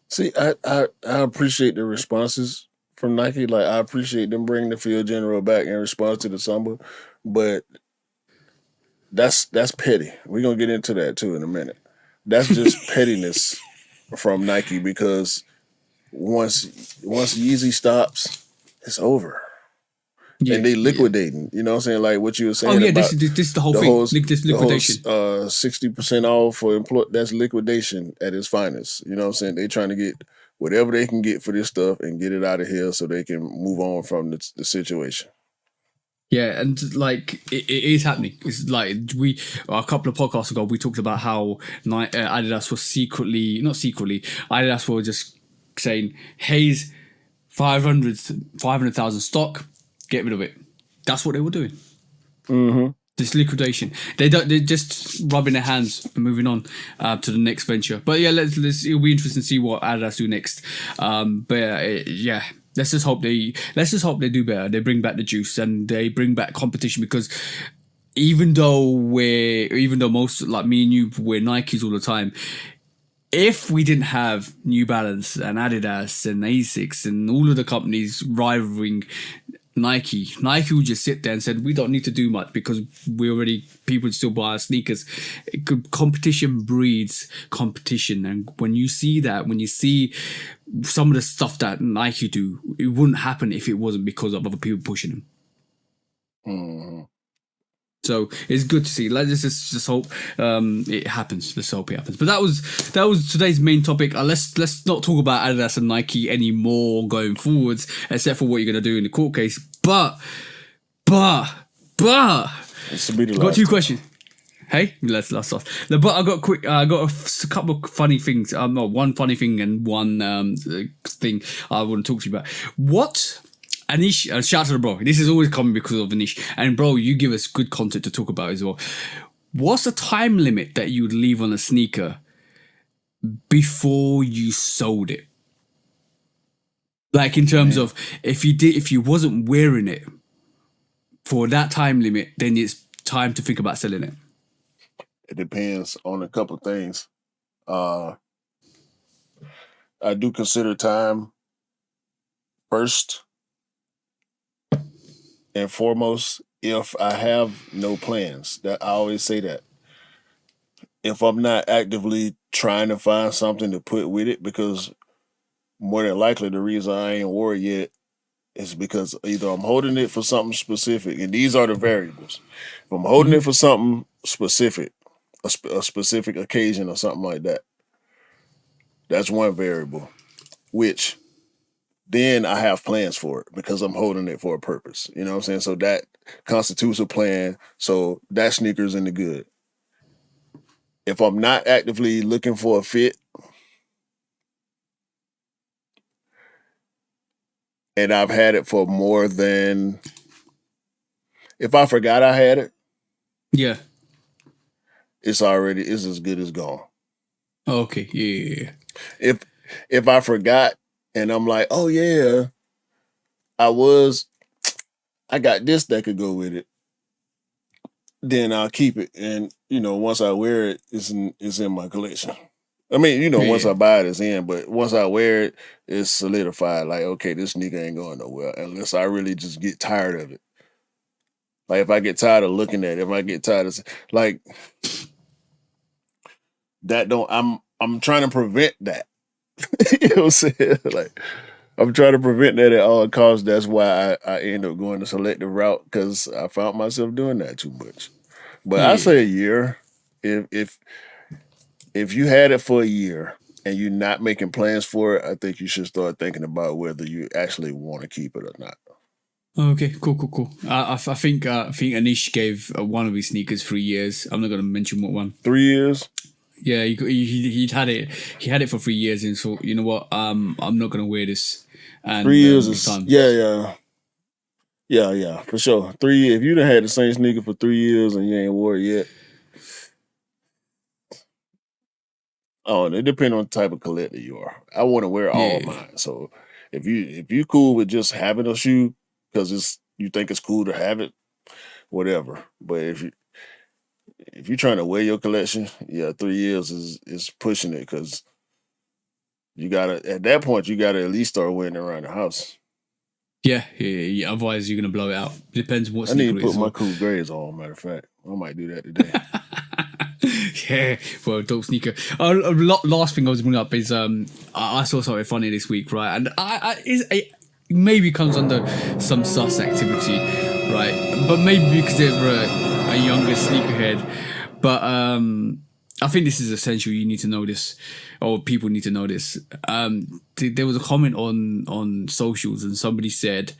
See, I appreciate the responses from Nike. Like I appreciate them bringing the Field General back in response to the Samba, but that's petty. We're gonna get into that too in a minute. That's just pettiness from Nike because once Yeezy stops, it's over. Yeah, and they liquidating. You know what I'm saying? Like what you were saying. Oh yeah, about this is the whole thing. This liquidation. 60% off for employee. That's liquidation at its finest. You know what I'm saying? They trying to get whatever they can get for this stuff and get it out of here so they can move on from the situation. Yeah, and like it is happening. It's like a couple of podcasts ago we talked about how Adidas was Adidas were just saying, "Here's 500,000 stock, get rid of it." That's what they were doing. Mm-hmm. This liquidation. They're just rubbing their hands and moving on to the next venture. But yeah, let's it'll be interesting to see what Adidas do next. Yeah. Let's just hope they do better. They bring back the juice and they bring back competition, because even though most, like me and you, wear Nikes all the time, if we didn't have New Balance and Adidas and Asics and all of the companies rivaling Nike would just sit there and said, we don't need to do much because people still buy our sneakers. Competition breeds competition. And when you see some of the stuff that Nike do, it wouldn't happen if it wasn't because of other people pushing them. Mm-hmm. So it's good to see. Let's just hope it happens. Let's hope it happens. But that was today's main topic. Let's not talk about Adidas and Nike anymore going forwards, except for what you're gonna do in the court case. But this will be the got two questions. Hey, let's start. But I got a couple of funny things. No, one funny thing and one thing I want to talk to you about. What? Anish, shout out to the bro. This is always coming because of Anish. And bro, you give us good content to talk about as well. What's the time limit that you would leave on a sneaker before you sold it? Like in terms of if you wasn't wearing it for that time limit, then it's time to think about selling it. It depends on a couple of things. I do consider time first and foremost if I have no plans. That I always say that. If I'm not actively trying to find something to put with it, because more than likely the reason I ain't wore it yet is because either I'm holding it for something specific, and these are the variables. If I'm holding it for something specific, a specific occasion or something like that, that's one variable, which then I have plans for it because I'm holding it for a purpose. You know what I'm saying? So that constitutes a plan. So that sneaker's in the good. If I'm not actively looking for a fit and I've had it for more than, if I forgot I had it, yeah, it's as good as gone. Okay, yeah. If I forgot and I'm like, oh yeah, I got this that could go with it, then I'll keep it. And once I wear it, it's in my collection. I mean, once I buy it, it's in. But once I wear it, it's solidified. Like, okay, this sneaker ain't going nowhere unless I really just get tired of it. Like if I get tired of looking at it, if I get tired of like that, I'm trying to prevent that. You know what I'm saying? Like I'm trying to prevent that at all costs. That's why I end up going the selective route, because I found myself doing that too much. But I say a year. If you had it for a year and you're not making plans for it, I think you should start thinking about whether you actually want to keep it or not. Okay, cool. I think Anish gave one of his sneakers 3 years. I'm not going to mention what one. 3 years? Yeah, he'd had it. He had it for 3 years, and so you know what? I'm not gonna wear this. And 3 years it's is time. yeah, for sure. 3 years. If you done had the same sneaker for 3 years and you ain't wore it yet, it depends on the type of collector you are. I want to wear all mine. So if you cool with just having a shoe because you think it's cool to have it, whatever. But if you're trying to wear your collection, 3 years is pushing it because you gotta at that point you gotta at least start wearing it around the house. Yeah. Otherwise, you're gonna blow it out. Depends on what I need sneaker to it put is. my cool grays on. Matter of fact, I might do that today. Yeah, well, dope sneaker. Last thing I was bringing up is I saw something funny this week, right? And it maybe comes under some sus activity, right? But maybe because they're a younger sneakerhead. But I think this is essential. You need to know this, or people need to know this. There was a comment on socials, and somebody said,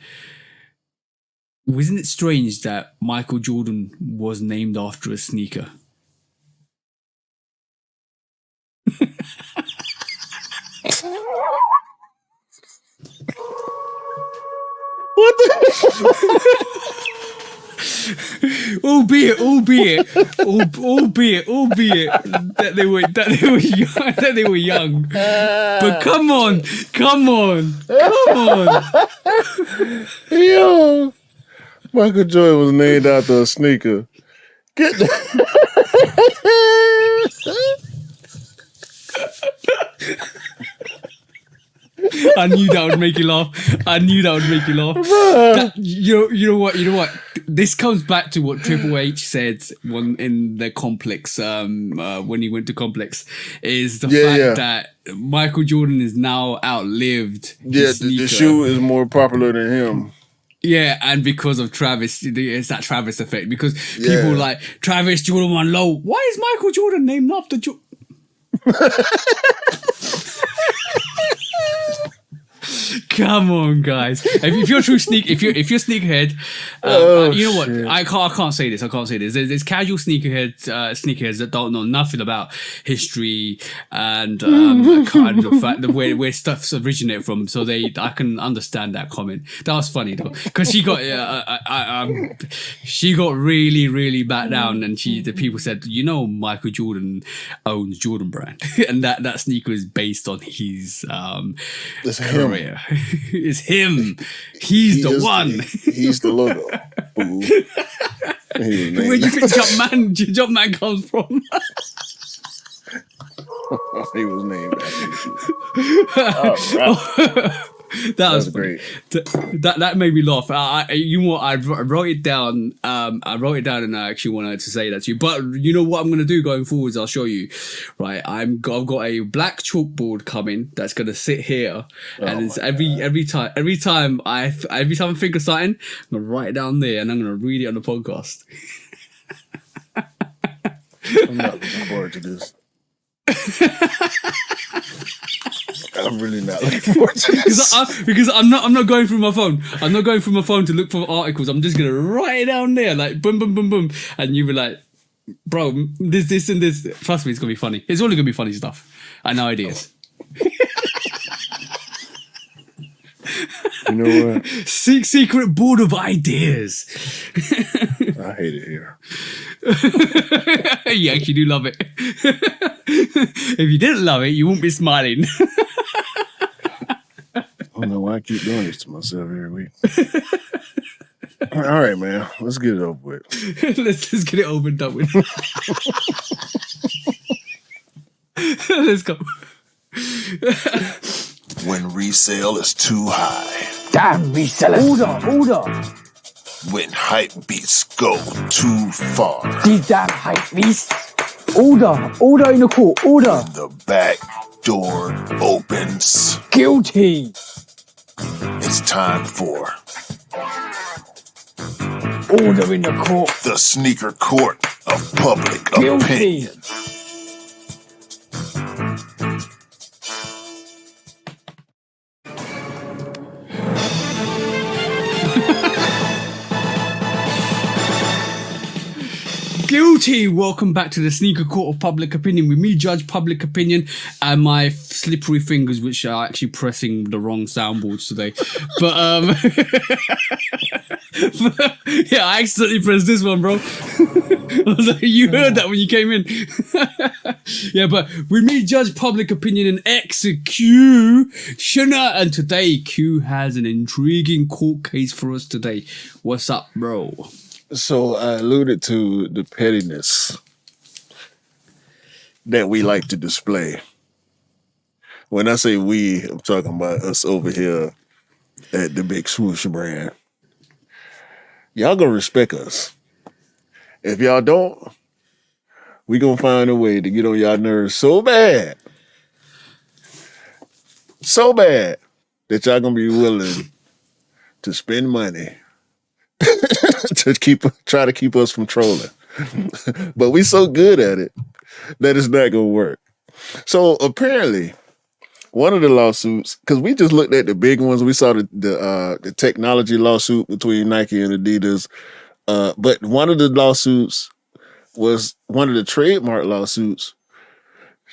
"Wasn't it strange that Michael Jordan was named after a sneaker?" What the? albeit that they were young. But come on. Yo, Michael Jordan was named after a sneaker. Get the. I knew that would make you laugh. You know what? This comes back to what Triple H said in the Complex, when he went to Complex, is the fact that Michael Jordan is now outlived. The shoe is more popular than him. Yeah, and because of Travis, it's that Travis effect. Because people are like, Travis Jordan 1 low. Why is Michael Jordan named after Jordan? Come on, guys! If you're true if you're sneakerhead, you know what? I can't say this. There's casual sneakerheads that don't know nothing about history and kind of the fact that where stuff's originated from. So I can understand that comment. That was funny though, because she got really really back down, and the people said, Michael Jordan owns Jordan brand, and that sneaker is based on his career. It's him. He's the one. He's the logo. Where do you think Jumpman comes from? He was named after you. That was great. That made me laugh. I wrote it down. I wrote it down, and I actually wanted to say that to you. But you know what I'm going to do going forwards? I'll show you. Right, I've got a black chalkboard coming that's going to sit here, and it's every time I think of something, I'm going to write it down there, and I'm going to read it on the podcast. I'm not looking forward to this. I'm really not looking forward to this. Because I'm not going through my phone. I'm not going through my phone to look for articles. I'm just gonna write it down there, like boom, boom, boom, boom, and you be like, bro, this and this. Trust me, it's gonna be funny. It's only gonna be funny stuff. I know ideas. You know what? Secret board of ideas. I hate it here. You actually do love it. If you didn't love it, you wouldn't be smiling. I don't know why I keep doing this to myself every week. All right, man. Let's get it over with. Let's just get it over and done with. Let's go. When resale is too high. Damn resellers. Order. When hype beats go too far. These damn hype beasts. Order in the court. Order. When the back door opens. Guilty. It's time for Order in the court. the sneaker court of public Guilty. opinion. Guilty! Welcome back to the Sneaker Court of Public Opinion with me, Judge Public Opinion, and my slippery fingers, which are actually pressing the wrong soundboards today. But yeah, I accidentally pressed this one, bro. I was like, you heard that when you came in. Yeah, but with me, Judge Public Opinion and Executioner, and today Q has an intriguing court case for us today. What's up, bro? So I alluded to the pettiness that we like to display. When I say we, I'm talking about us over here at the Big Swoosh brand. Y'all gonna respect us. If y'all don't, we gonna find a way to get on y'all nerves so bad that y'all gonna be willing to spend money to try to keep us from trolling. But we so good at it that it's not gonna work. So apparently, one of the lawsuits, because we just looked at the big ones, we saw the technology lawsuit between Nike and Adidas. But one of the lawsuits was one of the trademark lawsuits.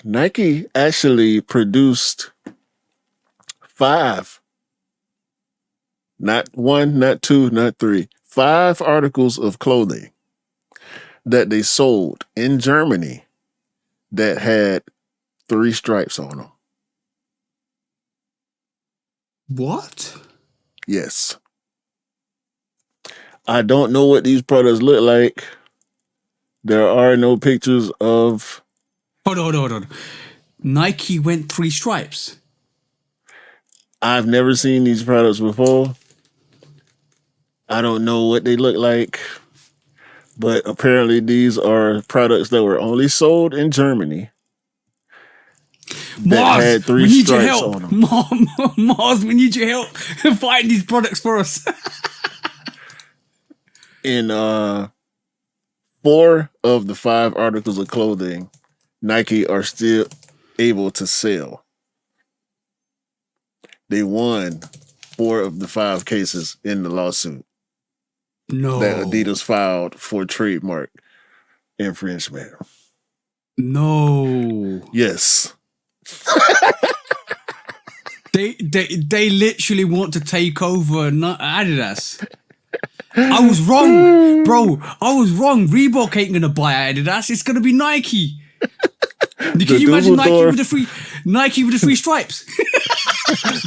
Nike actually produced 5, not 1, not 2, not 3, 5 articles of clothing that they sold in Germany that had 3 stripes on them. What? Yes. I don't know what these products look like. There are no pictures of... Hold on. Nike went 3 stripes. I've never seen these products before. I don't know what they look like. But apparently these are products that were only sold in Germany. That had 3 we need your stripes help. on them. Mars, we need your help find these products for us. In 4 of the 5 articles of clothing, Nike are still able to sell. They won 4 of the 5 cases in the lawsuit that Adidas filed for trademark infringement. No. Yes. They literally want to take over Adidas. I was wrong, bro. I was wrong. Reebok ain't gonna buy Adidas. It's gonna be Nike. Can you imagine Nike with the 3 stripes?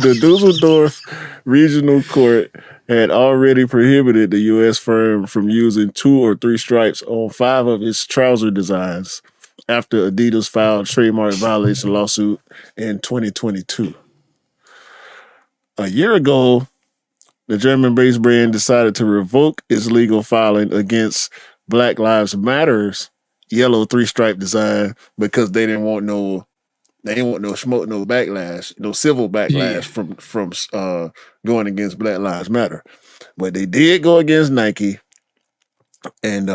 The Dusseldorf Regional Court had already prohibited the U.S. firm from using 2 or 3 stripes on 5 of its trouser designs after Adidas filed trademark violation lawsuit in 2022. A year ago, the German-based brand decided to revoke its legal filing against Black Lives Matter's yellow 3-stripe design because they didn't want no smoke, no backlash, no civil backlash from going against Black Lives Matter. But they did go against Nike, and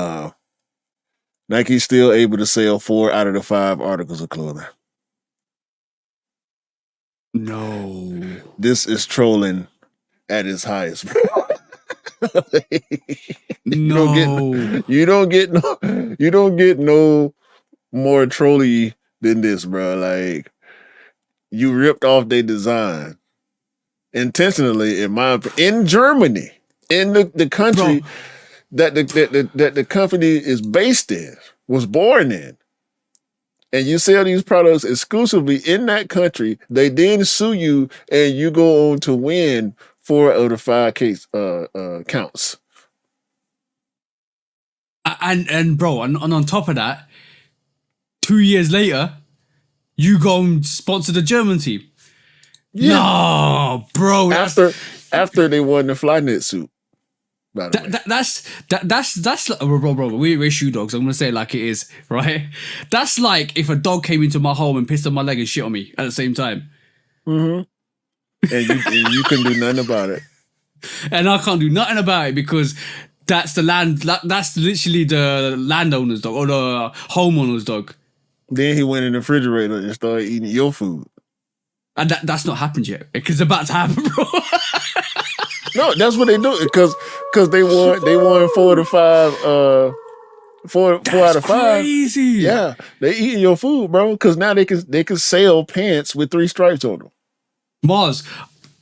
Nike's still able to sell 4 out of the 5 articles of clothing. No. This is trolling at its highest, bro. You don't get no more trolly than this, bro. Like, you ripped off their design intentionally, in Germany, in the country that the company is based in, was born in. And you sell these products exclusively in that country. They then sue you, and you go on to win 4 of the 5 case counts. And bro, and on top of that, 2 years later, you go and sponsor the German team. Yeah. No, bro. After they won the Flyknit suit. That's bro. We're shoe dogs. I'm gonna say it like it is, right? That's like if a dog came into my home and pissed on my leg and shit on me at the same time. Mm-hmm. And you can do nothing about it. And I can't do nothing about it because that's the land. That's literally the landowner's dog or the homeowner's dog. Then he went in the refrigerator and started eating your food. And that's not happened yet. Because it's about to happen, bro. No, that's what they do. Because they won 4 to 5 Four out of 5. Crazy. Yeah, they eating your food, bro. Because now they can sell pants with 3 stripes on them. Mars,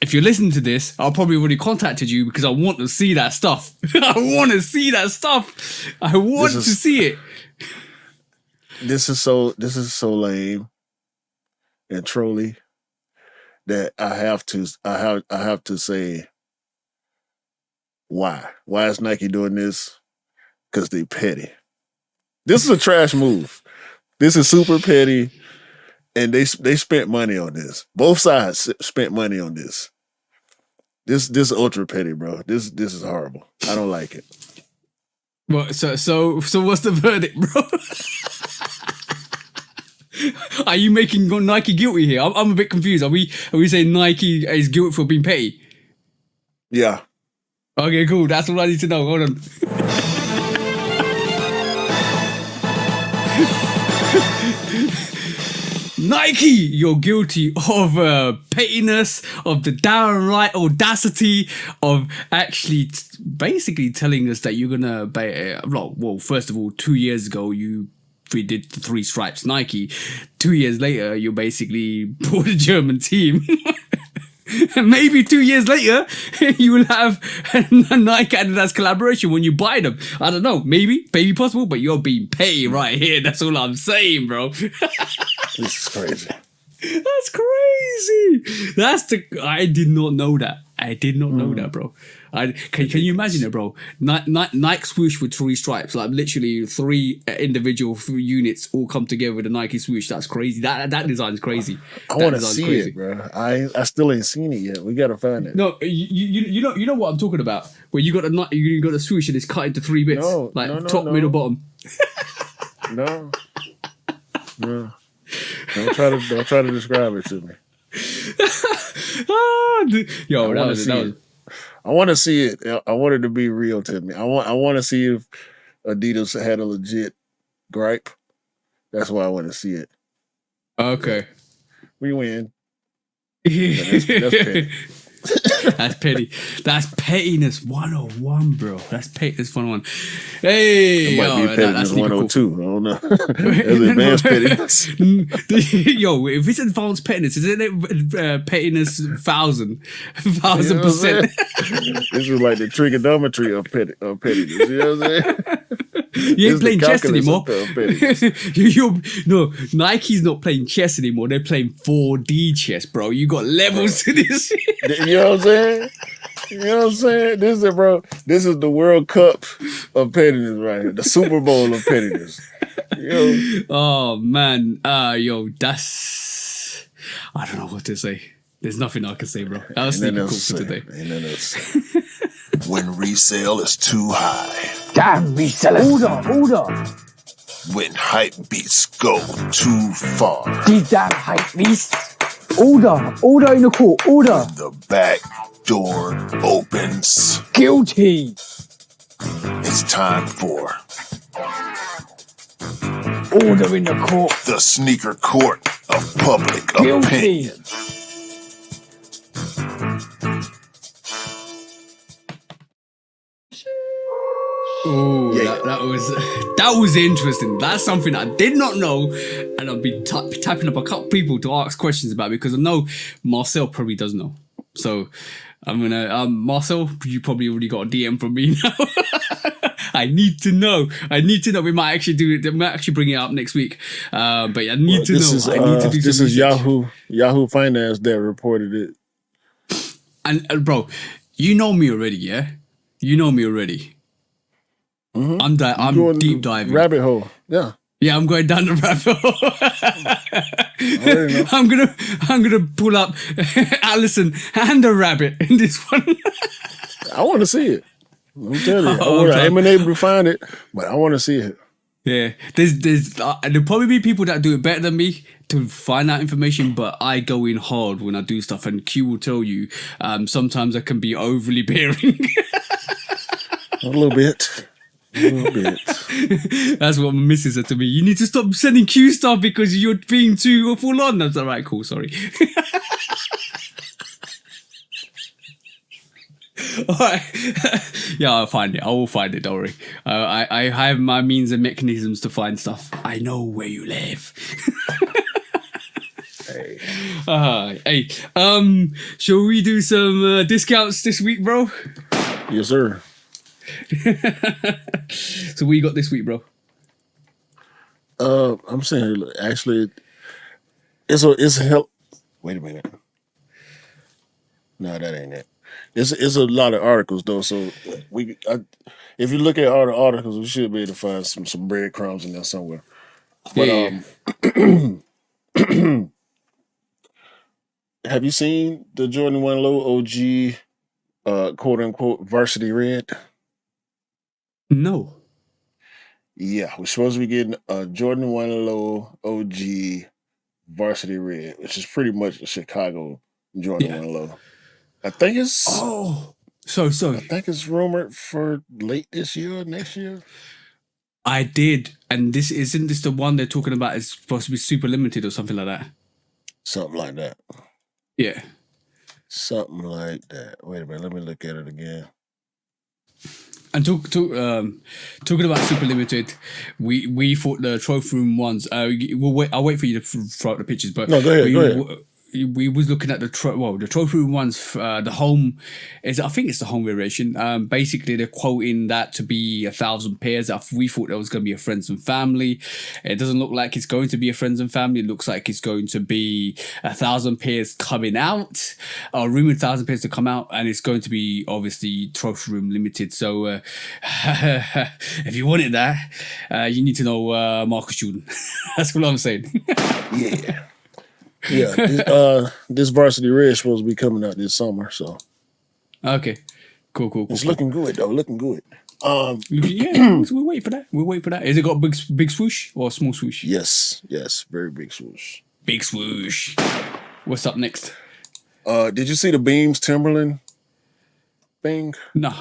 if you're listening to this, I'll probably already contacted you because I want to see that stuff. I want to see that stuff. I want to see it. This is so lame and trolly that I have to say why. Why is Nike doing this? Because they petty. This is a trash move. This is super petty, and they spent money on this. Both sides spent money on this. This ultra petty, bro. This is horrible. I don't like it. Well, so what's the verdict, bro? Are you making Nike guilty here? I'm a bit confused. Are we saying Nike is guilty for being petty? Yeah. Okay, cool. That's all I need to know. Hold on. Nike, you're guilty of pettiness, of the downright audacity of actually basically telling us that you're gonna buy. Well, first of all, 2 years ago you did the 3 stripes Nike. 2 years later, you basically bought a German team. And maybe 2 years later, you will have a Nike Adidas collaboration when you buy them. I don't know, maybe possible, but you're being paid right here. That's all I'm saying, bro. This is crazy. That's crazy. I did not know that. I did not know that, bro. Can you imagine it, bro? Nike swoosh with 3 stripes, like literally 3 individual units all come together with a Nike swoosh. That's crazy. That design is crazy. I want to see it, bro. I still ain't seen it yet. We gotta find it. No, you know what I'm talking about. Where you got a swoosh and it's cut into 3 bits, top, middle, bottom. No. Don't try to describe it to me. Yo, I want to see it. I want it to be real to me. I want to see if Adidas had a legit gripe. That's why I want to see it. Okay. We win. That's petty. That's petty. That's pettiness 101, bro. That's pettiness 101. Hey, it might be pettiness 102. Cool. I don't know. That's advanced pettiness. Yo, if it's advanced pettiness, isn't it pettiness 1,000%? 1,000%. This is like the trigonometry of pettiness. You know what I'm saying? You ain't playing chess anymore. No, Nike's not playing chess anymore. They're playing 4D chess, bro. You got levels to this. You know what I'm saying? You know what I'm saying? This is the World Cup of pettiness right here. The Super Bowl of pettiness. Yo. Oh man. That's I don't know what to say. There's nothing I can say, bro. That was sneaker cool for today. Ain't nothing else. When resale is too high. Damn resellers. Order. When hype beats go too far. These damn hype beasts. Order in the court. Order. The back door opens. Guilty. It's time for Order in the court. the sneaker court of public Guilty. opinion. Oh, yeah. that was interesting. That's something I did not know, and I've been tapping up a couple people to ask questions about because I know Marcel probably does know. So I'm gonna Marcel, you probably already got a DM from me now. I need to know. We might actually do it. We might actually bring it up next week. But I need to know. I need to do this some is research. Yahoo Finance that reported it. And bro, you know me already, yeah? You know me already. Mm-hmm. I'm deep diving. Rabbit hole. Yeah. Yeah, I'm going down the rabbit hole. I'm gonna pull up Allison and a rabbit in this one. I want to see it. Let me tell you. I ain't been able to find it, but I want to see it. Yeah, there'll probably be people that do it better than me to find that information, but I go in hard when I do stuff, and Q will tell you. Sometimes I can be overly bearing. A little bit. That's what my missus said to me. You need to stop sending Q stuff because you're being too full on. That's all right, cool, sorry. All right. Yeah, I'll find it. I will find it. Don't worry. I have my means and mechanisms to find stuff. I know where you live. Hey. Hey. Shall we do some discounts this week, bro? Yes, sir. So what you got this week, bro? I'm saying actually, it's a help. Wait a minute. No, that ain't it. It's a lot of articles though. So if you look at all the articles, we should be able to find some breadcrumbs in there somewhere. But Yeah. have you seen the Jordan 1 Low OG quote unquote varsity red? No. Yeah, we're supposed to be getting a Jordan 1 Low OG varsity red, which is pretty much a Chicago Jordan 1 Low. I think it's Oh. I think it's rumored for late this year, next year. I did, and isn't this the one they're talking about? Is supposed to be super limited or something like that. Something like that. Yeah. Something like that. Wait a minute, let me look at it again. And talking about super limited, we thought the trophy room ones. I'll wait for you to throw out the pictures. But No, go ahead. We was looking at the trophy room ones. The home is, I think it's the home variation. Basically they're quoting that to be 1,000 pairs. We thought that was going to be a friends and family. It doesn't look like it's going to be a friends and family. It looks like it's going to be 1,000 pairs coming out, or rumored 1,000 pairs to come out, and it's going to be obviously trophy room limited. So if you wanted that, you need to know Marcus Jordan. That's what I'm saying. Yeah. Yeah, this varsity red is supposed to be coming out this summer, so Okay, cool. it's looking good though. Looking good. Yeah, we'll wait for that. We'll wait for that. Has it got big swoosh or small swoosh? Yes, very big swoosh. Big swoosh. What's up next? Did you see the Beams Timberland thing? No.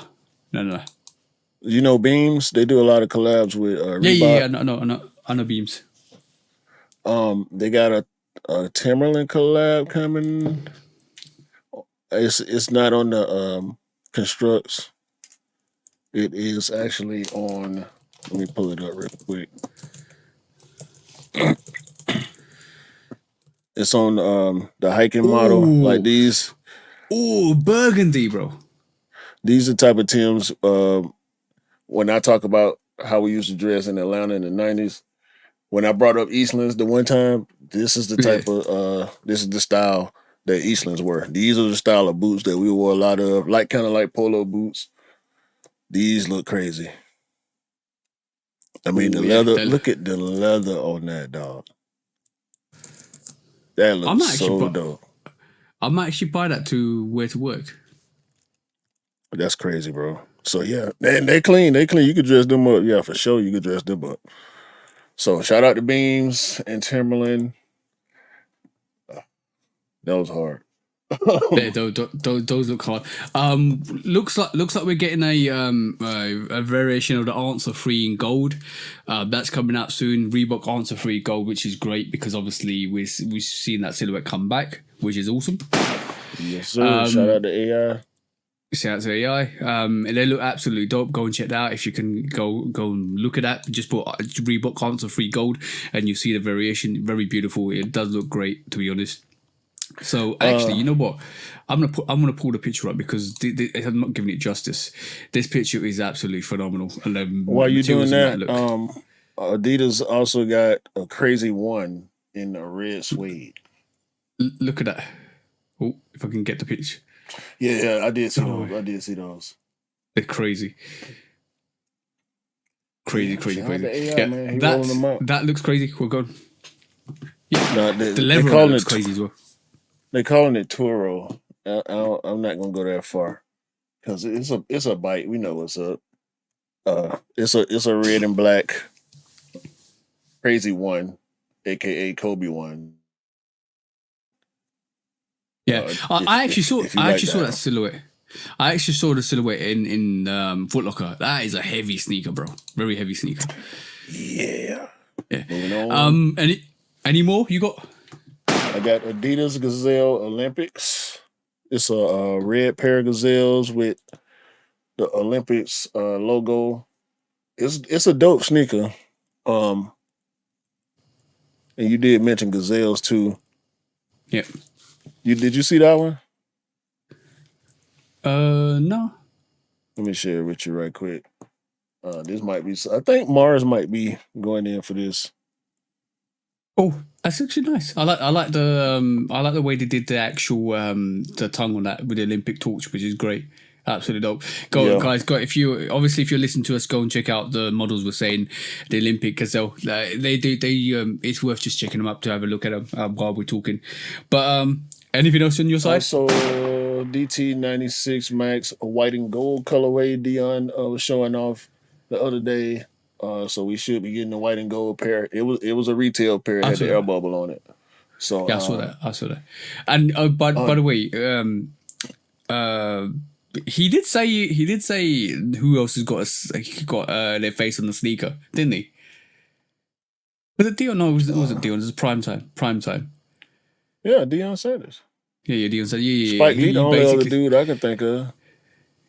You know Beams? They do a lot of collabs with Reebok. Yeah. I know Beams. They got a Timberland collab coming. It's not on the Constructs. It is actually on. Let me pull it up real quick. It's on the hiking model, like these. Ooh, burgundy, bro. These are the type of Tims. When I talk about how we used to dress in Atlanta in the 90s, when I brought up Eastlands the one time, this is the type of this is the style that Eastlands were. These are the style of boots that we wore a lot of, like kind of like polo boots. These look crazy. I mean, the leather. Look at the leather on that dog. That looks so dope. I might actually buy that to wear to work. That's crazy, bro. So yeah, they clean. They clean. You could dress them up. Yeah, for sure. You could dress them up. So shout out to Beams and Timberland. That was hard. Yeah, those look hard. Looks like we're getting a variation of the Answer 3 in gold. That's coming out soon. Reebok Answer 3 gold, which is great because obviously we've seen that silhouette come back, which is awesome. Yes, sir. Shout out to AI. Shout out to AI. They look absolutely dope. Go and check that out. If you can go and look at that, just put Reebok Answer 3 gold and you see the variation. Very beautiful. It does look great, to be honest. So actually, you know what? I'm gonna pull the picture up because I'm not giving it justice. This picture is absolutely phenomenal. And while you're doing that, Adidas also got a crazy one in a red suede. Look at that. Oh, if I can get the picture. Yeah, I did see those. I did see those. They're crazy. Crazy. AI, man. That looks crazy. We're going. Yeah, no, the leather looks crazy as well. They're calling it Turo. I'm not gonna go that far because it's a bite. We know what's up. It's a red and black crazy one, aka Kobe one. Yeah, I actually saw that silhouette. I actually saw the silhouette in Foot Locker. That is a heavy sneaker, bro. Very heavy sneaker. Yeah. Moving on. Any more you got? I got Adidas Gazelle Olympics. It's a red pair of gazelles with the Olympics logo. It's a dope sneaker. And you did mention gazelles too. Yeah. Did you see that one? No. Let me share it with you right quick. This might be. I think Mars might be going in for this. Oh, that's actually nice. I like the way they did the actual the tongue on that with the Olympic torch, which is great. Absolutely dope. Guys. If you're listening to us, go and check out the models we're saying, the Olympic gazelle. They it's worth just checking them up to have a look at them while we're talking. But anything else on your side? Also, DT96 Max, a white and gold colorway. Dion was showing off the other day. So we should be getting the white and gold pair. It was a retail pair. It had the air bubble on it. So yeah, I saw that. And by the way, he did say who else has got their face on the sneaker, didn't he? Was it Dion? No, it wasn't Dion. It was prime time. Yeah, Dion Sanders. Yeah, Dion said, yeah. Spike Lee, the only other dude I can think of.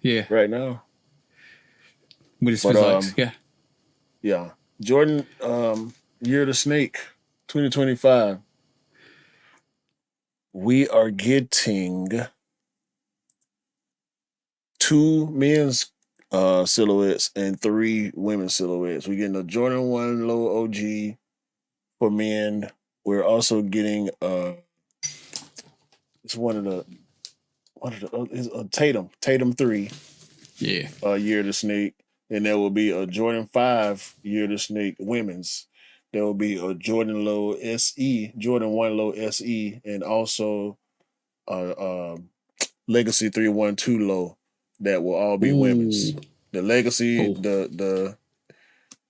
Yeah, right now with his physiques. Yeah. Jordan, Year of the Snake, 2025. We are getting 2 men's silhouettes and 3 women's silhouettes. We're getting a Jordan 1 low OG for men. We're also getting it's it's a Tatum 3. Yeah. Year of the Snake. And there will be a Jordan 5 Year of the Snake women's. There will be a Jordan Low SE, Jordan 1 Low SE, and also Legacy 312 Low that will all be women's. The Legacy, the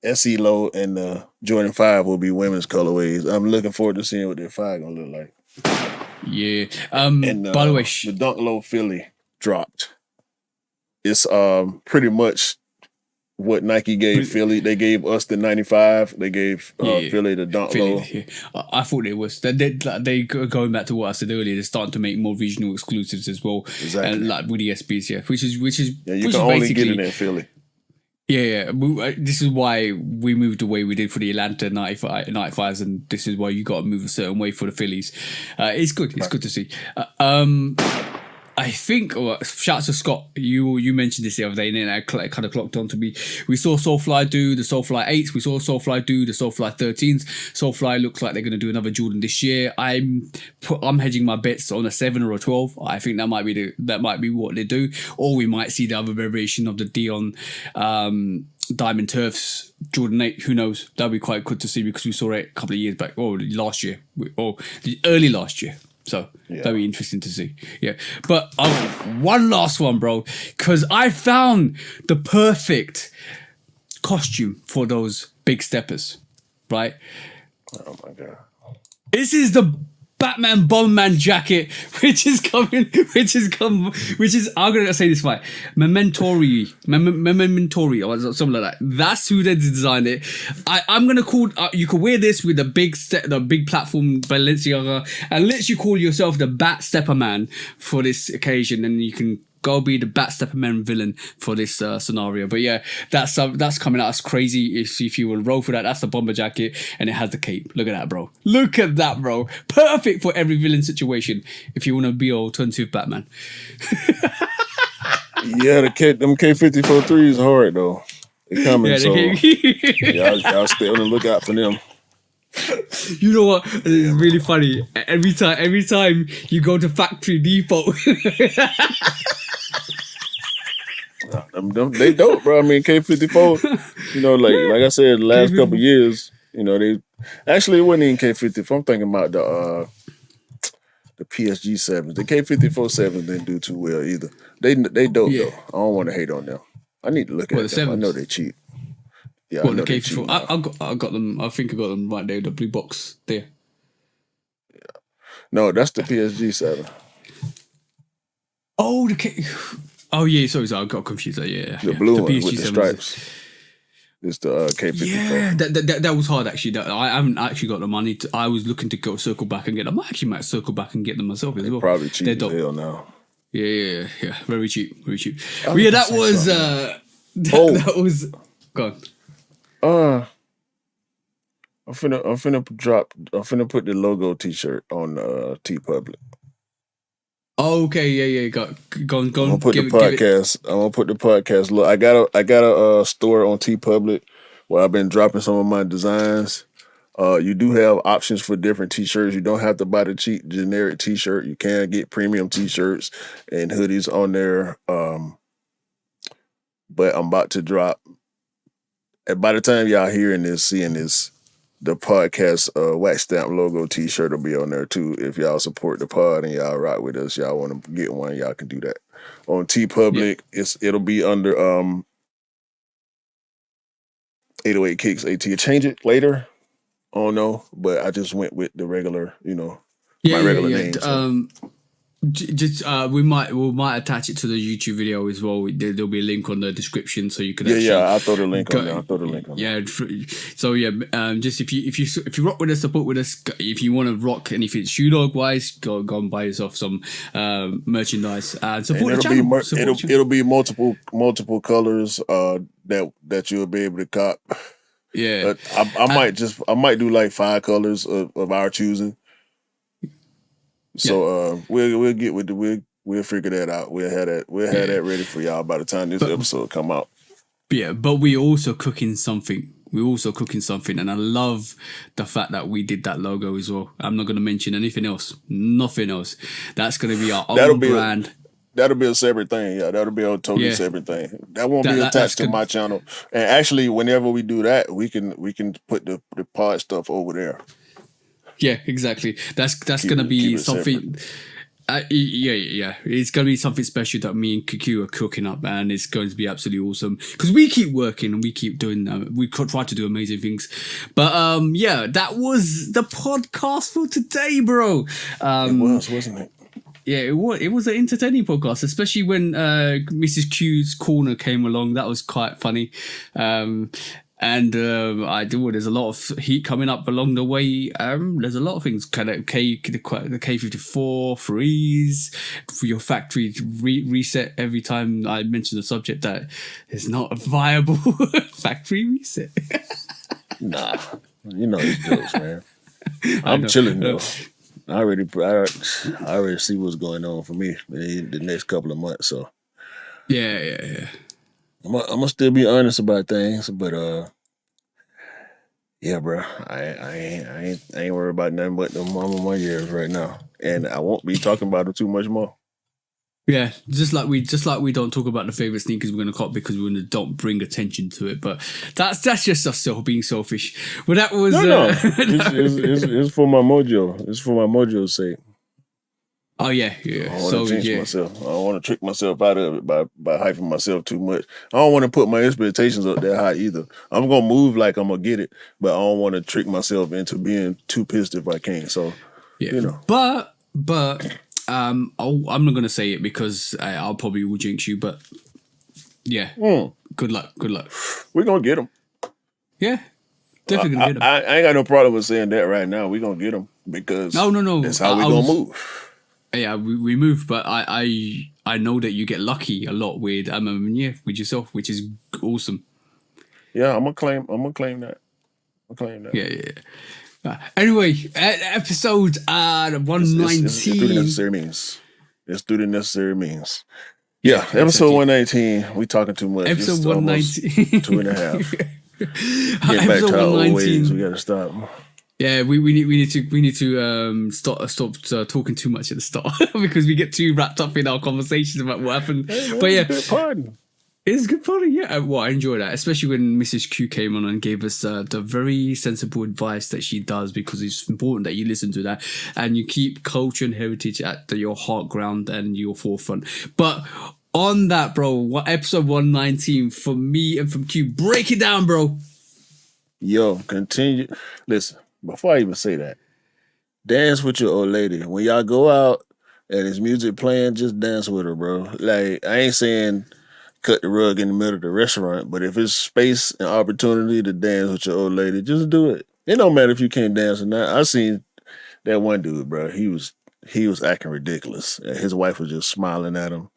SE Low, and the Jordan 5 will be women's colorways. I'm looking forward to seeing what their 5 gonna look like. Yeah. And by the way, the Dunk Low Philly dropped. It's pretty much what Nike gave Philly. They gave us the 95. They gave Philly the Dunk Low. Yeah. I thought it was. They going back to what I said earlier. They're starting to make more regional exclusives as well. Exactly. And like with the SBs, which is you can only get it in Philly. Yeah. This is why we moved the way we did for the Atlanta 95s, and this is why you got to move a certain way for the Phillies. It's good. It's good to see. I think, shout out to Scott, you mentioned this the other day, and then I kind of clocked on to me. We saw Soulfly do the Soulfly 8s, we saw Soulfly do the Soulfly 13s. Soulfly looks like they're going to do another Jordan this year. I'm hedging my bets on a 7 or a 12. I think that might be what they do, or we might see the other variation of the Dion Diamond Turfs Jordan 8. Who knows? That'd be quite good to see, because we saw it a couple of years back, or last year, or early last year. So that'd be interesting to see. Yeah. But one last one, bro, because I found the perfect costume for those big steppers, right? Oh my God. This is the Batman Bomberman jacket, which is I'm gonna say this right. Mementori or something like that. That's who they designed it. I'm gonna call you can wear this with the big platform Balenciaga and literally call yourself the Bat Stepper Man for this occasion, and you can go be the Bat Stepper Man villain for this scenario. But yeah, that's coming out as crazy. If you will roll for that, that's the bomber jacket, and it has the cape. Look at that, bro. Look at that, bro. Perfect for every villain situation if you want to be alternative Batman. Yeah, them K54 3s hard though. They coming, so y'all stay on the lookout for them. You know what? It's really funny. Every time you go to Factory Depot. They dope, bro. I mean, K54, you know, like I said, the last couple of years, you know, they actually it wasn't even K54. I'm thinking about the PSG 7s. The K54 7s didn't do too well either. They dope though. I don't want to hate on them. I need to look at them. I know they're cheap. Yeah, what, the K54? I got them. I think I got them right there. The blue box there. Yeah. No, that's the PSG 7. Oh, the K. Oh yeah, sorry, I got confused. Yeah, the blue one with the stripes. It's the K54. Yeah, that was hard actually. I haven't actually got them. I was looking to circle back and get them. I actually might circle back and get them myself as well. Probably cheap as hell now. Yeah. Very cheap, very cheap. I But was yeah, gonna that say was something. that was gone. I'm finna put the logo T-shirt on T Public. Okay, yeah. Go on. I'm gonna put Give the it. podcast. I'm gonna put the podcast. Look, I got a store on T Public where I've been dropping some of my designs. You do have options for different T-shirts. You don't have to buy the cheap generic T-shirt. You can get premium T-shirts and hoodies on there. But I'm about to drop. And by the time y'all hearing this, seeing this, the podcast wax stamp logo T-shirt will be on there too. If y'all support the pod and y'all rock with us, y'all want to get one, y'all can do that. On T Public, it'll be under 808 Kicks ATL. Change it later. I don't know, but I just went with the regular, my regular name. So. Just we might attach it to the YouTube video as well. There'll be a link on the description, so you can actually I'll throw the link on there. I'll throw the link on there. So just if you rock with us, support with us. If you want to rock anything shoe dog wise, go and buy yourself some merchandise and support the channel. It'll be multiple colors that you'll be able to cop. Yeah, I might do like 5 colors of our choosing. So we'll get with we'll figure that out. We'll have that ready for y'all by the time this episode come out. Yeah, but we also cooking something. And I love the fact that we did that logo as well. I'm not going to mention anything else. Nothing else. That's going to be our own brand. That'll be a separate thing. Yeah, that'll be a totally separate thing. That won't be attached to my channel. And actually, whenever we do that, we can put the pod stuff over there. Yeah, exactly. That's gonna be something. It's gonna be something special that me and Kiku are cooking up, and it's going to be absolutely awesome because we keep working and we keep doing. We try to do amazing things, but that was the podcast for today, bro. It was, wasn't it? Yeah, it was an entertaining podcast, especially when Mrs. Q's corner came along. That was quite funny. There's a lot of heat coming up along the way. There's a lot of things, kind of the K54 freeze for your factory reset every time I mention the subject that it's not a viable factory reset. Nah, you know these jokes, man. I'm chilling though. I already see what's going on for me in the next couple of months. So yeah. I'm gonna still be honest about things, but yeah, bro, I ain't worried about nothing but the A Ma Maniere right now, and I won't be talking about it too much more. Yeah, just like we don't talk about the favorite sneakers we're gonna cop because we don't bring attention to it. But that's just us being selfish. But that was it's for my mojo. It's for my mojo's sake. Oh yeah. I don't want to jinx myself. I don't want to trick myself out of it by hyping myself too much. I don't want to put my expectations up that high either. I'm gonna move like I'm gonna get it, but I don't want to trick myself into being too pissed if I can't. So But I'm not gonna say it because I'll probably will jinx you. But yeah, good luck. We're gonna get them. Yeah, definitely gonna get them. I ain't got no problem with saying that right now. We're gonna get them because no. That's how we gonna move. Yeah, we move, but I know that you get lucky a lot with A Ma Mainere with yourself, which is awesome. Yeah, I'm gonna claim that. Yeah. Anyway, episode 119. It's through the necessary means. Yeah, episode 119. We talking too much. Episode 119. 2.5. Get back to our old ways. We gotta stop. Yeah, we need to stop talking too much at the start because we get too wrapped up in our conversations about what happened. But yeah, it's good fun. Yeah, I enjoy that, especially when Mrs. Q came on and gave us the very sensible advice that she does, because it's important that you listen to that and you keep culture and heritage at your heart ground and your forefront. But on that, bro, episode 119 for me and from Q, break it down, bro. Yo, continue. Listen. Before I even say that, dance with your old lady. When y'all go out and there's music playing, just dance with her, bro. Like, I ain't saying cut the rug in the middle of the restaurant, but if it's space and opportunity to dance with your old lady, just do it. It don't matter if you can't dance or not. I seen that one dude, bro. He was he was acting ridiculous. His wife was just smiling at him.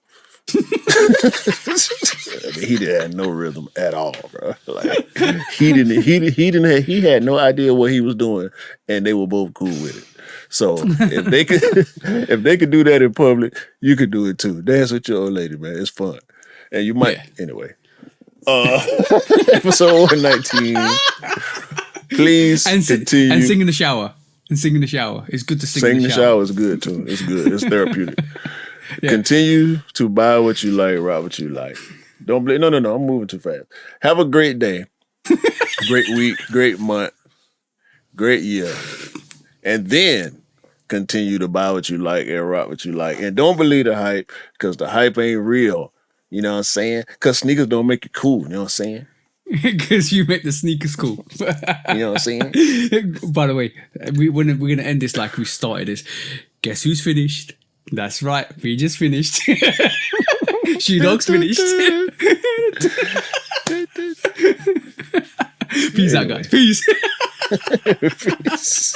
He didn't have no rhythm at all, bro. Like he had no idea what he was doing, and they were both cool with it. So if they could do that in public, you could do it too. Dance with your old lady, man. It's fun. And you might anyway. Episode 119. Please continue. And sing in the shower. It's good to sing in the shower. Sing in the shower is good too. It's good. It's therapeutic. Continue to buy what you like, rock what you like. Don't blame. No. I'm moving too fast. Have a great day, great week, great month, great year, and then continue to buy what you like and rock what you like. And don't believe the hype, because the hype ain't real. You know what I'm saying? Because sneakers don't make it cool. You know what I'm saying? Because you make the sneakers cool. You know what I'm saying? By the way, we're gonna end this like we started this. Guess who's finished? That's right, we just finished. Shoe Dog's finished. Peace out, guys. Peace. Peace.